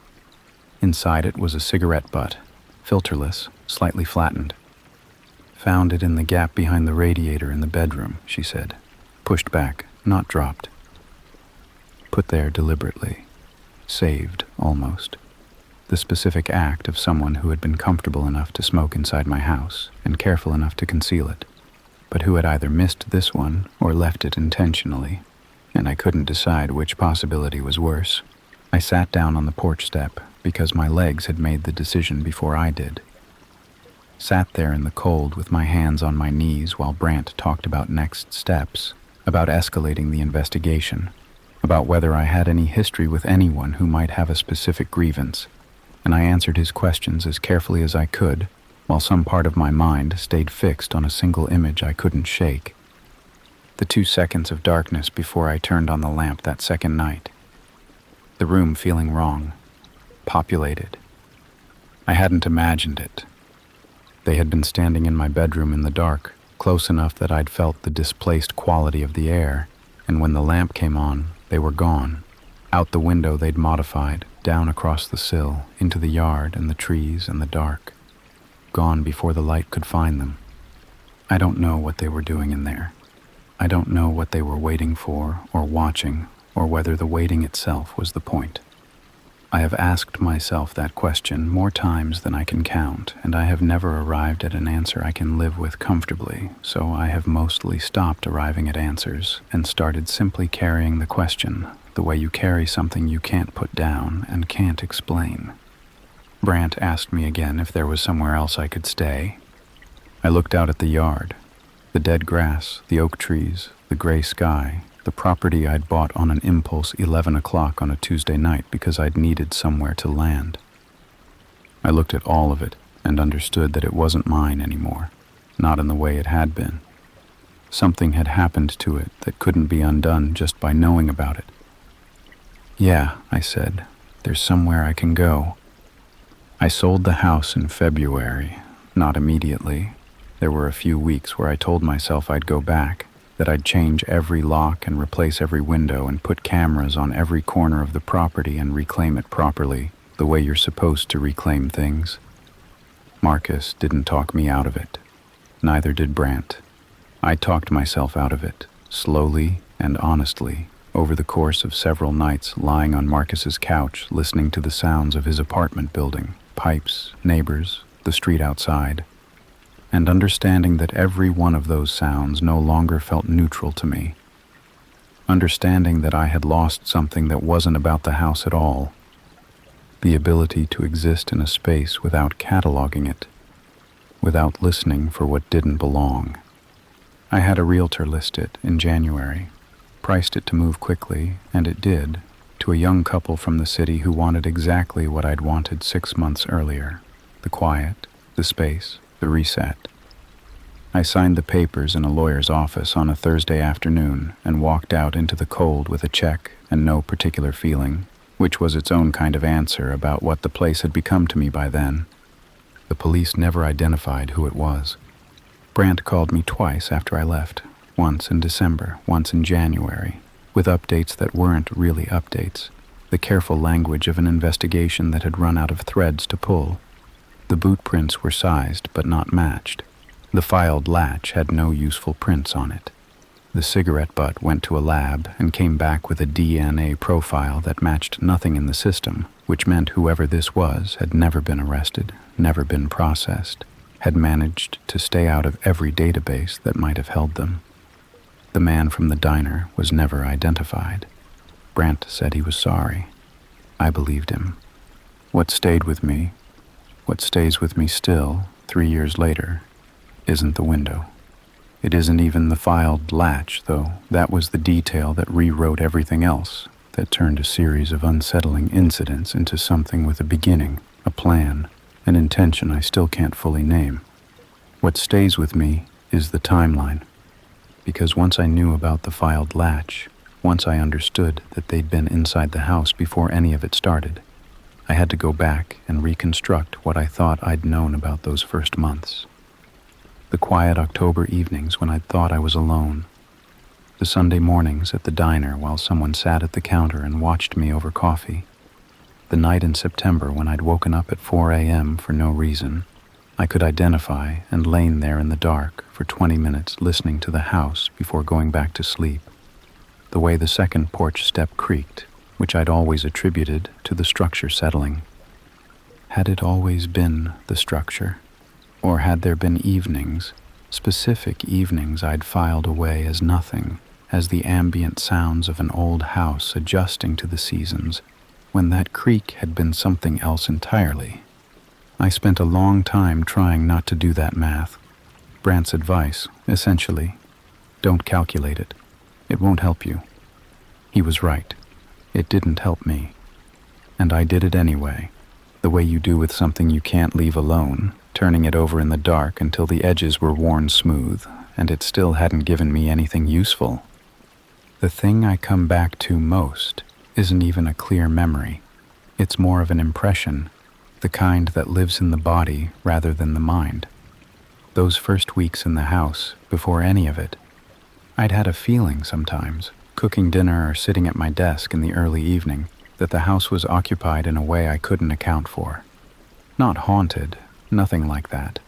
Inside it was a cigarette butt, filterless, slightly flattened. "Found it in the gap behind the radiator in the bedroom," she said. "Pushed back, not dropped. Put there deliberately. Saved, almost. The specific act of someone who had been comfortable enough to smoke inside my house and careful enough to conceal it, but who had either missed this one or left it intentionally, and I couldn't decide which possibility was worse. I sat down on the porch step because my legs had made the decision before I did. Sat there in the cold with my hands on my knees while Brant talked about next steps, about escalating the investigation, about whether I had any history with anyone who might have a specific grievance, and I answered his questions as carefully as I could, while some part of my mind stayed fixed on a single image I couldn't shake. The 2 seconds of darkness before I turned on the lamp that second night. The room feeling wrong, populated. I hadn't imagined it. They had been standing in my bedroom in the dark, close enough that I'd felt the displaced quality of the air, and when the lamp came on, they were gone. Out the window they'd modified, down across the sill, into the yard and the trees and the dark. Gone before the light could find them. I don't know what they were doing in there. I don't know what they were waiting for or watching, or whether the waiting itself was the point. I have asked myself that question more times than I can count, and I have never arrived at an answer I can live with comfortably, so I have mostly stopped arriving at answers and started simply carrying the question, the way you carry something you can't put down and can't explain. Brant asked me again if there was somewhere else I could stay. I looked out at the yard, the dead grass, the oak trees, the gray sky, the property I'd bought on an impulse 11 o'clock on a Tuesday night because I'd needed somewhere to land. I looked at all of it and understood that it wasn't mine anymore, not in the way it had been. Something had happened to it that couldn't be undone just by knowing about it. "Yeah," I said, "there's somewhere I can go." I sold the house in February, not immediately. There were a few weeks where I told myself I'd go back, that I'd change every lock and replace every window and put cameras on every corner of the property and reclaim it properly, the way you're supposed to reclaim things. Marcus didn't talk me out of it. Neither did Brant. I talked myself out of it, slowly and honestly, over the course of several nights lying on Marcus's couch listening to the sounds of his apartment building, pipes, neighbors, the street outside, and understanding that every one of those sounds no longer felt neutral to me. Understanding that I had lost something that wasn't about the house at all. The ability to exist in a space without cataloging it, without listening for what didn't belong. I had a realtor list it in January, priced it to move quickly, and it did, to a young couple from the city who wanted exactly what I'd wanted 6 months earlier: the quiet, the space, the reset. I signed the papers in a lawyer's office on a Thursday afternoon and walked out into the cold with a check and no particular feeling, which was its own kind of answer about what the place had become to me by then. The police never identified who it was. Brant called me twice after I left, once in December, once in January, with updates that weren't really updates, the careful language of an investigation that had run out of threads to pull. The boot prints were sized but not matched. The filed latch had no useful prints on it. The cigarette butt went to a lab and came back with a DNA profile that matched nothing in the system, which meant whoever this was had never been arrested, never been processed, had managed to stay out of every database that might have held them. The man from the diner was never identified. Brant said he was sorry. I believed him. What stayed with me, what stays with me still, 3 years later, isn't the window. It isn't even the filed latch, though that was the detail that rewrote everything else, that turned a series of unsettling incidents into something with a beginning, a plan, an intention I still can't fully name. What stays with me is the timeline, because once I knew about the filed latch, once I understood that they'd been inside the house before any of it started, I had to go back and reconstruct what I thought I'd known about those first months. The quiet October evenings when I'd thought I was alone. The Sunday mornings at the diner while someone sat at the counter and watched me over coffee. The night in September when I'd woken up at 4 a.m. for no reason. I could identify and lain there in the dark for 20 minutes listening to the house before going back to sleep. The way the second porch step creaked, which I'd always attributed to the structure settling. Had it always been the structure? Or had there been evenings, specific evenings I'd filed away as nothing, as the ambient sounds of an old house adjusting to the seasons, when that creak had been something else entirely? I spent a long time trying not to do that math. Brant's advice, essentially, don't calculate it. It won't help you. He was right. It didn't help me. And I did it anyway, the way you do with something you can't leave alone, turning it over in the dark until the edges were worn smooth, and it still hadn't given me anything useful. The thing I come back to most isn't even a clear memory. It's more of an impression, the kind that lives in the body rather than the mind. Those first weeks in the house, before any of it, I'd had a feeling sometimes, cooking dinner or sitting at my desk in the early evening, that the house was occupied in a way I couldn't account for. Not haunted, nothing like that.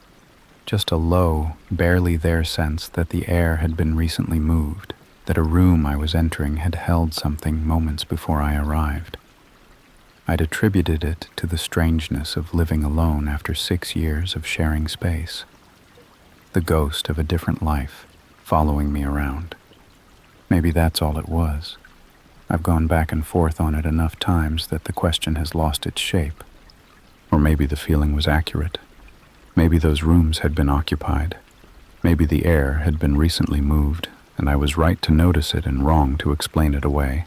Just a low, barely there sense that the air had been recently moved, that a room I was entering had held something moments before I arrived. I'd attributed it to the strangeness of living alone after 6 years of sharing space. The ghost of a different life following me around. Maybe that's all it was. I've gone back and forth on it enough times that the question has lost its shape. Or maybe the feeling was accurate. Maybe those rooms had been occupied. Maybe the air had been recently moved, and I was right to notice it and wrong to explain it away.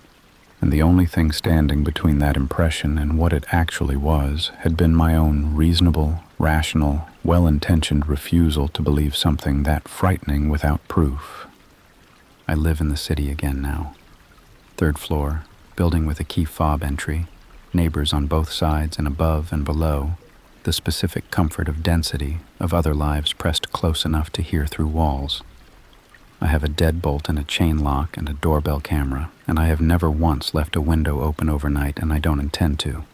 And the only thing standing between that impression and what it actually was had been my own reasonable, rational, well-intentioned refusal to believe something that frightening without proof. I live in the city again now. 3rd floor, building with a key fob entry, neighbors on both sides and above and below, the specific comfort of density, of other lives pressed close enough to hear through walls. I have a deadbolt and a chain lock and a doorbell camera, and I have never once left a window open overnight, and I don't intend to.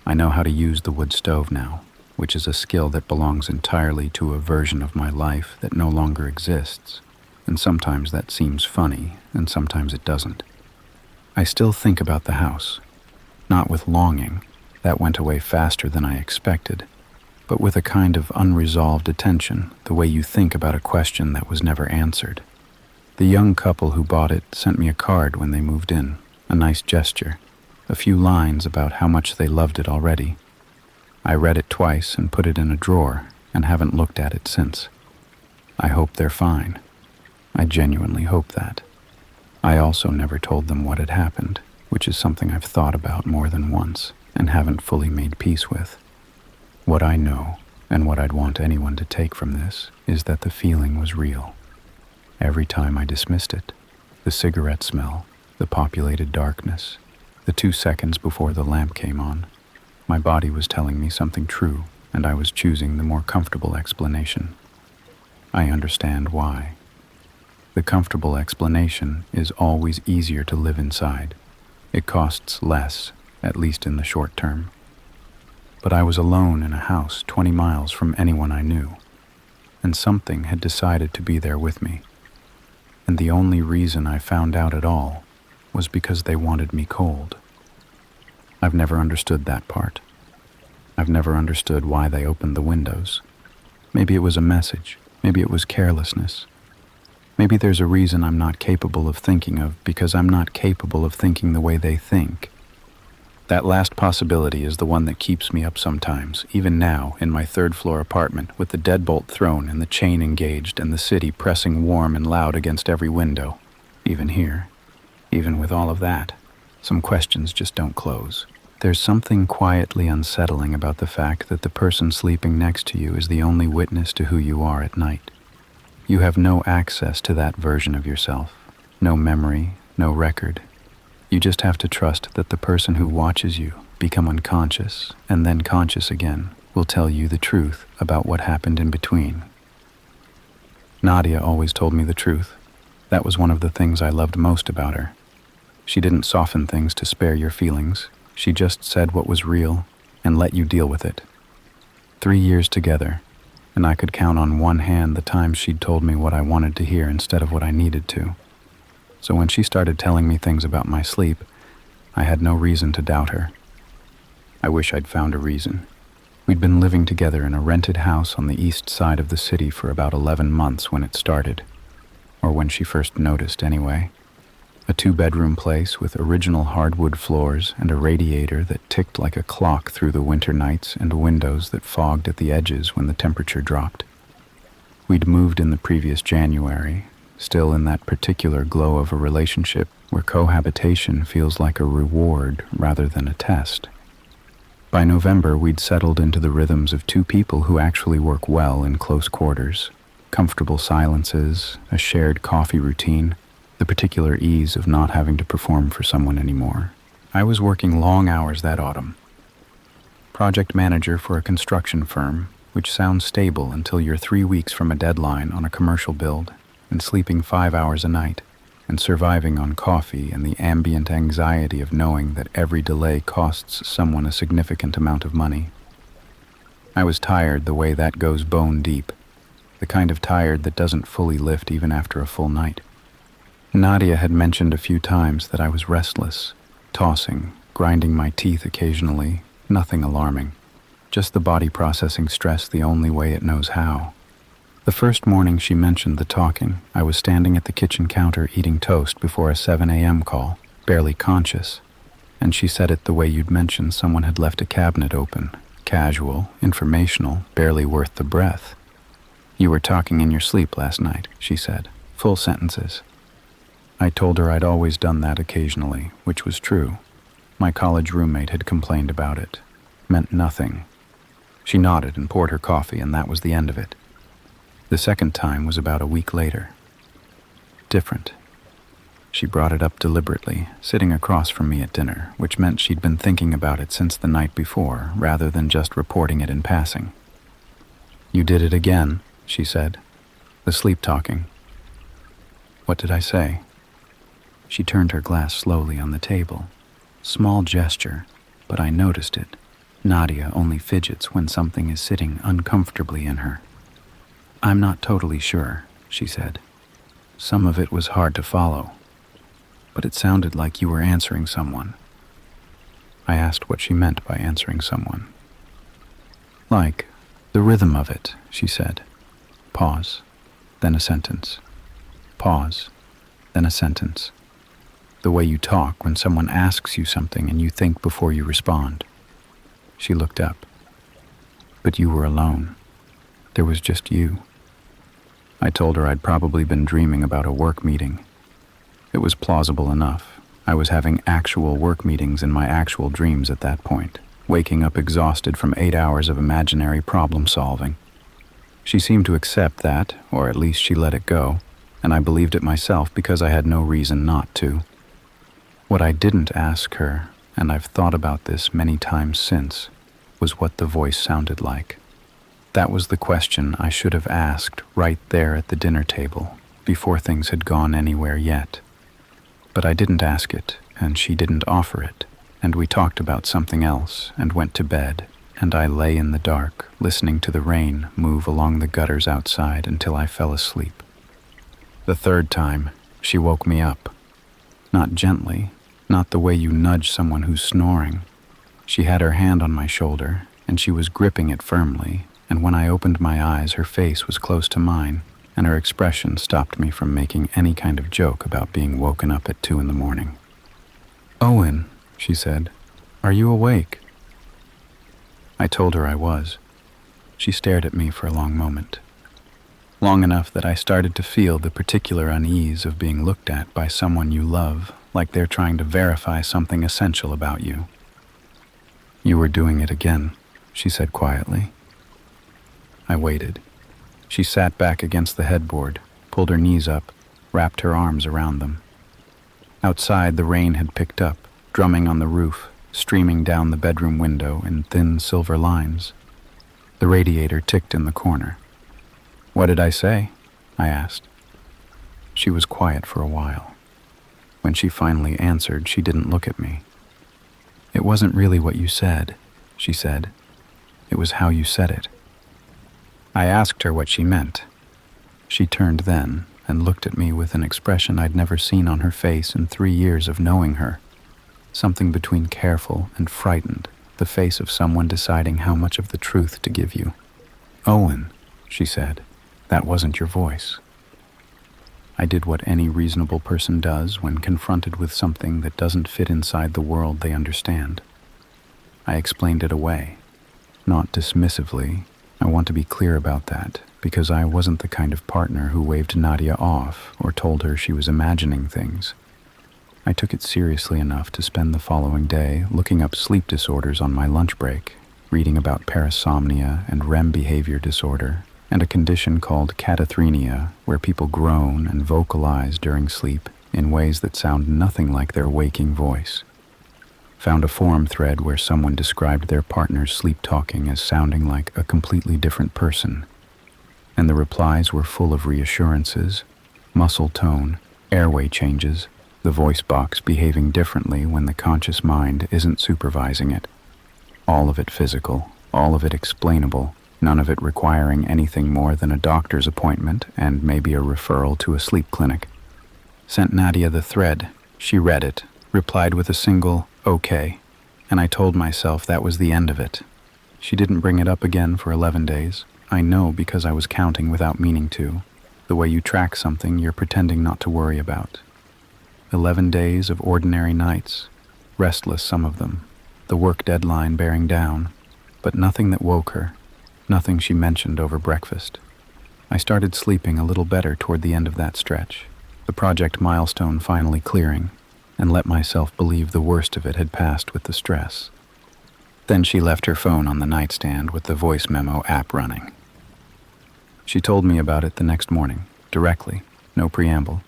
I know how to use the wood stove now, which is a skill that belongs entirely to a version of my life that no longer exists, and sometimes that seems funny, and sometimes it doesn't. I still think about the house, not with longing, that went away faster than I expected, but with a kind of unresolved attention, the way you think about a question that was never answered. The young couple who bought it sent me a card when they moved in, a nice gesture, a few lines about how much they loved it already. I read it twice and put it in a drawer and haven't looked at it since. I hope they're fine. I genuinely hope that. I also never told them what had happened, which is something I've thought about more than once and haven't fully made peace with. What I know, and what I'd want anyone to take from this, is that the feeling was real. Every time I dismissed it, the cigarette smell, the populated darkness, the 2 seconds before the lamp came on, my body was telling me something true, and I was choosing the more comfortable explanation. I understand why. The comfortable explanation is always easier to live inside. It costs less, at least in the short term. But I was alone in a house 20 miles from anyone I knew, and something had decided to be there with me. And the only reason I found out at all was because they wanted me cold. I've never understood that part. I've never understood why they opened the windows. Maybe it was a message. Maybe it was carelessness. Maybe there's a reason I'm not capable of thinking of because I'm not capable of thinking the way they think. That last possibility is the one that keeps me up sometimes, even now in my third-floor apartment with the deadbolt thrown and the chain engaged and the city pressing warm and loud against every window. Even here, even with all of that, some questions just don't close. There's something quietly unsettling about the fact that the person sleeping next to you is the only witness to who you are at night. You have no access to that version of yourself, no memory, no record. You just have to trust that the person who watches you become unconscious and then conscious again will tell you the truth about what happened in between. Nadia always told me the truth. That was one of the things I loved most about her. She didn't soften things to spare your feelings. She just said what was real and let you deal with it. 3 years together, and I could count on one hand the times she'd told me what I wanted to hear instead of what I needed to. So when she started telling me things about my sleep, I had no reason to doubt her. I wish I'd found a reason. We'd been living together in a rented house on the east side of the city for about 11 months when it started, or when she first noticed anyway. A 2-bedroom place with original hardwood floors and a radiator that ticked like a clock through the winter nights and windows that fogged at the edges when the temperature dropped. We'd moved in the previous January, still in that particular glow of a relationship where cohabitation feels like a reward rather than a test. By November, we'd settled into the rhythms of 2 people who actually work well in close quarters, comfortable silences, a shared coffee routine, the particular ease of not having to perform for someone anymore. I was working long hours that autumn. Project manager for a construction firm, which sounds stable until you're 3 weeks from a deadline on a commercial build, and sleeping 5 hours a night, and surviving on coffee and the ambient anxiety of knowing that every delay costs someone a significant amount of money. I was tired the way that goes bone deep, the kind of tired that doesn't fully lift even after a full night. Nadia had mentioned a few times that I was restless, tossing, grinding my teeth occasionally, nothing alarming, just the body processing stress the only way it knows how. The first morning she mentioned the talking, I was standing at the kitchen counter eating toast before a 7 a.m. call, barely conscious, and she said it the way you'd mention someone had left a cabinet open, casual, informational, barely worth the breath. "You were talking in your sleep last night," she said, full sentences. I told her I'd always done that occasionally, which was true. My college roommate had complained about it. Meant nothing. She nodded and poured her coffee, and that was the end of it. The second time was about a week later. Different. She brought it up deliberately, sitting across from me at dinner, which meant she'd been thinking about it since the night before, rather than just reporting it in passing. "You did it again," she said. "The sleep-talking." What did I say? She turned her glass slowly on the table. Small gesture, but I noticed it. Nadia only fidgets when something is sitting uncomfortably in her. "I'm not totally sure," she said. "Some of it was hard to follow, but it sounded like you were answering someone." I asked what she meant by answering someone. "Like, the rhythm of it," she said. Pause, then a sentence. Pause, then a sentence. The way you talk when someone asks you something and you think before you respond. She looked up. "But you were alone. There was just you." I told her I'd probably been dreaming about a work meeting. It was plausible enough. I was having actual work meetings in my actual dreams at that point, waking up exhausted from 8 hours of imaginary problem solving. She seemed to accept that, or at least she let it go, and I believed it myself because I had no reason not to. What I didn't ask her, and I've thought about this many times since, was what the voice sounded like. That was the question I should have asked right there at the dinner table, before things had gone anywhere yet. But I didn't ask it, and she didn't offer it, and we talked about something else and went to bed, and I lay in the dark, listening to the rain move along the gutters outside until I fell asleep. The third time, she woke me up. Not gently, not the way you nudge someone who's snoring. She had her hand on my shoulder, and she was gripping it firmly, and when I opened my eyes, her face was close to mine, and her expression stopped me from making any kind of joke about being woken up at 2 a.m. "Owen," she said, "are you awake?" I told her I was. She stared at me for a long moment. Long enough that I started to feel the particular unease of being looked at by someone you love, like they're trying to verify something essential about you. "You were doing it again," she said quietly. I waited. She sat back against the headboard, pulled her knees up, wrapped her arms around them. Outside, the rain had picked up, drumming on the roof, streaming down the bedroom window in thin silver lines. The radiator ticked in the corner. "What did I say?" I asked. She was quiet for a while. When she finally answered, she didn't look at me. "It wasn't really what you said," she said. "It was how you said it." I asked her what she meant. She turned then and looked at me with an expression I'd never seen on her face in 3 years of knowing her. Something between careful and frightened, the face of someone deciding how much of the truth to give you. "Owen," she said, "that wasn't your voice." I did what any reasonable person does when confronted with something that doesn't fit inside the world they understand. I explained it away. Not dismissively. I want to be clear about that, because I wasn't the kind of partner who waved Nadia off or told her she was imagining things. I took it seriously enough to spend the following day looking up sleep disorders on my lunch break, reading about parasomnia and REM behavior disorder, and a condition called catathrenia, where people groan and vocalize during sleep in ways that sound nothing like their waking voice. Found a forum thread where someone described their partner's sleep-talking as sounding like a completely different person, and the replies were full of reassurances, muscle tone, airway changes, the voice box behaving differently when the conscious mind isn't supervising it. All of it physical, all of it explainable, none of it requiring anything more than a doctor's appointment and maybe a referral to a sleep clinic. Sent Nadia the thread. She read it, replied with a single, "Okay," and I told myself that was the end of it. She didn't bring it up again for 11 days. I know because I was counting without meaning to. The way you track something you're pretending not to worry about. 11 days of ordinary nights, restless some of them, the work deadline bearing down, but nothing that woke her, nothing she mentioned over breakfast. I started sleeping a little better toward the end of that stretch, the project milestone finally clearing, and let myself believe the worst of it had passed with the stress. Then she left her phone on the nightstand with the voice memo app running. She told me about it the next morning, directly, no preamble.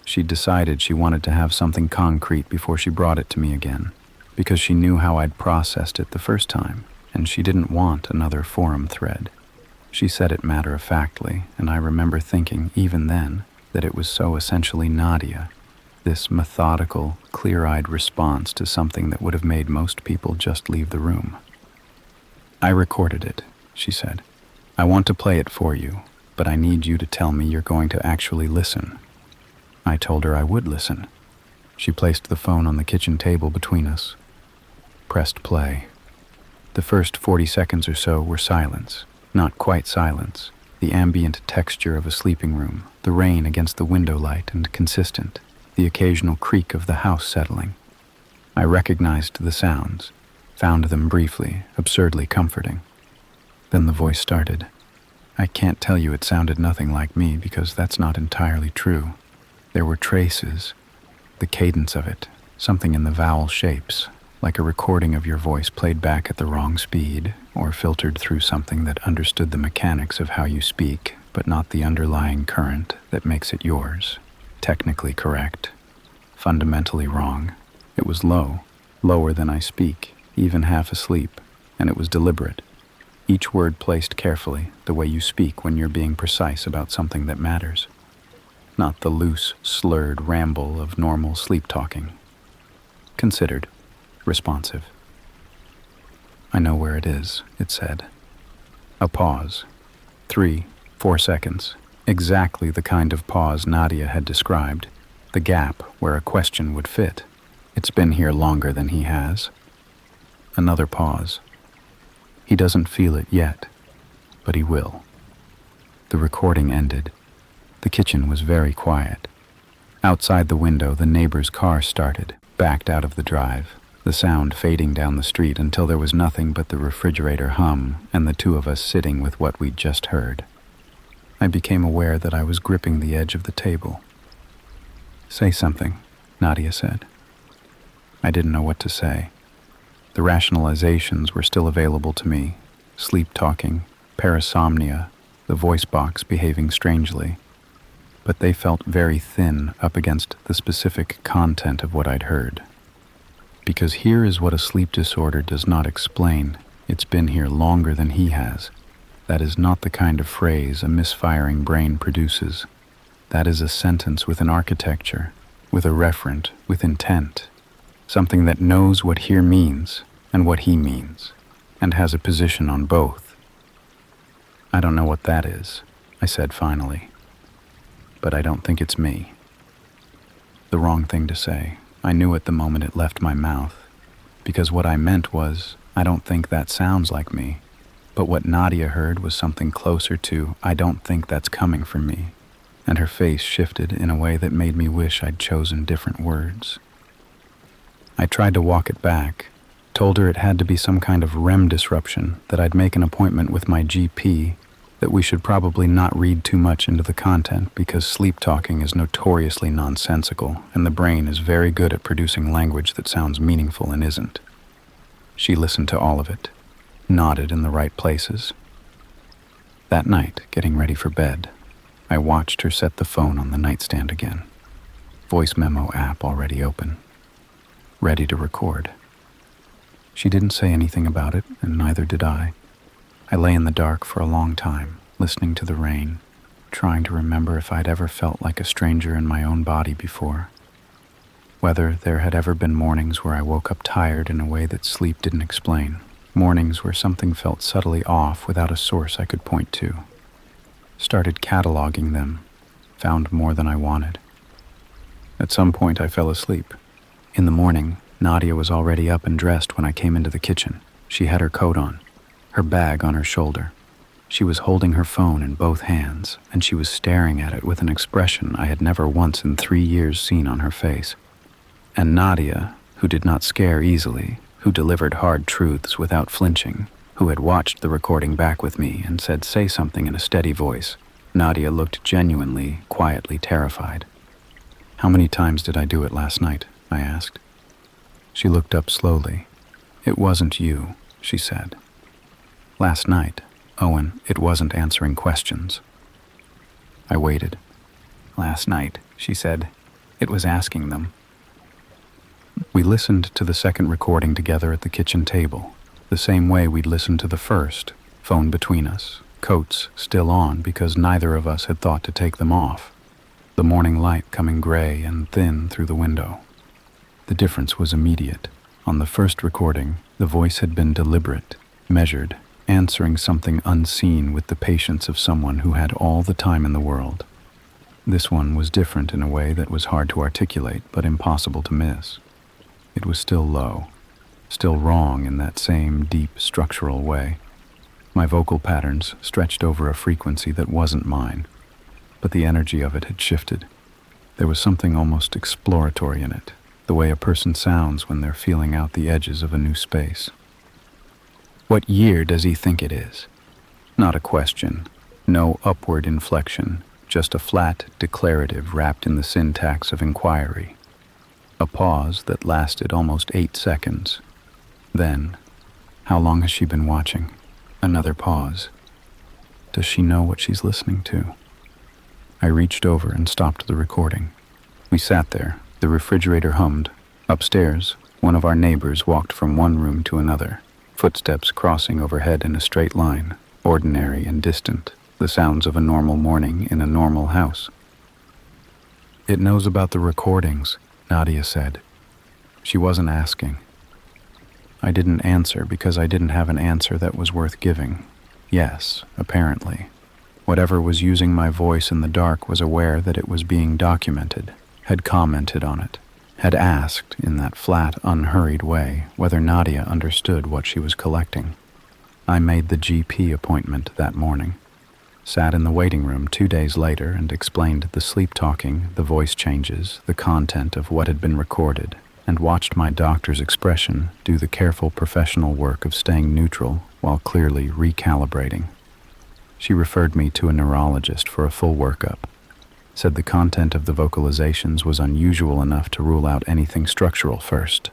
She'd decided she wanted to have something concrete before she brought it to me again, because she knew how I'd processed it the first time, and she didn't want another forum thread. She said it matter-of-factly, and I remember thinking, even then, that it was so essentially Nadia, this methodical, clear-eyed response to something that would have made most people just leave the room. "I recorded it," she said. "I want to play it for you, but I need you to tell me you're going to actually listen." I told her I would listen. She placed the phone on the kitchen table between us. Pressed play. The first 40 seconds or so were silence. Not quite silence. The ambient texture of a sleeping room, the rain against the window light and consistent, the occasional creak of the house settling. I recognized the sounds, found them briefly, absurdly comforting. Then the voice started. I can't tell you it sounded nothing like me because that's not entirely true. There were traces, the cadence of it, something in the vowel shapes, like a recording of your voice played back at the wrong speed or filtered through something that understood the mechanics of how you speak, but not the underlying current that makes it yours. Technically correct, fundamentally wrong. It was low, lower than I speak, even half asleep, and it was deliberate. Each word placed carefully, the way you speak when you're being precise about something that matters. Not the loose, slurred ramble of normal sleep talking. Considered, responsive. I know where it is, it said. A pause. 3, 4 seconds. Exactly the kind of pause Nadia had described. The gap where a question would fit. It's been here longer than he has. Another pause. He doesn't feel it yet, but he will. The recording ended. The kitchen was very quiet. Outside the window, the neighbor's car started, backed out of the drive, the sound fading down the street until there was nothing but the refrigerator hum and the two of us sitting with what we'd just heard. I became aware that I was gripping the edge of the table. "Say something," Nadia said. I didn't know what to say. The rationalizations were still available to me. Sleep talking, parasomnia, the voice box behaving strangely. But they felt very thin up against the specific content of what I'd heard. Because here is what a sleep disorder does not explain. It's been here longer than he has. That is not the kind of phrase a misfiring brain produces. That is a sentence with an architecture, with a referent, with intent. Something that knows what here means and what he means, and has a position on both. "I don't know what that is," I said finally. "But I don't think it's me." The wrong thing to say. I knew it the moment it left my mouth, because what I meant was, I don't think that sounds like me. But what Nadia heard was something closer to, I don't think that's coming from me. And her face shifted in a way that made me wish I'd chosen different words. I tried to walk it back, told her it had to be some kind of REM disruption, that I'd make an appointment with my GP, that we should probably not read too much into the content because sleep talking is notoriously nonsensical and the brain is very good at producing language that sounds meaningful and isn't. She listened to all of it, nodded in the right places. That night, getting ready for bed, I watched her set the phone on the nightstand again. Voice memo app already open. Ready to record. She didn't say anything about it, and neither did I. I lay in the dark for a long time, listening to the rain, trying to remember if I'd ever felt like a stranger in my own body before. Whether there had ever been mornings where I woke up tired in a way that sleep didn't explain. Mornings where something felt subtly off without a source I could point to. Started cataloging them, found more than I wanted. At some point I fell asleep. In the morning, Nadia was already up and dressed when I came into the kitchen. She had her coat on, her bag on her shoulder. She was holding her phone in both hands, and she was staring at it with an expression I had never once in 3 years seen on her face. And Nadia, who did not scare easily, who delivered hard truths without flinching, who had watched the recording back with me and said, "Say something," in a steady voice. Nadia looked genuinely, quietly terrified. "How many times did I do it last night?" I asked. She looked up slowly. "It wasn't you," she said. "Last night, Owen, it wasn't answering questions." I waited. "Last night," she said. It was asking them. We listened to the second recording together at the kitchen table, the same way we'd listened to the first, phone between us, coats still on because neither of us had thought to take them off, the morning light coming gray and thin through the window. The difference was immediate. On the first recording, the voice had been deliberate, measured, answering something unseen with the patience of someone who had all the time in the world. This one was different in a way that was hard to articulate but impossible to miss. It was still low, still wrong in that same deep structural way. My vocal patterns stretched over a frequency that wasn't mine, but the energy of it had shifted. There was something almost exploratory in it, the way a person sounds when they're feeling out the edges of a new space. What year does he think it is? Not a question, no upward inflection, just a flat declarative wrapped in the syntax of inquiry. A pause that lasted almost 8 seconds. Then, how long has she been watching? Another pause. Does she know what she's listening to? I reached over and stopped the recording. We sat there. The refrigerator hummed. Upstairs, one of our neighbors walked from one room to another, footsteps crossing overhead in a straight line, ordinary and distant, the sounds of a normal morning in a normal house. It knows about the recordings, Nadia said. She wasn't asking. I didn't answer because I didn't have an answer that was worth giving. Yes, apparently. Whatever was using my voice in the dark was aware that it was being documented, had commented on it, had asked in that flat, unhurried way whether Nadia understood what she was collecting. I made the GP appointment that morning, sat in the waiting room 2 days later and explained the sleep talking, the voice changes, the content of what had been recorded, and watched my doctor's expression do the careful professional work of staying neutral while clearly recalibrating. She referred me to a neurologist for a full workup, said the content of the vocalizations was unusual enough to rule out anything structural first.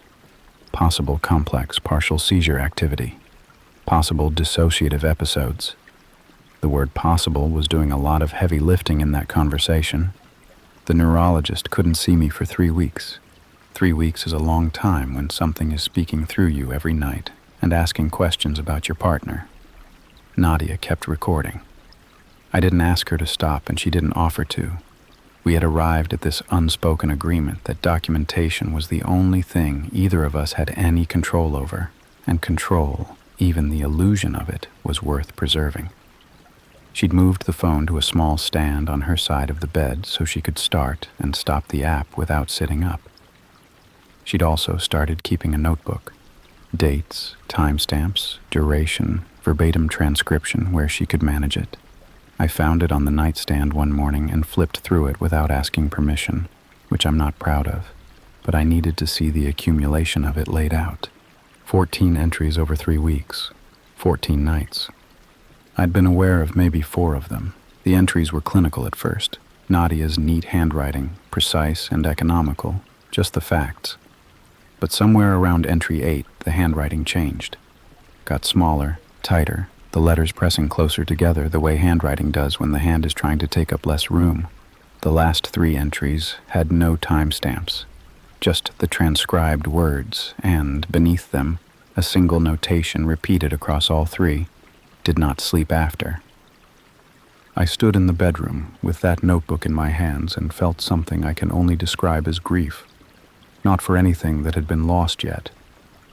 Possible complex partial seizure activity. Possible dissociative episodes. The word possible was doing a lot of heavy lifting in that conversation. The neurologist couldn't see me for 3 weeks. 3 weeks is a long time when something is speaking through you every night and asking questions about your partner. Nadia kept recording. I didn't ask her to stop, and she didn't offer to. We had arrived at this unspoken agreement that documentation was the only thing either of us had any control over, and control, even the illusion of it, was worth preserving. She'd moved the phone to a small stand on her side of the bed so she could start and stop the app without sitting up. She'd also started keeping a notebook. Dates, timestamps, duration, verbatim transcription where she could manage it. I found it on the nightstand one morning and flipped through it without asking permission, which I'm not proud of, but I needed to see the accumulation of it laid out. 14 entries over 3 weeks, 14 nights. I'd been aware of maybe 4 of them. The entries were clinical at first. Nadia's neat handwriting, precise and economical, just the facts. But somewhere around entry 8, the handwriting changed. Got smaller, tighter, the letters pressing closer together the way handwriting does when the hand is trying to take up less room. The last 3 entries had no timestamps, just the transcribed words, and beneath them, a single notation repeated across all 3, did not sleep after. I stood in the bedroom with that notebook in my hands and felt something I can only describe as grief. Not for anything that had been lost yet,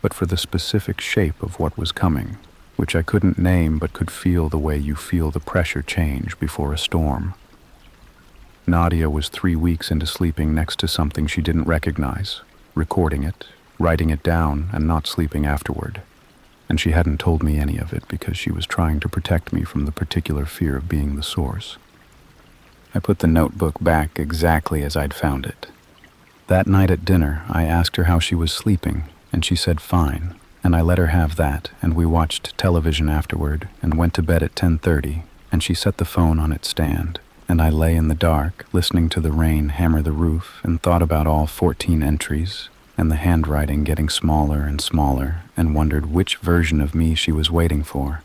but for the specific shape of what was coming, which I couldn't name but could feel the way you feel the pressure change before a storm. Nadia was 3 weeks into sleeping next to something she didn't recognize, recording it, writing it down, and not sleeping afterward. And she hadn't told me any of it because she was trying to protect me from the particular fear of being the source. I put the notebook back exactly as I'd found it. That night at dinner, I asked her how she was sleeping, and she said fine, and I let her have that, and we watched television afterward and went to bed at 10:30, and she set the phone on its stand, and I lay in the dark, listening to the rain hammer the roof, and thought about all 14 entries, and the handwriting getting smaller and smaller, and wondered which version of me she was waiting for.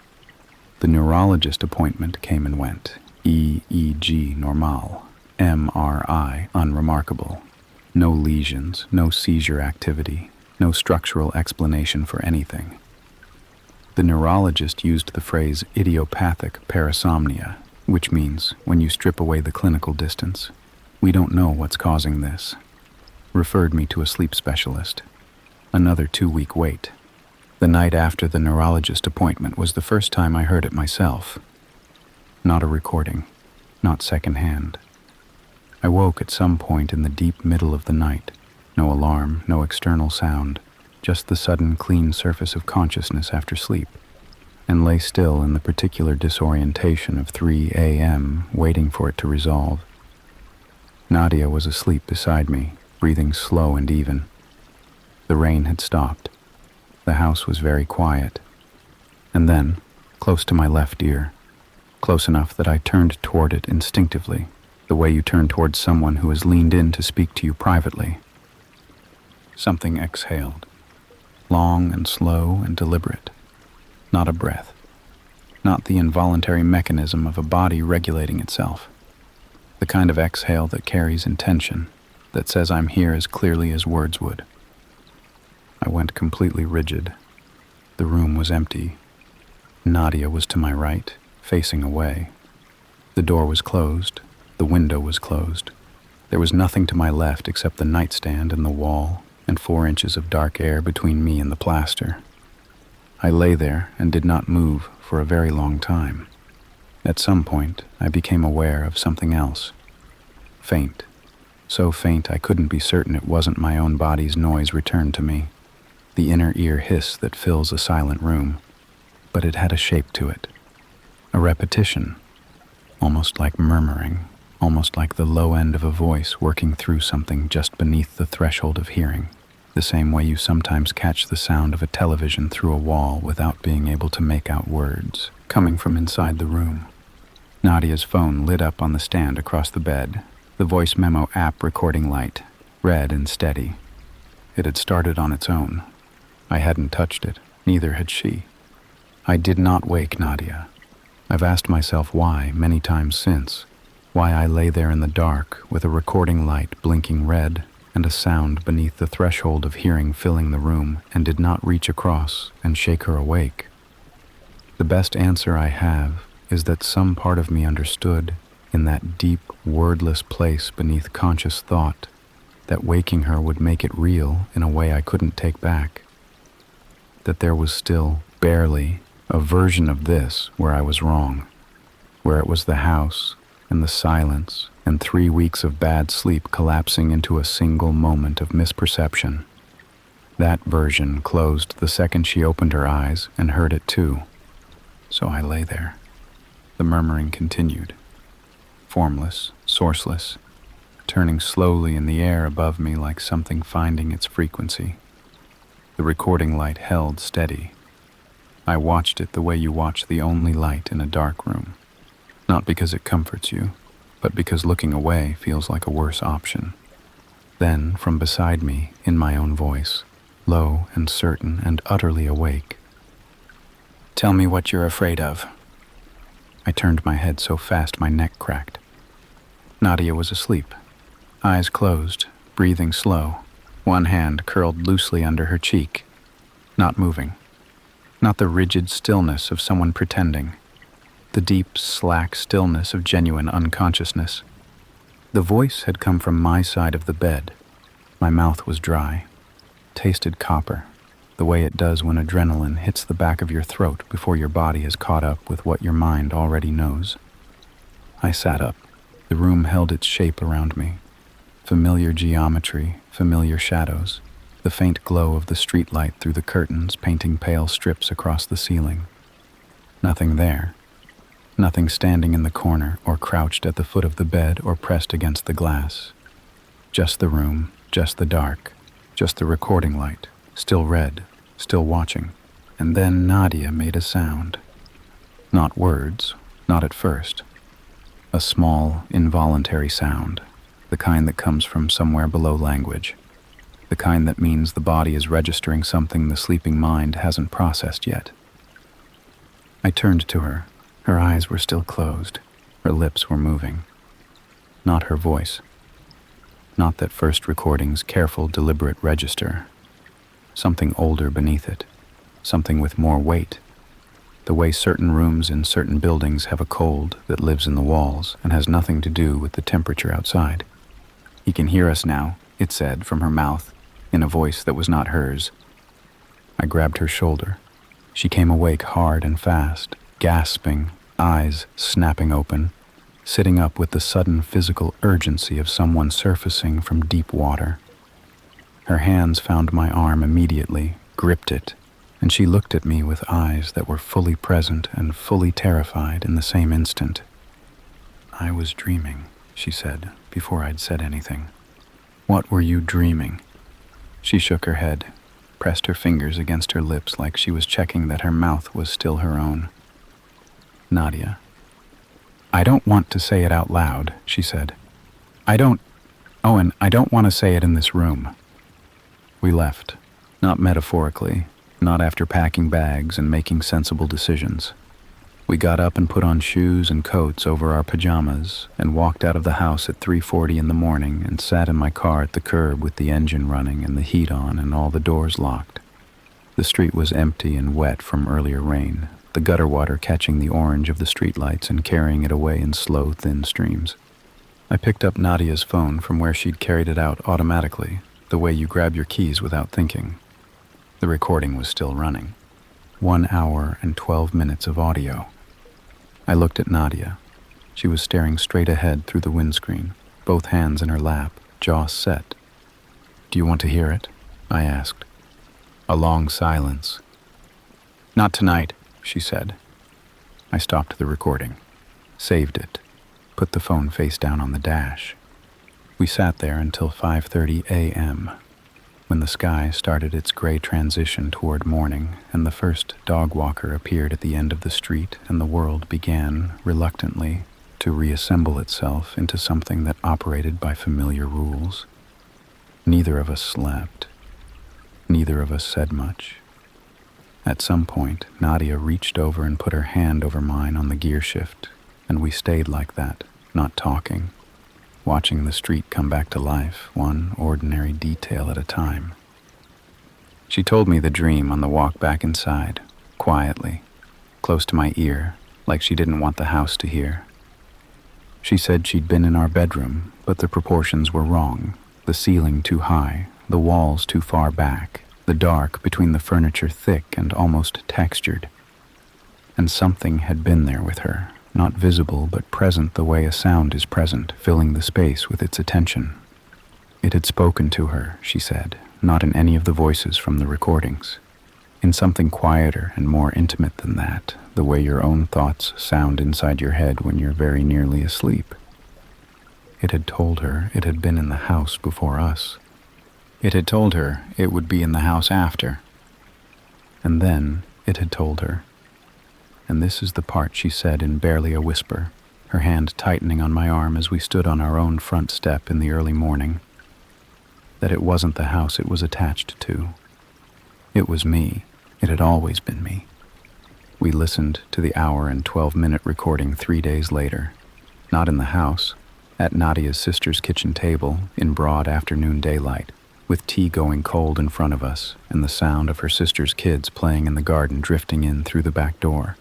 The neurologist appointment came and went. EEG normal, MRI unremarkable. No lesions, no seizure activity, no structural explanation for anything. The neurologist used the phrase idiopathic parasomnia, which means, when you strip away the clinical distance, we don't know what's causing this. Referred me to a sleep specialist. Another 2-week wait. The night after the neurologist appointment was the first time I heard it myself. Not a recording, not secondhand. I woke at some point in the deep middle of the night. No alarm, no external sound, just the sudden clean surface of consciousness after sleep, and lay still in the particular disorientation of 3 a.m., waiting for it to resolve. Nadia was asleep beside me, breathing slow and even. The rain had stopped. The house was very quiet. And then, close to my left ear, close enough that I turned toward it instinctively, the way you turn towards someone who has leaned in to speak to you privately. Something exhaled, long and slow and deliberate. Not a breath, not the involuntary mechanism of a body regulating itself. The kind of exhale that carries intention, that says I'm here as clearly as words would. I went completely rigid. The room was empty. Nadia was to my right, facing away. The door was closed. The window was closed. There was nothing to my left except the nightstand and the wall, and 4 inches of dark air between me and the plaster. I lay there and did not move for a very long time. At some point, I became aware of something else. Faint. So faint I couldn't be certain it wasn't my own body's noise returned to me. The inner ear hiss that fills a silent room. But it had a shape to it. A repetition. Almost like murmuring. Almost like the low end of a voice working through something just beneath the threshold of hearing. The same way you sometimes catch the sound of a television through a wall without being able to make out words, coming from inside the room. Nadia's phone lit up on the stand across the bed, the voice memo app recording light, red and steady. It had started on its own. I hadn't touched it, neither had she. I did not wake Nadia. I've asked myself why many times since, why I lay there in the dark with a recording light blinking red and a sound beneath the threshold of hearing filling the room and did not reach across and shake her awake. The best answer I have is that some part of me understood, in that deep, wordless place beneath conscious thought, that waking her would make it real in a way I couldn't take back. That there was still, barely, a version of this where I was wrong, where it was the house and the silence and 3 weeks of bad sleep collapsing into a single moment of misperception. That version closed the second she opened her eyes and heard it too. So I lay there. The murmuring continued, formless, sourceless, turning slowly in the air above me like something finding its frequency. The recording light held steady. I watched it the way you watch the only light in a dark room. Not because it comforts you, but because looking away feels like a worse option. Then, from beside me, in my own voice, low and certain and utterly awake, "Tell me what you're afraid of." I turned my head so fast my neck cracked. Nadia was asleep, eyes closed, breathing slow, one hand curled loosely under her cheek, not moving. Not the rigid stillness of someone pretending, the deep, slack stillness of genuine unconsciousness. The voice had come from my side of the bed. My mouth was dry, tasted copper, the way it does when adrenaline hits the back of your throat before your body has caught up with what your mind already knows. I sat up. The room held its shape around me. Familiar geometry, familiar shadows, the faint glow of the streetlight through the curtains painting pale strips across the ceiling. Nothing there. Nothing standing in the corner or crouched at the foot of the bed or pressed against the glass. Just the room, just the dark, just the recording light, still red, still watching. And then Nadia made a sound. Not words, not at first. A small, involuntary sound, the kind that comes from somewhere below language. The kind that means the body is registering something the sleeping mind hasn't processed yet. I turned to her. Her eyes were still closed. Her lips were moving. Not her voice. not that first recording's careful, deliberate register. Something older beneath it, something with more weight. The way certain rooms in certain buildings have a cold that lives in the walls and has nothing to do with the temperature outside. "He can hear us now," it said from her mouth, in a voice that was not hers. I grabbed her shoulder. She came awake hard and fast, gasping, eyes snapping open, sitting up with the sudden physical urgency of someone surfacing from deep water. Her hands found my arm immediately, gripped it, and she looked at me with eyes that were fully present and fully terrified in the same instant. "I was dreaming," she said, before I'd said anything. "What were you dreaming?" She shook her head, pressed her fingers against her lips like she was checking that her mouth was still her own. "Nadia." "I don't want to say it out loud," she said. I don't want to say it in this room." We left, not metaphorically, not after packing bags and making sensible decisions. We got up and put on shoes and coats over our pajamas and walked out of the house at 3:40 in the morning and sat in my car at the curb with the engine running and the heat on and all the doors locked. The street was empty and wet from earlier rain, the gutter water catching the orange of the streetlights and carrying it away in slow, thin streams. I picked up Nadia's phone from where she'd carried it out automatically, the way you grab your keys without thinking. The recording was still running. 1 hour and 12 minutes of audio. I looked at Nadia. She was staring straight ahead through the windscreen, both hands in her lap, jaw set. "Do you want to hear it?" I asked. A long silence. "Not tonight," she said. I stopped the recording, saved it, put the phone face down on the dash. We sat there until 5:30 a.m., when the sky started its gray transition toward morning and the first dog walker appeared at the end of the street and the world began, reluctantly, to reassemble itself into something that operated by familiar rules. Neither of us slept. Neither of us said much. At some point, Nadia reached over and put her hand over mine on the gear shift, and we stayed like that, not talking, watching the street come back to life, one ordinary detail at a time. She told me the dream on the walk back inside, quietly, close to my ear, like she didn't want the house to hear. She said she'd been in our bedroom, but the proportions were wrong, the ceiling too high, the walls too far back, the dark between the furniture thick and almost textured. And something had been there with her, not visible but present the way a sound is present, filling the space with its attention. It had spoken to her, she said, not in any of the voices from the recordings. In something quieter and more intimate than that, the way your own thoughts sound inside your head when you're very nearly asleep. It had told her it had been in the house before us. It had told her it would be in the house after. And then it had told her. And this is the part she said in barely a whisper, her hand tightening on my arm as we stood on our own front step in the early morning, that it wasn't the house it was attached to. It was me. It had always been me. We listened to the hour and 12-minute recording 3 days later, not in the house, at Nadia's sister's kitchen table in broad afternoon daylight, with tea going cold in front of us and the sound of her sister's kids playing in the garden drifting in through the back door.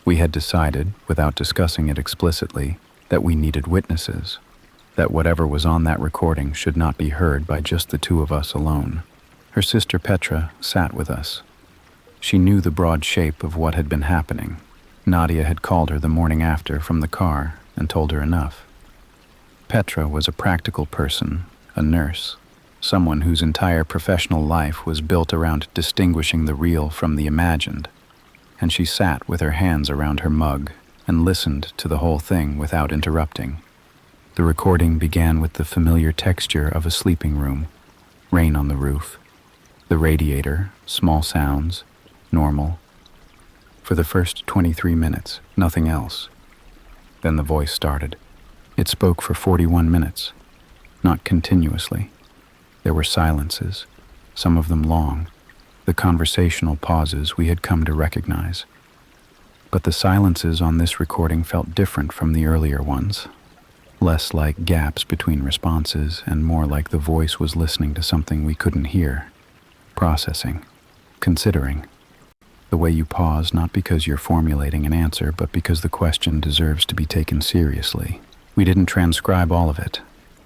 We had decided, without discussing it explicitly, that we needed witnesses, that whatever was on that recording should not be heard by just the two of us alone. Her sister Petra sat with us. She knew the broad shape of what had been happening. Nadia had called her the morning after from the car and told her enough. Petra was a practical person, a nurse, someone whose entire professional life was built around distinguishing the real from the imagined, and she sat with her hands around her mug and listened to the whole thing without interrupting. The recording began with the familiar texture of a sleeping room, rain on the roof, the radiator, small sounds, normal. For the first 23 minutes, nothing else. Then the voice started. It spoke for 41 minutes, not continuously. There were silences, some of them long, the conversational pauses we had come to recognize. But the silences on this recording felt different from the earlier ones, less like gaps between responses and more like the voice was listening to something we couldn't hear, processing, considering. The way you pause not because you're formulating an answer, but because the question deserves to be taken seriously. We didn't transcribe all of it.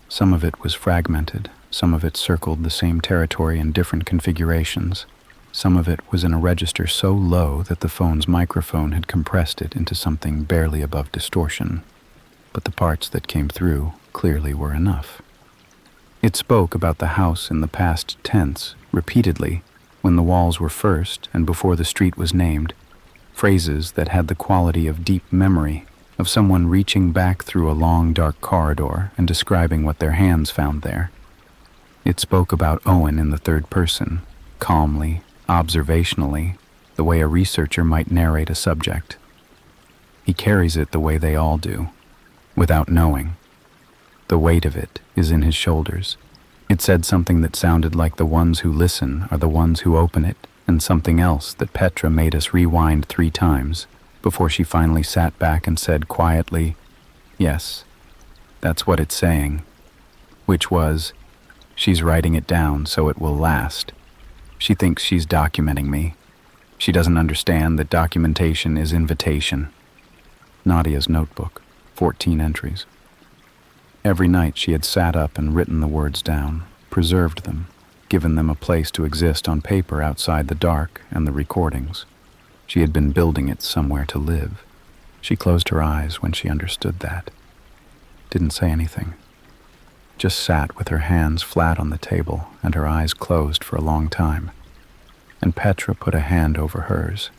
Some of it was fragmented, some of it circled the same territory in different configurations. Some of it was in a register so low that the phone's microphone had compressed it into something barely above distortion. But the parts that came through clearly were enough. It spoke about the house in the past tense, repeatedly, when the walls were first and before the street was named, phrases that had the quality of deep memory, of someone reaching back through a long dark corridor and describing what their hands found there. It spoke about Owen in the third person, calmly, observationally, the way a researcher might narrate a subject. He carries it the way they all do, without knowing. The weight of it is in his shoulders. It said something that sounded like the ones who listen are the ones who open it, and something else that Petra made us rewind 3 times before she finally sat back and said quietly, "Yes, that's what it's saying," which was, she's writing it down so it will last. She thinks she's documenting me. She doesn't understand that documentation is invitation. Nadia's notebook, 14 entries. Every night she had sat up and written the words down, preserved them, given them a place to exist on paper outside the dark and the recordings. She had been building it somewhere to live. She closed her eyes when she understood that. Didn't say anything. Just sat with her hands flat on the table and her eyes closed for a long time. And Petra put a hand over hers.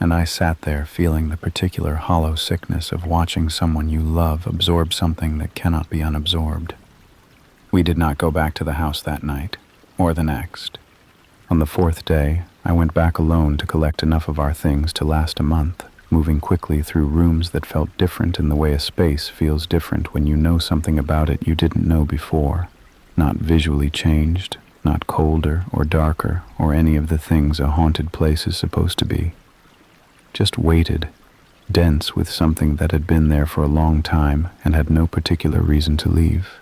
And I sat there feeling the particular hollow sickness of watching someone you love absorb something that cannot be unabsorbed. We did not go back to the house that night, or the next. On the 4th day, I went back alone to collect enough of our things to last a month, moving quickly through rooms that felt different in the way a space feels different when you know something about it you didn't know before. Not visually changed, not colder or darker or any of the things a haunted place is supposed to be. Just weighted, dense with something that had been there for a long time and had no particular reason to leave.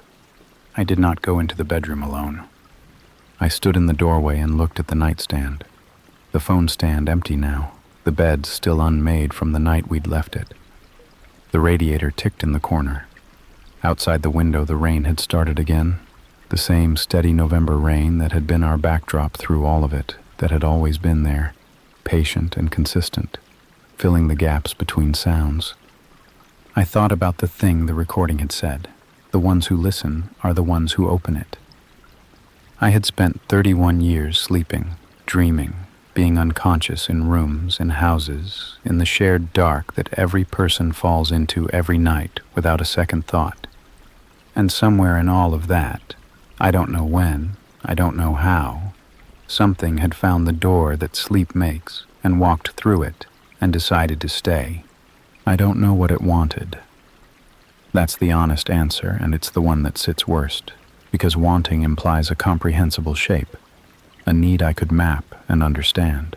I did not go into the bedroom alone. I stood in the doorway and looked at the nightstand. The phone stand empty now, the bed still unmade from the night we'd left it. The radiator ticked in the corner. Outside the window the rain had started again, the same steady November rain that had been our backdrop through all of it, that had always been there, patient and consistent, filling the gaps between sounds. I thought about the thing the recording had said. The ones who listen are the ones who open it. I had spent 31 years sleeping, dreaming, being unconscious in rooms, in houses, in the shared dark that every person falls into every night without a second thought. And somewhere in all of that, I don't know when, I don't know how, something had found the door that sleep makes and walked through it and decided to stay. I don't know what it wanted. That's the honest answer, and it's the one that sits worst, because wanting implies a comprehensible shape, a need I could map and understand.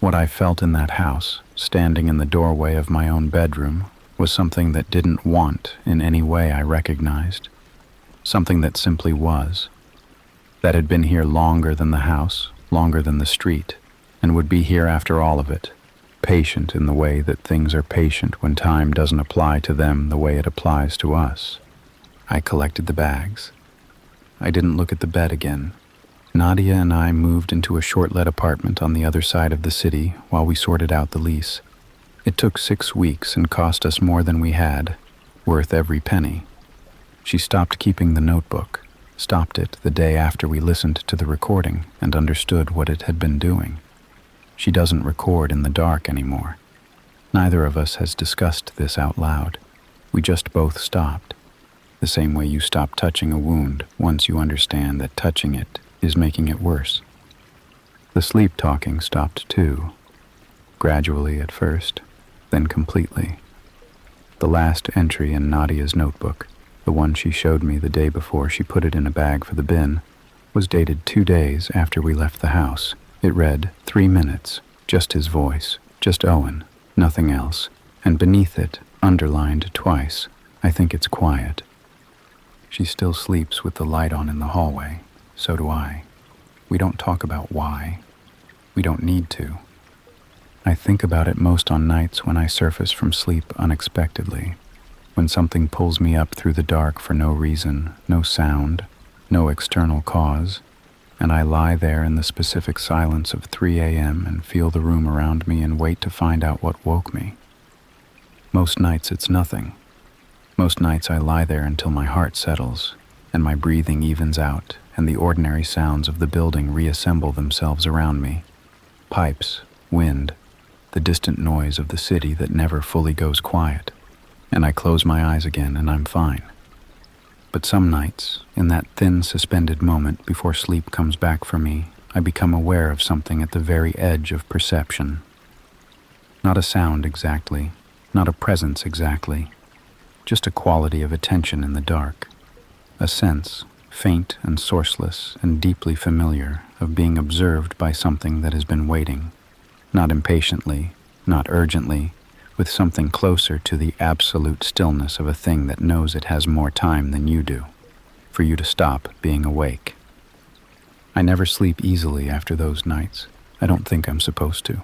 What I felt in that house, standing in the doorway of my own bedroom, was something that didn't want in any way I recognized, something that simply was, that had been here longer than the house, longer than the street, and would be here after all of it, patient in the way that things are patient when time doesn't apply to them the way it applies to us. I collected the bags. I didn't look at the bed again. Nadia and I moved into a short-let apartment on the other side of the city while we sorted out the lease. It took 6 weeks and cost us more than we had, worth every penny. She stopped keeping the notebook, stopped it the day after we listened to the recording and understood what it had been doing. She doesn't record in the dark anymore. Neither of us has discussed this out loud. We just both stopped. The same way you stop touching a wound once you understand that touching it is making it worse. The sleep talking stopped too. Gradually at first, then completely. The last entry in Nadia's notebook, the one she showed me the day before she put it in a bag for the bin, was dated 2 days after we left the house. It read, 3 minutes, just his voice, just Owen, nothing else, and beneath it, underlined twice, I think it's quiet. She still sleeps with the light on in the hallway. So do I. We don't talk about why. We don't need to. I think about it most on nights when I surface from sleep unexpectedly, when something pulls me up through the dark for no reason, no sound, no external cause, and I lie there in the specific silence of 3 a.m. and feel the room around me and wait to find out what woke me. Most nights it's nothing. Most nights I lie there until my heart settles, and my breathing evens out, and the ordinary sounds of the building reassemble themselves around me. Pipes, wind, the distant noise of the city that never fully goes quiet. And I close my eyes again and I'm fine. But some nights, in that thin suspended moment before sleep comes back for me, I become aware of something at the very edge of perception. Not a sound exactly, not a presence exactly, just a quality of attention in the dark. A sense, faint and sourceless and deeply familiar, of being observed by something that has been waiting, not impatiently, not urgently, with something closer to the absolute stillness of a thing that knows it has more time than you do, for you to stop being awake. I never sleep easily after those nights. I don't think I'm supposed to.